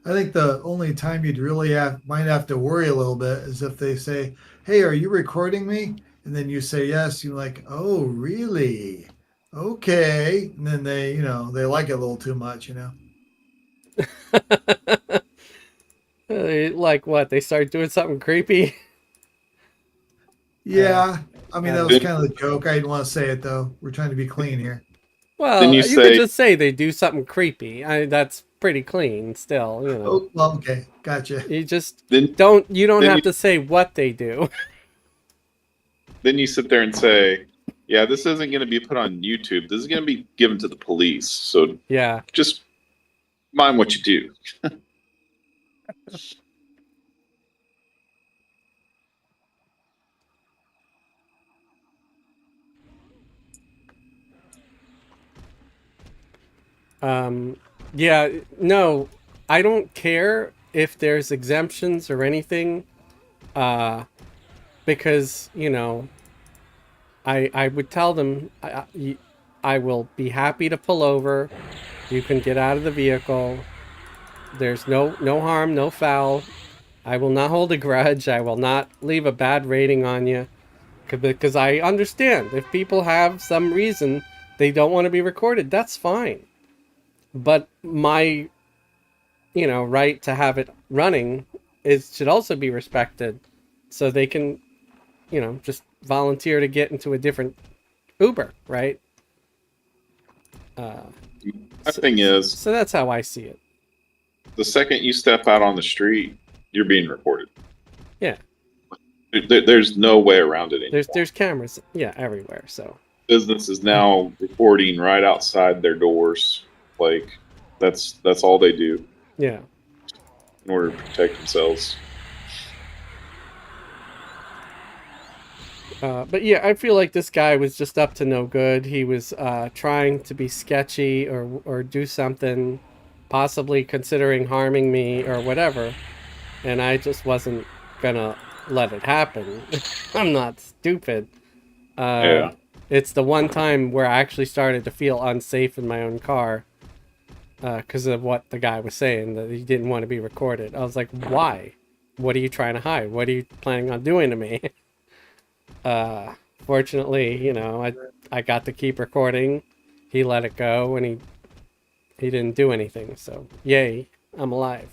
I think the only time you'd really might have to worry a little bit is if they say, "Hey, are you recording me?" And then you say yes. You're like, "Oh, really? Okay." And then they like it a little too much, Like what? They start doing something creepy? Yeah. I mean, that was Then, kind of the joke. I didn't want to say it though. We're trying to be clean here. Well, you you could say, just say they do something creepy. That's pretty clean still, Oh, well, okay, gotcha. You just then, don't then have you, to say what they do. then you sit there and say, yeah, this isn't going to be put on YouTube. This is going to be given to the police. So Yeah. just mind what you do. Yeah, no, I don't care if there's exemptions or anything, because, I would tell them, I will be happy to pull over. You can get out of the vehicle. There's no harm, no foul. I will not hold a grudge. I will not leave a bad rating on you. Because I understand if people have some reason they don't want to be recorded, that's fine. But my, right to have it running should also be respected, so they can, just volunteer to get into a different Uber, right? My thing is, So that's how I see it. the second you step out on the street, you're being recorded. Yeah. There's no way around it anymore. There's cameras, everywhere. So Business is now recording right outside their doors. Like that's all they do yeah. in order to protect themselves. But yeah, I feel like this guy was just up to no good. He was trying to be sketchy or do something, possibly considering harming me or whatever, and I just wasn't gonna let it happen. I'm not stupid. Yeah. It's the one time where I actually started to feel unsafe in my own car because of what the guy was saying, that he didn't want to be recorded. I was like, why? What are you trying to hide? What are you planning on doing to me? Fortunately, I got to keep recording. He let it go, and he didn't do anything. So, yay, I'm alive.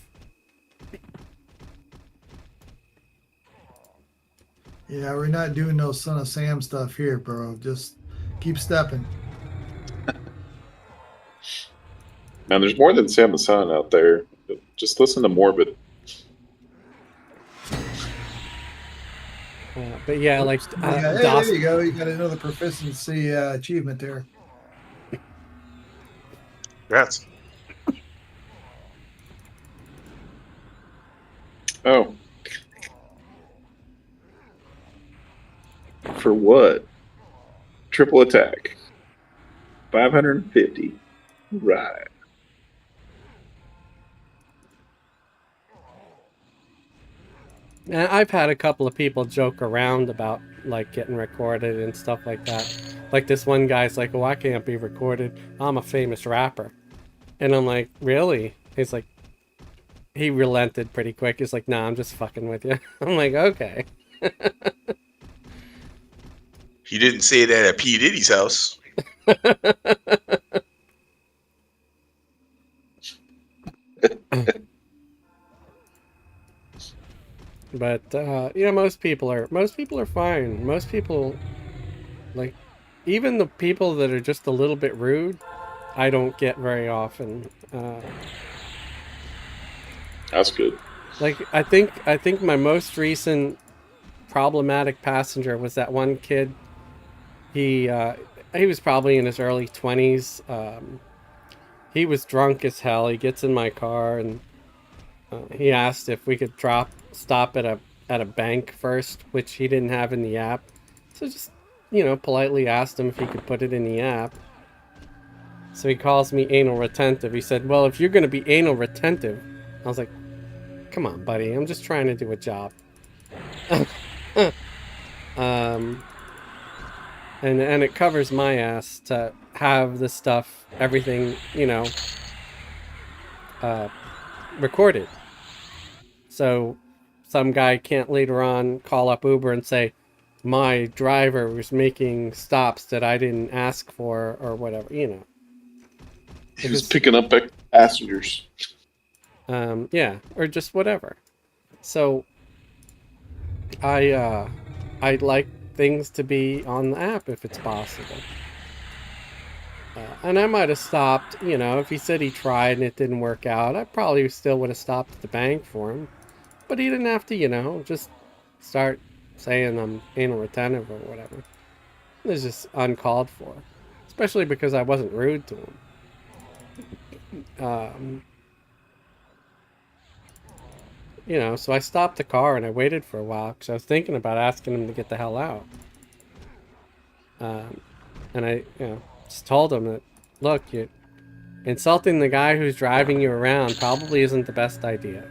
Yeah, we're not doing no Son of Sam stuff here, bro. Just keep stepping. Man, there's more than Sam the Sun out there. Just listen to Morbid. But yeah, like Yeah, hey, there you go. You got another proficiency achievement there. Congrats. Oh. For what? Triple attack. 550. Right. And I've had a couple of people joke around about like getting recorded and stuff like that. Like this one guy's like, "Oh, I can't be recorded. I'm a famous rapper." And I'm like, "Really?" He's like, he relented pretty quick. He's like, "Nah, I'm just fucking with you." I'm like, "Okay." He didn't say that at P. Diddy's house. But most people are fine. Most people, like, even the people that are just a little bit rude, I don't get very often. That's good. Like I think my most recent problematic passenger was that one kid. He was probably in his early 20s. He was drunk as hell. He gets in my car and he asked if we could stop at a bank first, which he didn't have in the app. So just, politely asked him if he could put it in the app. So he calls me anal retentive. He said, "Well, if you're going to be anal retentive," I was like, "Come on, buddy. I'm just trying to do a job." um, and it covers my ass to have the stuff, everything, recorded. So some guy can't later on call up Uber and say, my driver was making stops that I didn't ask for or whatever, He was picking up passengers. Yeah, or just whatever. So I'd like things to be on the app if it's possible. And I might have stopped, if he said he tried and it didn't work out, I probably still would have stopped at the bank for him. But he didn't have to, just start saying I'm anal retentive or whatever. It's just uncalled for. Especially because I wasn't rude to him. So I stopped the car and I waited for a while because I was thinking about asking him to get the hell out. And I, just told him that, look, you insulting the guy who's driving you around probably isn't the best idea.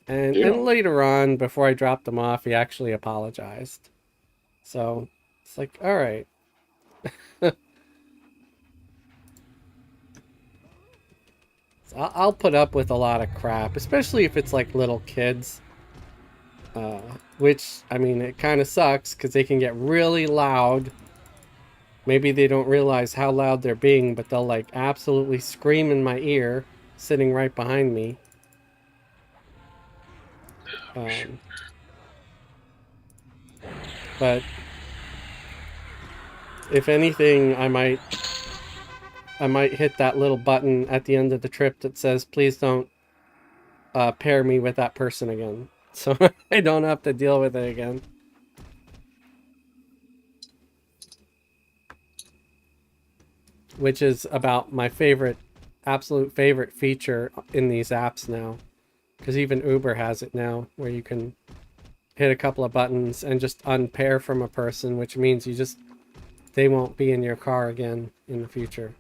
And later on, before I dropped him off, he actually apologized. So it's like, all right. So I'll put up with a lot of crap, especially if it's like little kids. Which, I mean, it kind of sucks because they can get really loud. Maybe they don't realize how loud they're being, but they'll like absolutely scream in my ear, sitting right behind me. But if anything, I might hit that little button at the end of the trip that says, please don't pair me with that person again. So I don't have to deal with it again. Which is about my absolute favorite feature in these apps now. Because even Uber has it now, where you can hit a couple of buttons and just unpair from a person, which means they won't be in your car again in the future.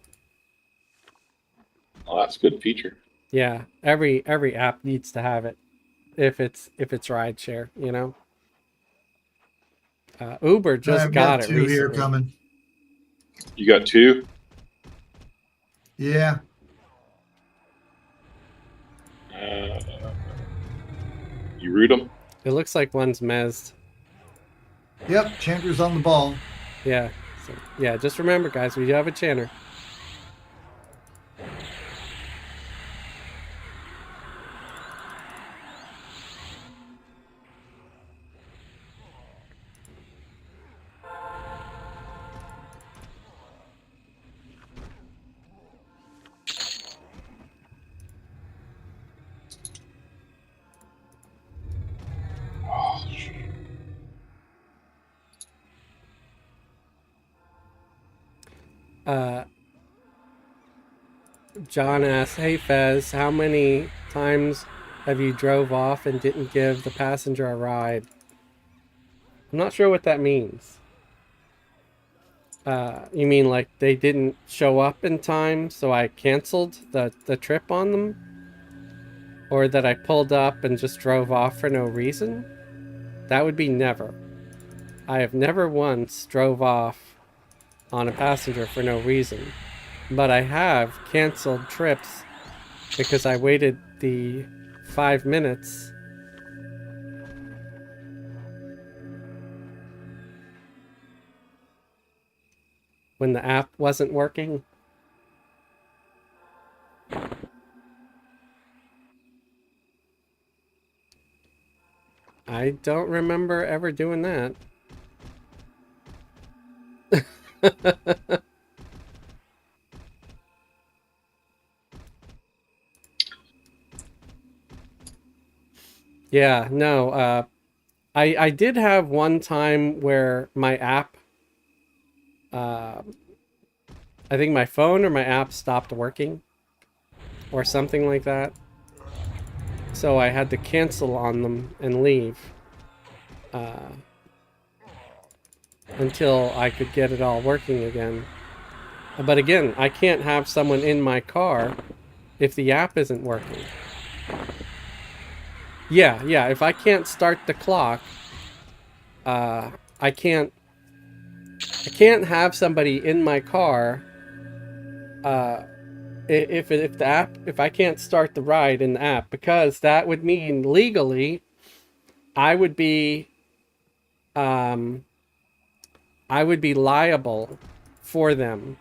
Oh, that's a good feature. Yeah, every app needs to have it if it's rideshare, Uber just got it two recently. here coming. You got two? Yeah. You root them? It looks like one's mezzed. Yep, Chanter's on the ball. Yeah. So, yeah, just remember, guys, we do have a chanter. John asks, hey Fez, how many times have you drove off and didn't give the passenger a ride? I'm not sure what that means. You mean like they didn't show up in time, so I canceled the trip on them? Or that I pulled up and just drove off for no reason? That would be never. I have never once drove off on a passenger for no reason. But I have canceled trips because I waited the 5 minutes when the app wasn't working. I don't remember ever doing that. Yeah, no. I did have one time where my app, uh, I think my phone or my app stopped working, or something like that. So I had to cancel on them and leave uh, until I could get it all working again. But again, I can't have someone in my car if the app isn't working. Yeah. If I can't start the clock, uh, I can't. I can't have somebody in my car. Uh, if I can't start the ride in the app, because that would mean legally I would be um I would be liable for them.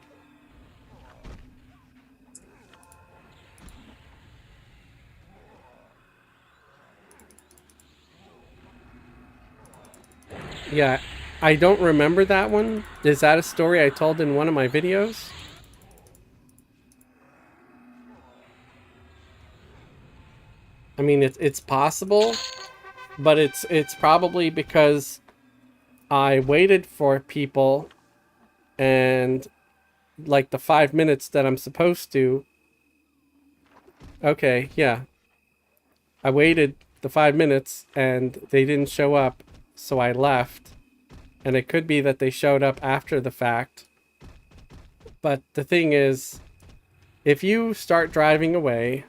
Yeah, I don't remember that one. Is that a story I told in one of my videos? I mean, it's possible, but it's probably because I waited for people, and like the 5 minutes that I'm supposed to. Okay, yeah. I waited the 5 minutes and they didn't show up, so I left. And it could be that they showed up after the fact. But the thing is, if you start driving away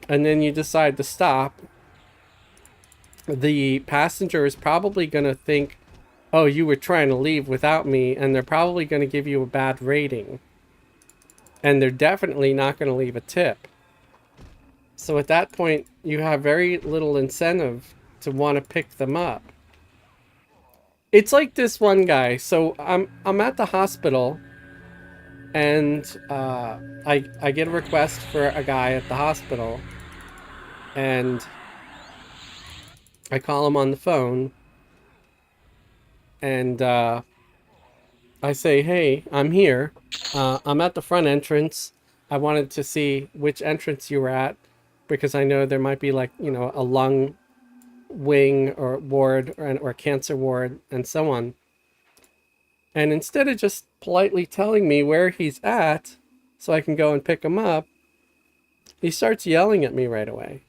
and then you decide to stop, the passenger is probably going to think, oh, you were trying to leave without me, and they're probably going to give you a bad rating. And they're definitely not going to leave a tip. So at that point, you have very little incentive to want to pick them up. It's like this one guy. So I'm at the hospital, and I get a request for a guy at the hospital, and I call him on the phone, and I say, hey, I'm here. I'm at the front entrance. I wanted to see which entrance you were at, because I know there might be, like, you know, a lung wing or ward, or cancer ward, and so on. And instead of just politely telling me where he's at so I can go and pick him up, he starts yelling at me right away.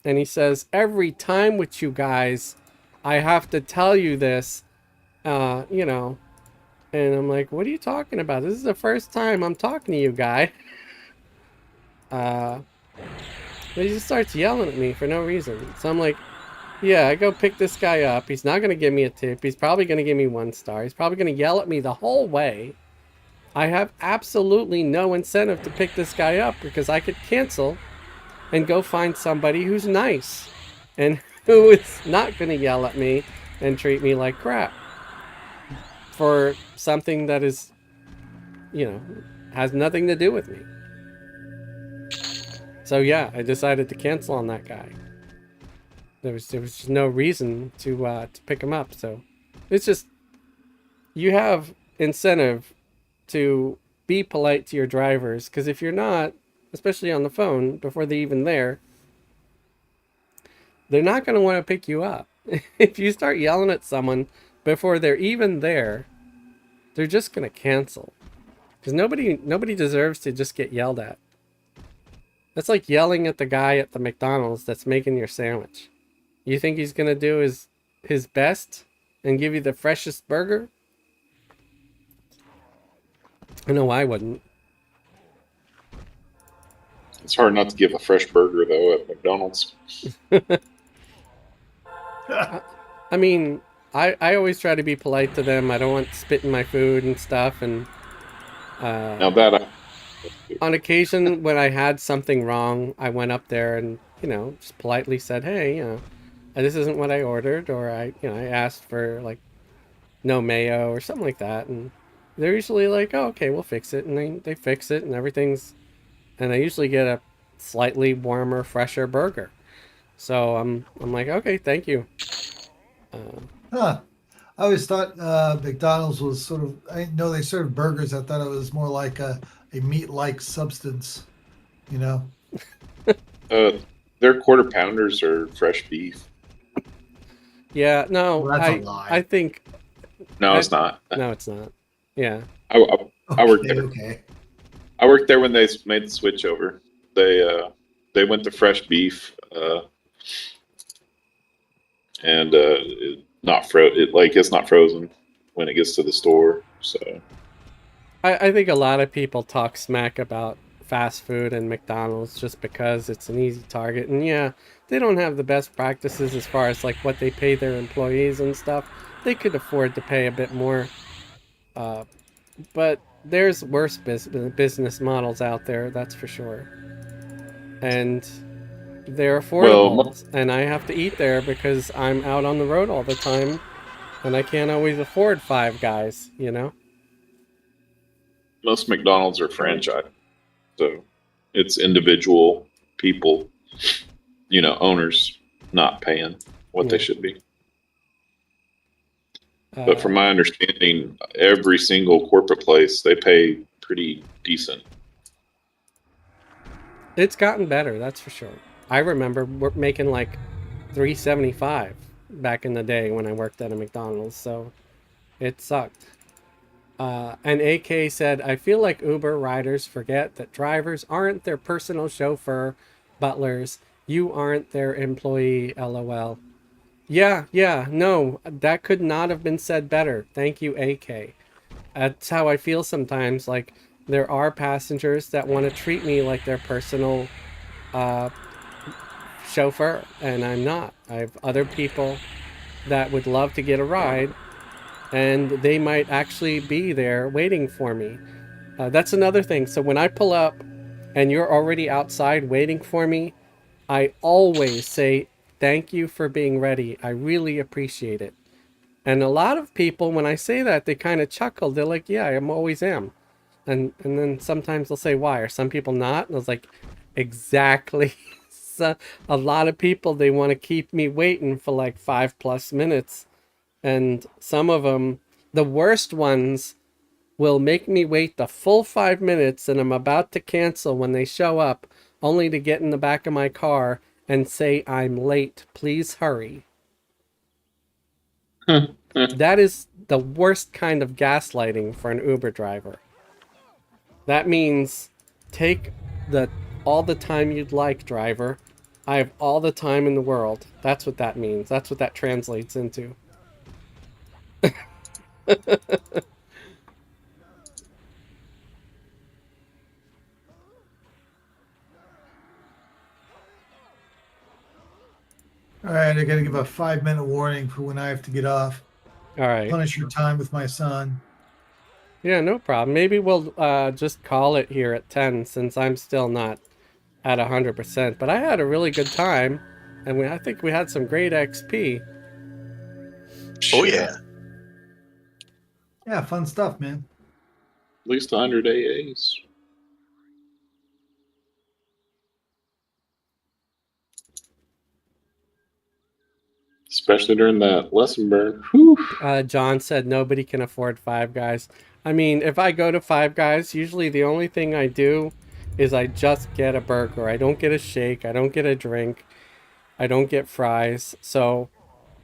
And he says, every time with you guys, I have to tell you this, you know. And I'm like, what are you talking about? This is the first time I'm talking to you, guy. But he just starts yelling at me for no reason. So I'm like, yeah, I go pick this guy up. He's not going to give me a tip. He's probably going to give me 1 star. He's probably going to yell at me the whole way. I have absolutely no incentive to pick this guy up, because I could cancel and go find somebody who's nice and who is not going to yell at me and treat me like crap for something that is, you know, has nothing to do with me. So yeah, I decided to cancel on that guy. There was just no reason to pick him up. So it's just, you have incentive to be polite to your drivers, because if you're not, especially on the phone before they're even there, they're not going to want to pick you up. If you start yelling at someone before they're even there, they're just going to cancel, because nobody deserves to just get yelled at. That's like yelling at the guy at the McDonald's that's making your sandwich. You think he's going to do his best and give you the freshest burger? I know I wouldn't. It's hard not to give a fresh burger though at McDonald's. I mean, I always try to be polite to them. I don't want spit in my food and stuff. And Now that on occasion, when I had something wrong, I went up there and, you know, just politely said, hey, you know, this isn't what I ordered, or I asked for, like, no mayo or something like that. And they're usually like, oh, okay, we'll fix it. And they fix it, and everything's, and I usually get a slightly warmer, fresher burger. So I'm like, okay, thank you. Huh. I always thought McDonald's was sort of, I didn't know they served burgers. I thought it was more like a meat-like substance, you know? they their quarter pounders are fresh beef. Yeah, no, Well, that's a lie. I think No, it's not. no, it's not. Yeah, I worked there. Okay. I worked there when they made the switch over. They went to fresh beef, and not it's not frozen when it gets to the store. So I think a lot of people talk smack about fast food and McDonald's just because it's an easy target, and yeah, they don't have the best practices as far as like what they pay their employees and stuff. They could afford to pay a bit more, but there's worse business models out there, that's for sure. And they're affordable, and I have to eat there because I'm out on the road all the time, and I can't always afford Five Guys, you know? most McDonald's are franchise, so it's individual people, owners not paying what they should be. But from my understanding, every single corporate place, they pay pretty decent. It's gotten better, that's for sure. I remember making like $3.75 back in the day when I worked at a McDonald's, so it sucked. And AK said, I feel like Uber riders forget that drivers aren't their personal chauffeur, butlers. You aren't their employee, lol. Yeah, no, that could not have been said better. Thank you, AK. That's how I feel sometimes. Like, there are passengers that want to treat me like their personal chauffeur, and I'm not. I have other people that would love to get a ride, and they might actually be there waiting for me. That's another thing. So when I pull up and you're already outside waiting for me, I always say, thank you for being ready. I really appreciate it. And a lot of people, when I say that, they kind of chuckle. They're like, yeah, I always am. And then sometimes they'll say, why? Are some people not? And I was like, exactly. So a lot of people, they want to keep me waiting for like 5+ minutes. And some of them, the worst ones, will make me wait the full 5 minutes, and I'm about to cancel when they show up, only to get in the back of my car and say, I'm late. Please hurry. That is the worst kind of gaslighting for an Uber driver. That means take all the time you'd like, driver. I have all the time in the world. That's what that means. That's what that translates into. All right, I got to give a 5-minute warning for when I have to get off. All right. Punish your time with my son. Yeah, no problem. Maybe we'll just call it here at 10, since I'm still not at 100%. But I had a really good time, and I think we had some great XP. Oh yeah. Yeah, fun stuff, man. At least 100 AAs. Especially during that lesson burn. Whew. John said nobody can afford Five Guys. I mean, if I go to Five Guys, usually the only thing I do is I just get a burger. I don't get a shake. I don't get a drink. I don't get fries. So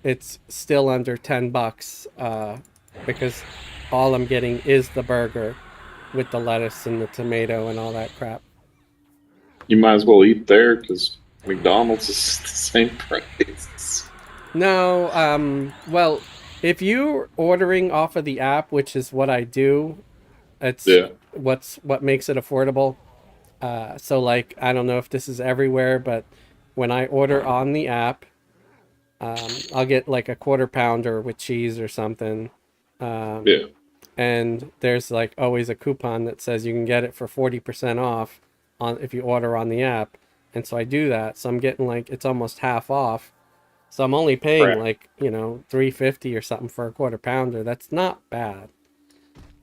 it's still under $10 because all I'm getting is the burger with the lettuce and the tomato and all that crap. You might as well eat there because McDonald's is the same price. No, well, if you're ordering off of the app, which is what I do, it's what makes it affordable. So like, I don't know if this is everywhere, but when I order on the app, I'll get like a quarter pounder with cheese or something. And there's like always a coupon that says you can get it for 40% off if you order on the app. And so I do that. So I'm getting like, it's almost half off. So I'm only paying like, $3.50 or something for a quarter pounder. That's not bad.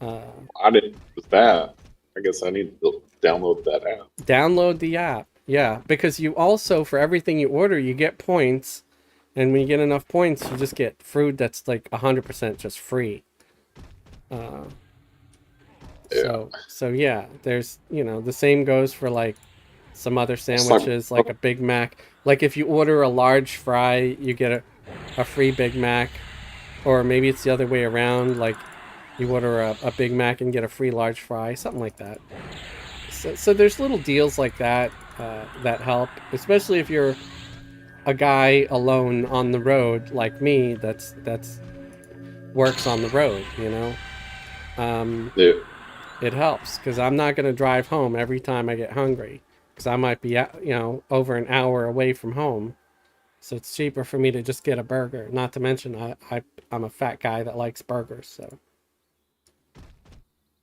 I didn't with that. I guess I need to download that app. Download the app. Yeah, because you also, for everything you order, you get points. And when you get enough points, you just get food that's like 100% just free. So yeah, there's, the same goes for like some other It's like- sandwiches like a Big Mac. Like if you order a large fry, you get a free Big Mac. Or maybe it's the other way around, like you order a Big Mac and get a free large fry, something like that. So there's little deals like that that help, especially if you're a guy alone on the road like me that's works on the road, you know. Yeah. It helps because I'm not going to drive home every time I get hungry because I might be, over an hour away from home. So it's cheaper for me to just get a burger. Not to mention I'm a fat guy that likes burgers. So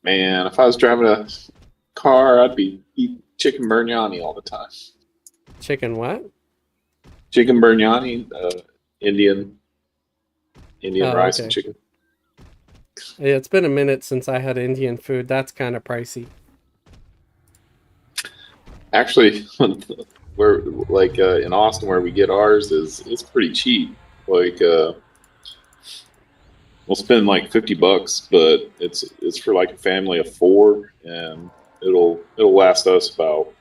Man, if I was driving a car, I'd be eating chicken biryani all the time. chicken what? Chicken biryani, Indian Oh, rice okay. and chicken. Yeah, it's been a minute since I had Indian food. That's kind of pricey. Actually, we're like in Austin where we get ours is it's pretty cheap. Like we'll spend like $50, but it's for like a family of 4, and it'll last us about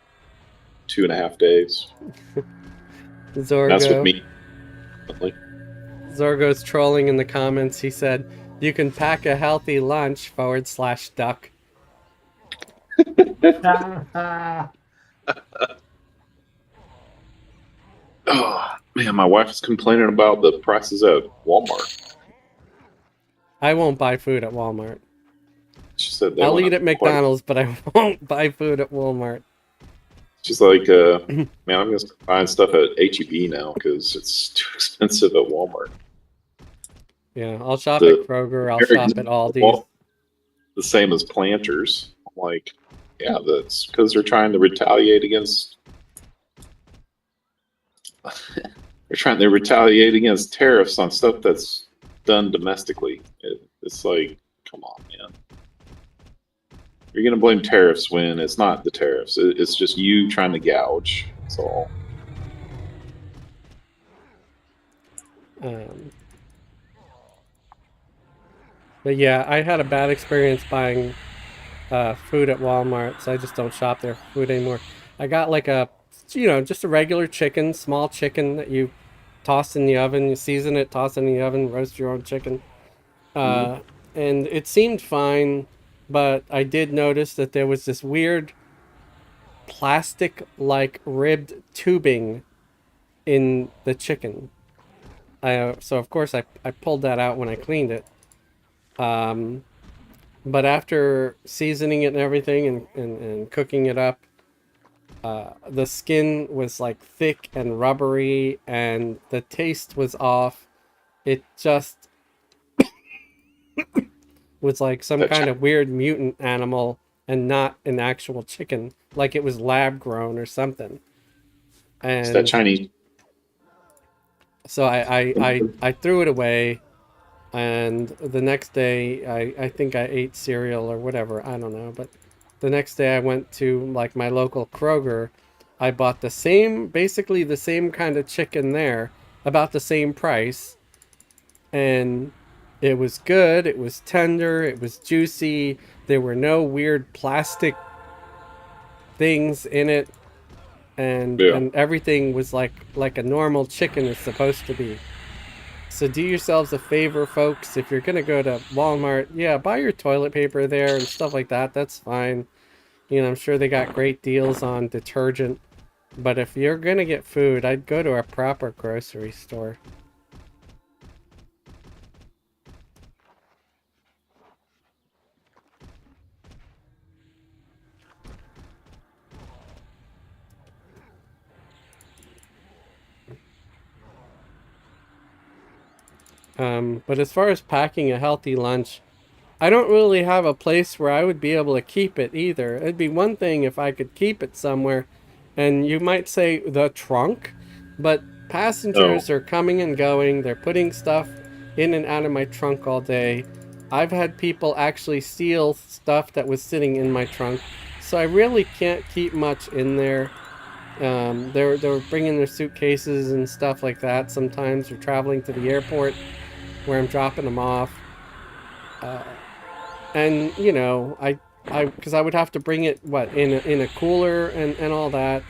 2.5 days. That's with Zorgo. me. Like, Zorgo's trolling in the comments. He said, "You can pack a healthy lunch /duck." oh man, my wife is complaining about the prices at Walmart. I won't buy food at Walmart. She said I'll eat at McDonald's, but I won't buy food at Walmart. She's like, man, I'm gonna find stuff at HEB now because it's too expensive at Walmart. Yeah, I'll shop The- at Kroger. I'll shop at Aldi's. Well, the same as Planters. I'm like, yeah, that's because they're trying to retaliate against. They're retaliate against tariffs on stuff that's done domestically. It's like, come on, man. You're gonna blame tariffs when it's not the tariffs. It's just you trying to gouge. That's all. But yeah, I had a bad experience buying food at Walmart, so I just don't shop there for food anymore. I got like just a regular chicken, small chicken that you toss in the oven, you season it, toss it in the oven, roast your own chicken. And it seemed fine, but I did notice that there was this weird plastic-like ribbed tubing in the chicken. So of course I pulled that out when I cleaned it. But after seasoning it and everything and cooking it up, the skin was like thick and rubbery and the taste was off. It just was like some kind of weird mutant animal and not an actual chicken, like it was lab grown or something. And It's that Chinese. so I threw it away. And the next day, I think I ate cereal or whatever. I don't know. But the next day I went to like my local Kroger. I bought basically the same kind of chicken there, about the same price. And it was good. It was tender. It was juicy. There were no weird plastic things in it. And everything was like a normal chicken is supposed to be. So do yourselves a favor, folks. If you're going to go to Walmart, yeah, buy your toilet paper there and stuff like that. That's fine. I'm sure they got great deals on detergent. But if you're going to get food, I'd go to a proper grocery store. But as far as packing a healthy lunch, I don't really have a place where I would be able to keep it either. It'd be one thing if I could keep it somewhere, and you might say the trunk, but passengers are coming and going. They're putting stuff in and out of my trunk all day. I've had people actually steal stuff that was sitting in my trunk, so I really can't keep much in there. They're bringing their suitcases and stuff like that. Sometimes they're traveling to the airport where I'm dropping them off. And because I would have to bring it in a cooler and all that.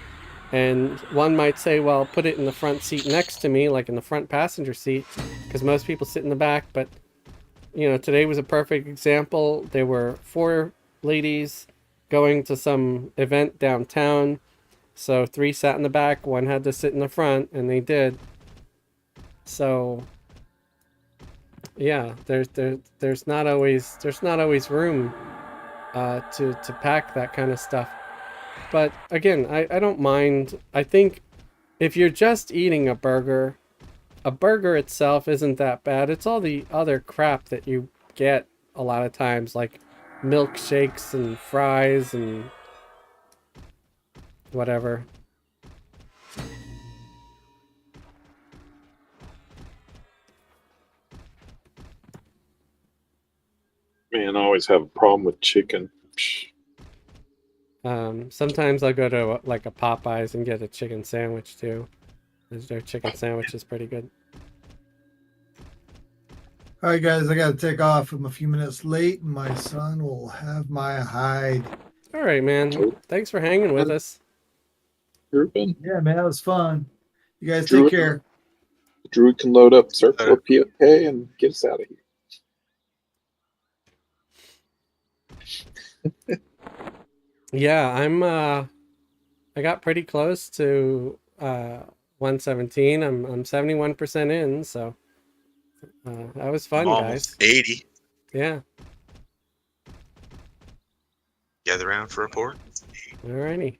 And one might say, well, put it in the front seat next to me, like in the front passenger seat, because most people sit in the back. But, you know, today was a perfect example. There were 4 ladies going to some event downtown. So 3 sat in the back, 1 had to sit in the front, and they did. So yeah, there's not always room to pack that kind of stuff. But again, I don't mind. I think if you're just eating a burger itself isn't that bad. It's all the other crap that you get a lot of times, like milkshakes and fries and whatever. Man, I always have a problem with chicken. Sometimes I'll go to like a Popeyes and get a chicken sandwich too. Their chicken sandwich is pretty good. All right, guys, I got to take off. I'm a few minutes late, and my son will have my hide. All right, man. Thanks for hanging with us. Ruben, Yeah, man, that was fun. You guys Drew- take care. Drew can load up Circle of PFK and get us out of here. Yeah, I got pretty close to 117. I'm 71% in, so that was fun, I'm guys. almost 80. Yeah. Gather around for a report. Alrighty.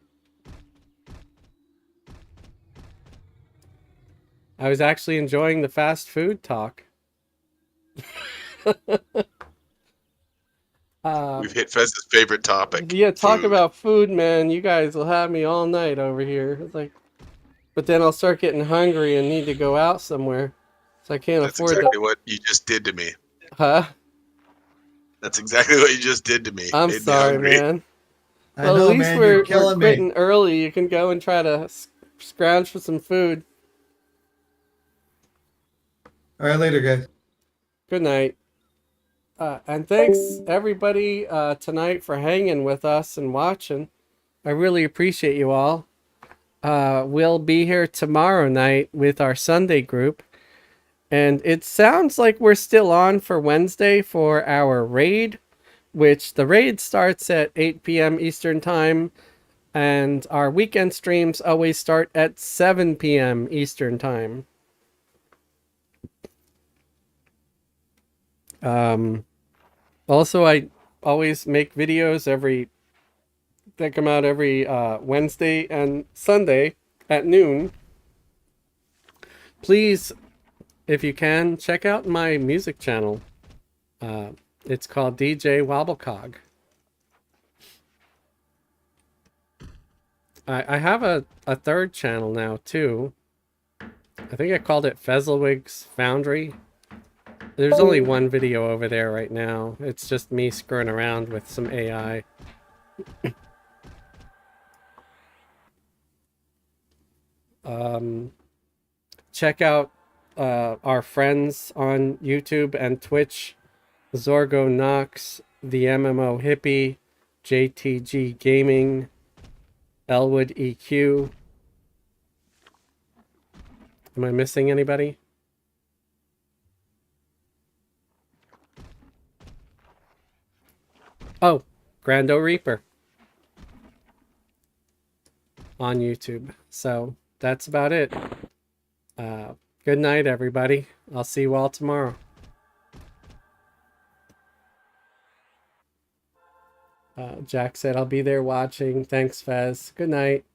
I was actually enjoying the fast food talk. We've hit Fez's favorite topic. Yeah, talk food. about food, man. You guys will have me all night over here. It's like, but then I'll start getting hungry and need to go out somewhere, so I can't That's afford exactly what you just did to me. Huh? That's exactly what you just did to me. I'm Made me sorry, hungry. man. I Well, know, at least man, we're you're killing me. quitting early. You can go and try to scrounge for some food. All right, later, guys. Good night. And thanks everybody tonight for hanging with us and watching. I really appreciate you all. We'll be here tomorrow night with our Sunday group. And it sounds like we're still on for Wednesday for our raid, which the raid starts at 8 p.m. Eastern Time. And our weekend streams always start at 7 p.m. Eastern Time. Also, I always make videos that come out every Wednesday and Sunday at noon. Please, if you can, check out my music channel. It's called DJ Wobblecog. I have a third channel now too. I think I called it Fezzelwig's Foundry. There's only one video over there right now. It's just me screwing around with some AI. Check out our friends on YouTube and Twitch. Zorgo Knox, The MMO Hippie, JTG Gaming, Elwood EQ. Am I missing anybody? Oh, Grando Reaper on YouTube. So that's about it. Good night, everybody. I'll see you all tomorrow. Jack said I'll be there watching. Thanks, Fez. Good night.